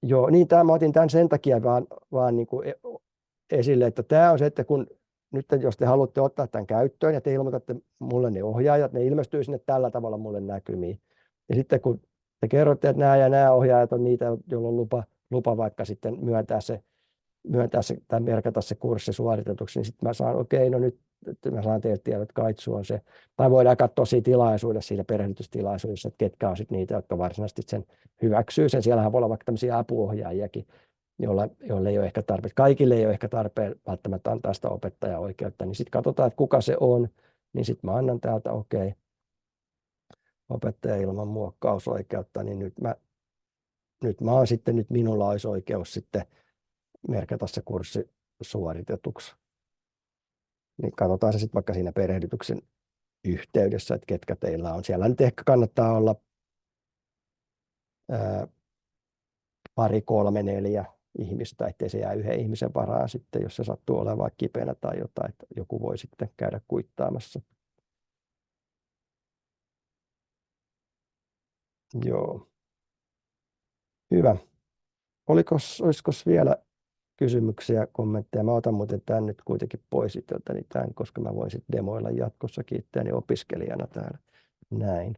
Joo, niin mä otin tämän sen takia vaan niin kuin esille, että tämä on se, että kun nyt jos te haluatte ottaa tämän käyttöön ja te ilmoitatte mulle ne ohjaajat, ne ilmestyy sinne tällä tavalla mulle näkymiin. Ja sitten kun te kerrotte, että nämä ja nämä ohjaajat on niitä, joilla on lupa vaikka sitten myöntää se tai merkata se kurssi suoritetuksi, niin sitten mä saan, no nyt mä saan teiltä tiedot, että Kaitsu on se. Tai voidaan katsoa siinä tilaisuudessa, siinä perehdytystilaisuudessa, että ketkä on sitten niitä, jotka varsinaisesti sen hyväksyy sen. Siellähän voi olla vaikka tämmöisiä apuohjaajiakin, joille ei ole ehkä tarpeen. Kaikille ei ole ehkä tarpeen välttämättä antaa sitä opettajaoikeutta, niin sitten katsotaan, että kuka se on, niin sitten mä annan täältä opettaja ilman muokkausoikeutta, niin nyt minulla olisi oikeus sitten merkata se kurssi suoritetuksi. Niin katsotaan se sitten vaikka siinä perehdytyksen yhteydessä, että ketkä teillä on. Siellä nyt ehkä kannattaa olla 2, 3, 4 ihmistä, ettei se jää 1 ihmisen varaan sitten, jos se sattuu olemaan kipeänä tai jotain, että joku voi sitten käydä kuittaamassa. Joo. Hyvä. Olisiko vielä kysymyksiä, kommentteja? Mä otan muuten tämän nyt kuitenkin pois itseltäni tämän, koska mä voin sitten demoilla jatkossakin itseäni opiskelijana täällä. Näin.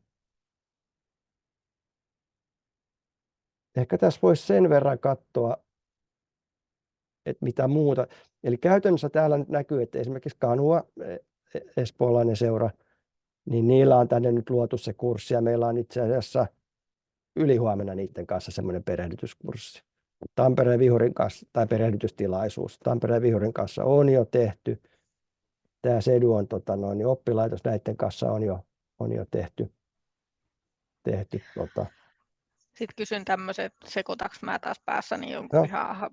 Ehkä tässä voisi sen verran katsoa, että mitä muuta. Eli käytännössä täällä nyt näkyy, että esimerkiksi Kanua, espoolainen seura, niin niillä on tänne nyt luotu se kurssi, ja meillä on itse asiassa ylihuomenna niiden kanssa semmoinen perehdytyskurssi. Tampereen Vihurin kanssa, tai perehdytystilaisuus. Tampereen Vihurin kanssa on jo tehty. Tämä Sedu on niin oppilaitos, näiden kanssa on jo tehty. Sitten kysyn tämmöiset, sekoitaks mä taas päässäni jonkun Joo. ihan,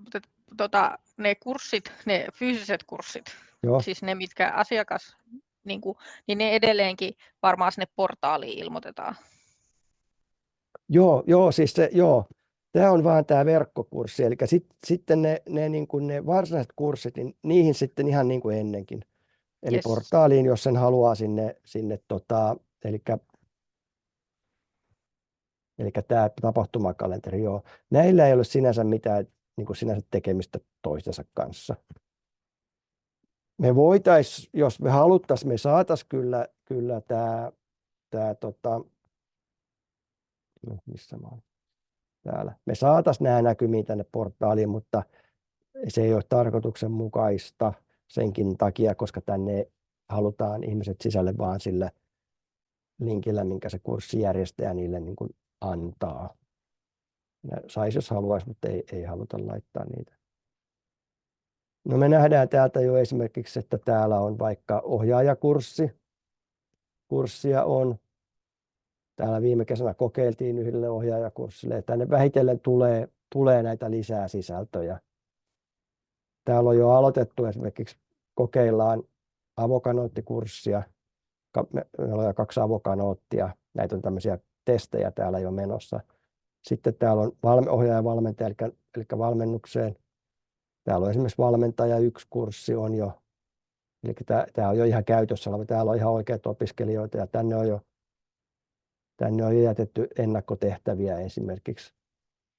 ne kurssit, ne fyysiset kurssit, Joo. siis ne mitkä asiakas, niin ne edelleenkin varmaan sinne portaaliin ilmoitetaan. Joo, siis tämä on vaan tämä verkkokurssi, eli sitten ne varsinaiset kurssit, niin niihin sitten ihan niin kuin ennenkin. Eli Yes. portaaliin, jos sen haluaa sinne eli tämä tapahtumakalenteri, joo. Näillä ei ole sinänsä mitään niin kuin sinänsä tekemistä toistensa kanssa. Me voitaisiin, jos me haluttaisiin, me saataisiin kyllä tämä missä mä olen? Täällä. Me saataisiin nämä näkymiin tänne portaaliin, mutta se ei ole tarkoituksenmukaista senkin takia, koska tänne halutaan ihmiset sisälle vaan sillä linkillä, minkä se kurssijärjestäjä niille niin kuin antaa. Saisi, jos haluaisi, mutta ei haluta laittaa niitä. No me nähdään täältä jo esimerkiksi, että täällä on vaikka ohjaajakurssi. Kurssia on. Täällä viime kesänä kokeiltiin yhdelle ohjaajakurssille, ja tänne vähitellen tulee näitä lisää sisältöjä. Täällä on jo aloitettu, esimerkiksi kokeillaan avokanoottikurssia. Meillä on jo 2 avokanoottia. Näitä on tämmöisiä testejä täällä jo menossa. Sitten täällä on ohjaaja-valmentaja, eli valmennukseen. Täällä on esimerkiksi valmentaja 1 kurssi on jo. Eli tämä on jo ihan käytössä oleva. Täällä on ihan oikeat opiskelijoita, ja tänne on jo jätetty ennakkotehtäviä esimerkiksi.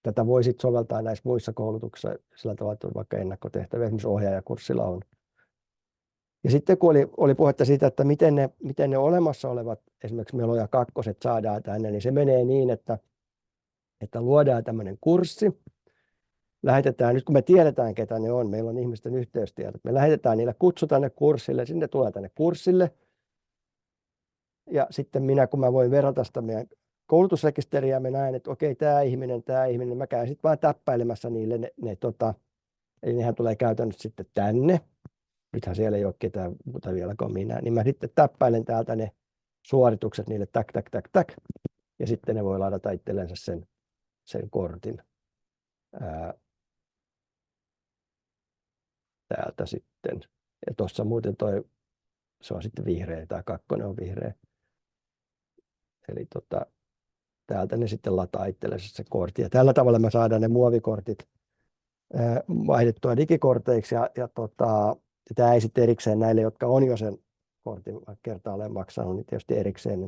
Tätä voi sitten soveltaa näissä muissa koulutuksissa sillä tavalla, että on vaikka ennakkotehtäviä, esimerkiksi ohjaajakurssilla on. Ja sitten kun oli puhetta siitä, että miten ne olemassa olevat, esimerkiksi Meloja 2 saadaan tänne, niin se menee niin, että luodaan tämmöinen kurssi. Lähetetään, nyt kun me tiedetään, ketä ne on, meillä on ihmisten yhteystiedot, me lähetetään niille kutsu tänne kurssille, sinne tulee tänne kurssille. Ja sitten kun mä voin verrata sitä meidän koulutusrekisteriä, mä näen, että okei, tämä ihminen, mä käyn sitten vaan täppäilemässä niille eli nehän tulee käytännössä sitten tänne. Nythän siellä ei ole ketään muuta vielä kuin minä, niin mä sitten täppäilen täältä ne suoritukset niille tak. Ja sitten ne voi ladata itsellensä sen kortin. Täältä sitten. Ja tuossa muuten se on sitten vihreä, tämä 2 on vihreä. Eli täältä ne sitten lataa itsellensä se kortti. Ja tällä tavalla me saadaan ne muovikortit vaihdettua digikorteiksi. Ja tämä ei sitten erikseen näille, jotka on jo sen kortin kertaalleen maksanut, niin tietysti erikseen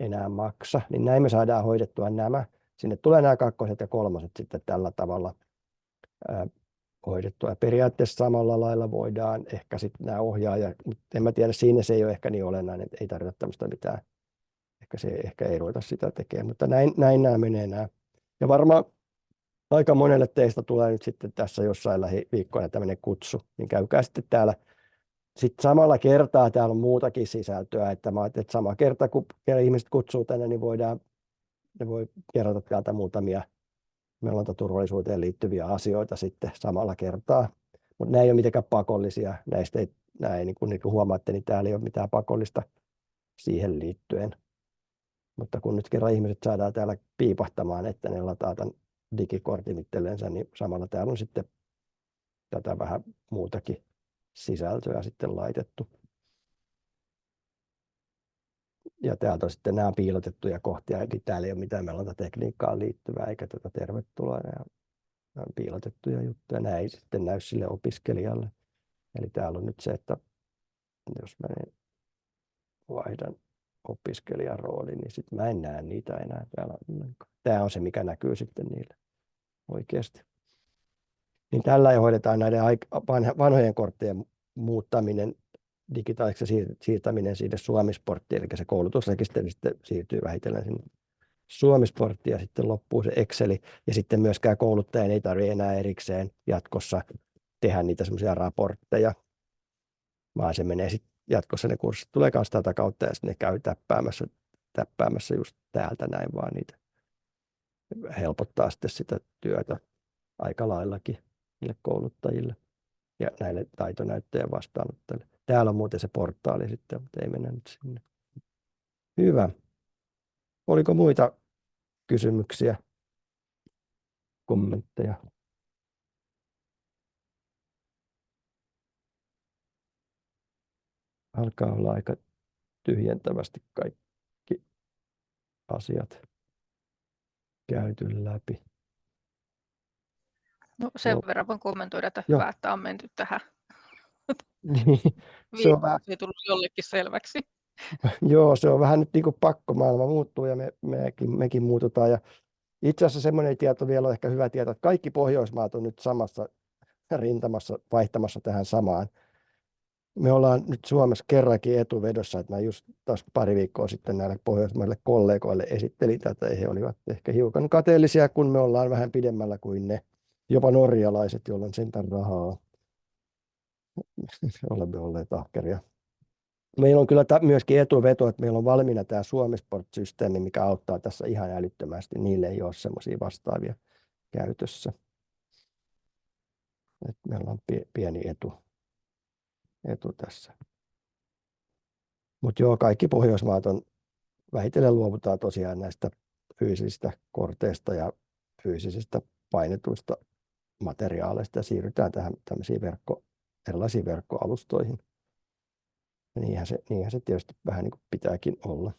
enää maksa. Niin näin me saadaan hoidettua nämä. Sinne tulee nämä 2 ja 3 sitten tällä tavalla hoidettua. Ja periaatteessa samalla lailla voidaan ehkä sitten nämä ohjaaja, mutta en mä tiedä, siinä se ei ole ehkä niin olennainen, että ei tarvita tämmöistä mitään. Ehkä ei ruveta sitä tekemään, mutta näin nämä menee nämä. Ja varmaan aika monelle teistä tulee nyt sitten tässä jossain lähiviikkoina tämmöinen kutsu, niin käykää sitten täällä. Sitten samalla kertaa täällä on muutakin sisältöä, että mä ajattelin, että sama kerta kun ihmiset kutsuu tänne, niin ne voi kerrota täältä muutamia melontaturvallisuuteen liittyviä asioita sitten samalla kertaa. Mutta nämä ei ole mitenkään pakollisia. Niin kuin huomaatte, niin täällä ei ole mitään pakollista siihen liittyen. Mutta kun nyt kerran ihmiset saadaan täällä piipahtamaan, että ne lataa tämän digikortin itsellensä, niin samalla täällä on sitten tätä vähän muutakin sisältöä sitten laitettu. Ja täältä on sitten nämä piilotettuja kohtia, eli täällä ei ole mitään melontatekniikkaan liittyvää, eikä tätä tervetuloa. Nämä on piilotettuja juttuja. Nämä ei sitten näy sille opiskelijalle. Eli täällä on nyt se, että jos mä vaihdan opiskelijan rooli, niin sitten mä en näe niitä enää täällä ollenkaan. Tämä on se, mikä näkyy sitten niille oikeasti. Niin tällä hoidetaan näiden vanhojen korttien muuttaminen digitaaliseksi siirtäminen siitä Suomi-sporttiin, eli se koulutusrekisteri sitten siirtyy vähitellen sinne Suomi-sporttiin ja sitten loppuu se Exceli. Ja sitten myöskään kouluttajan ei tarvitse enää erikseen jatkossa tehdä niitä semmoisia raportteja, vaan se menee sitten jatkossa ne kurssit tulee myös tätä kautta ja sitten ne käy täppäämässä just täältä näin vaan niitä. Helpottaa sitten sitä työtä aika laillakin niille kouluttajille ja näille taitonäyttöjen vastaanottajille. Täällä on muuten se portaali sitten, mutta ei mennä nyt sinne. Hyvä. Oliko muita kysymyksiä, kommentteja? Alkaa olla aika tyhjentävästi kaikki asiat käyty läpi. No sen No. verran voin kommentoida, että Joo. hyvä, että on menty tähän. Niin, se on vähän, Se ei tullut jollekin selväksi. joo, se on vähän nyt niin kuin pakko, maailma muuttuu ja mekin muututaan. Ja itse asiassa semmoinen tieto vielä on ehkä hyvä tietää, että kaikki Pohjoismaat on nyt samassa rintamassa vaihtamassa tähän samaan. Me ollaan nyt Suomessa kerrankin etuvedossa, että mä just taas pari viikkoa sitten näille pohjoismaille kollegoille esittelin tätä, ja he olivat ehkä hiukan kateellisia, kun me ollaan vähän pidemmällä kuin ne, jopa norjalaiset, joilla on sentään rahaa. Olemme olleet ahkeria. Meillä on kyllä myöskin etuveto, että meillä on valmiina tämä Suomi-sport-systeemi, mikä auttaa tässä ihan älyttömästi. Niille ei ole semmoisia vastaavia käytössä. Että meillä on pieni etu tässä. Mutta joo, kaikki Pohjoismaat on vähitellen luovutaan tosiaan näistä fyysisistä korteista ja fyysisistä painetuista materiaaleista ja siirrytään tähän tämmöisiin erilaisiin verkkoalustoihin. Ja niinhän se tietysti vähän niin kuin pitääkin olla.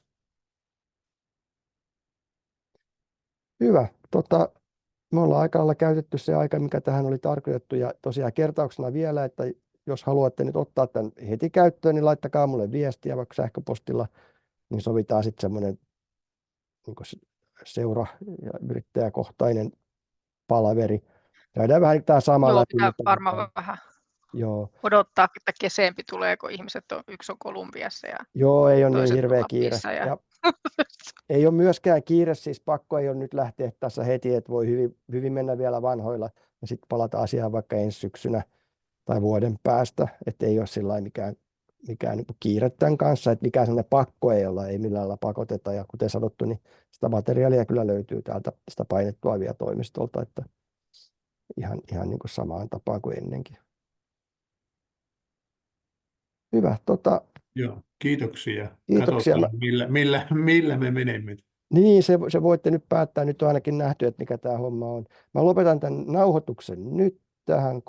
Hyvä. Me ollaan aika lailla käytetty se aika, mikä tähän oli tarkoitettu. Ja tosiaan kertauksena vielä, että jos haluatte nyt ottaa tämän heti käyttöön, niin laittakaa mulle viestiä vaikka sähköpostilla, niin sovitaan sitten semmoinen niin seura- ja yrittäjäkohtainen palaveri. Käydään vähän tämä sama Joo, läpi. pitää varmaan vähän odottaa, että kesempi tulee, kun ihmiset yksi on Kolumbiassa ja Joo, ei ole niin toiset hirveä on kiire. Lapissa ja... Ja ei ole myöskään kiire, siis pakko ei ole nyt lähteä tässä heti, että voi hyvin mennä vielä vanhoilla ja sitten palata asiaan vaikka ensi syksynä tai vuoden päästä, että ei ole sillä mikään niin kuin kiire tämän kanssa, että mikään sellainen pakko ei olla, ei millään lailla pakoteta. Ja kuten sanottu, niin sitä materiaalia kyllä löytyy täältä sitä painettua vielä toimistolta, että ihan niin kuin samaan tapaan kuin ennenkin. Hyvä. Joo, kiitoksia. Kiitoksia. Katsotaan, millä me menemme. Niin, se voitte nyt päättää. Nyt on ainakin nähty, että mikä tämä homma on. Mä lopetan tämän nauhoituksen nyt tähän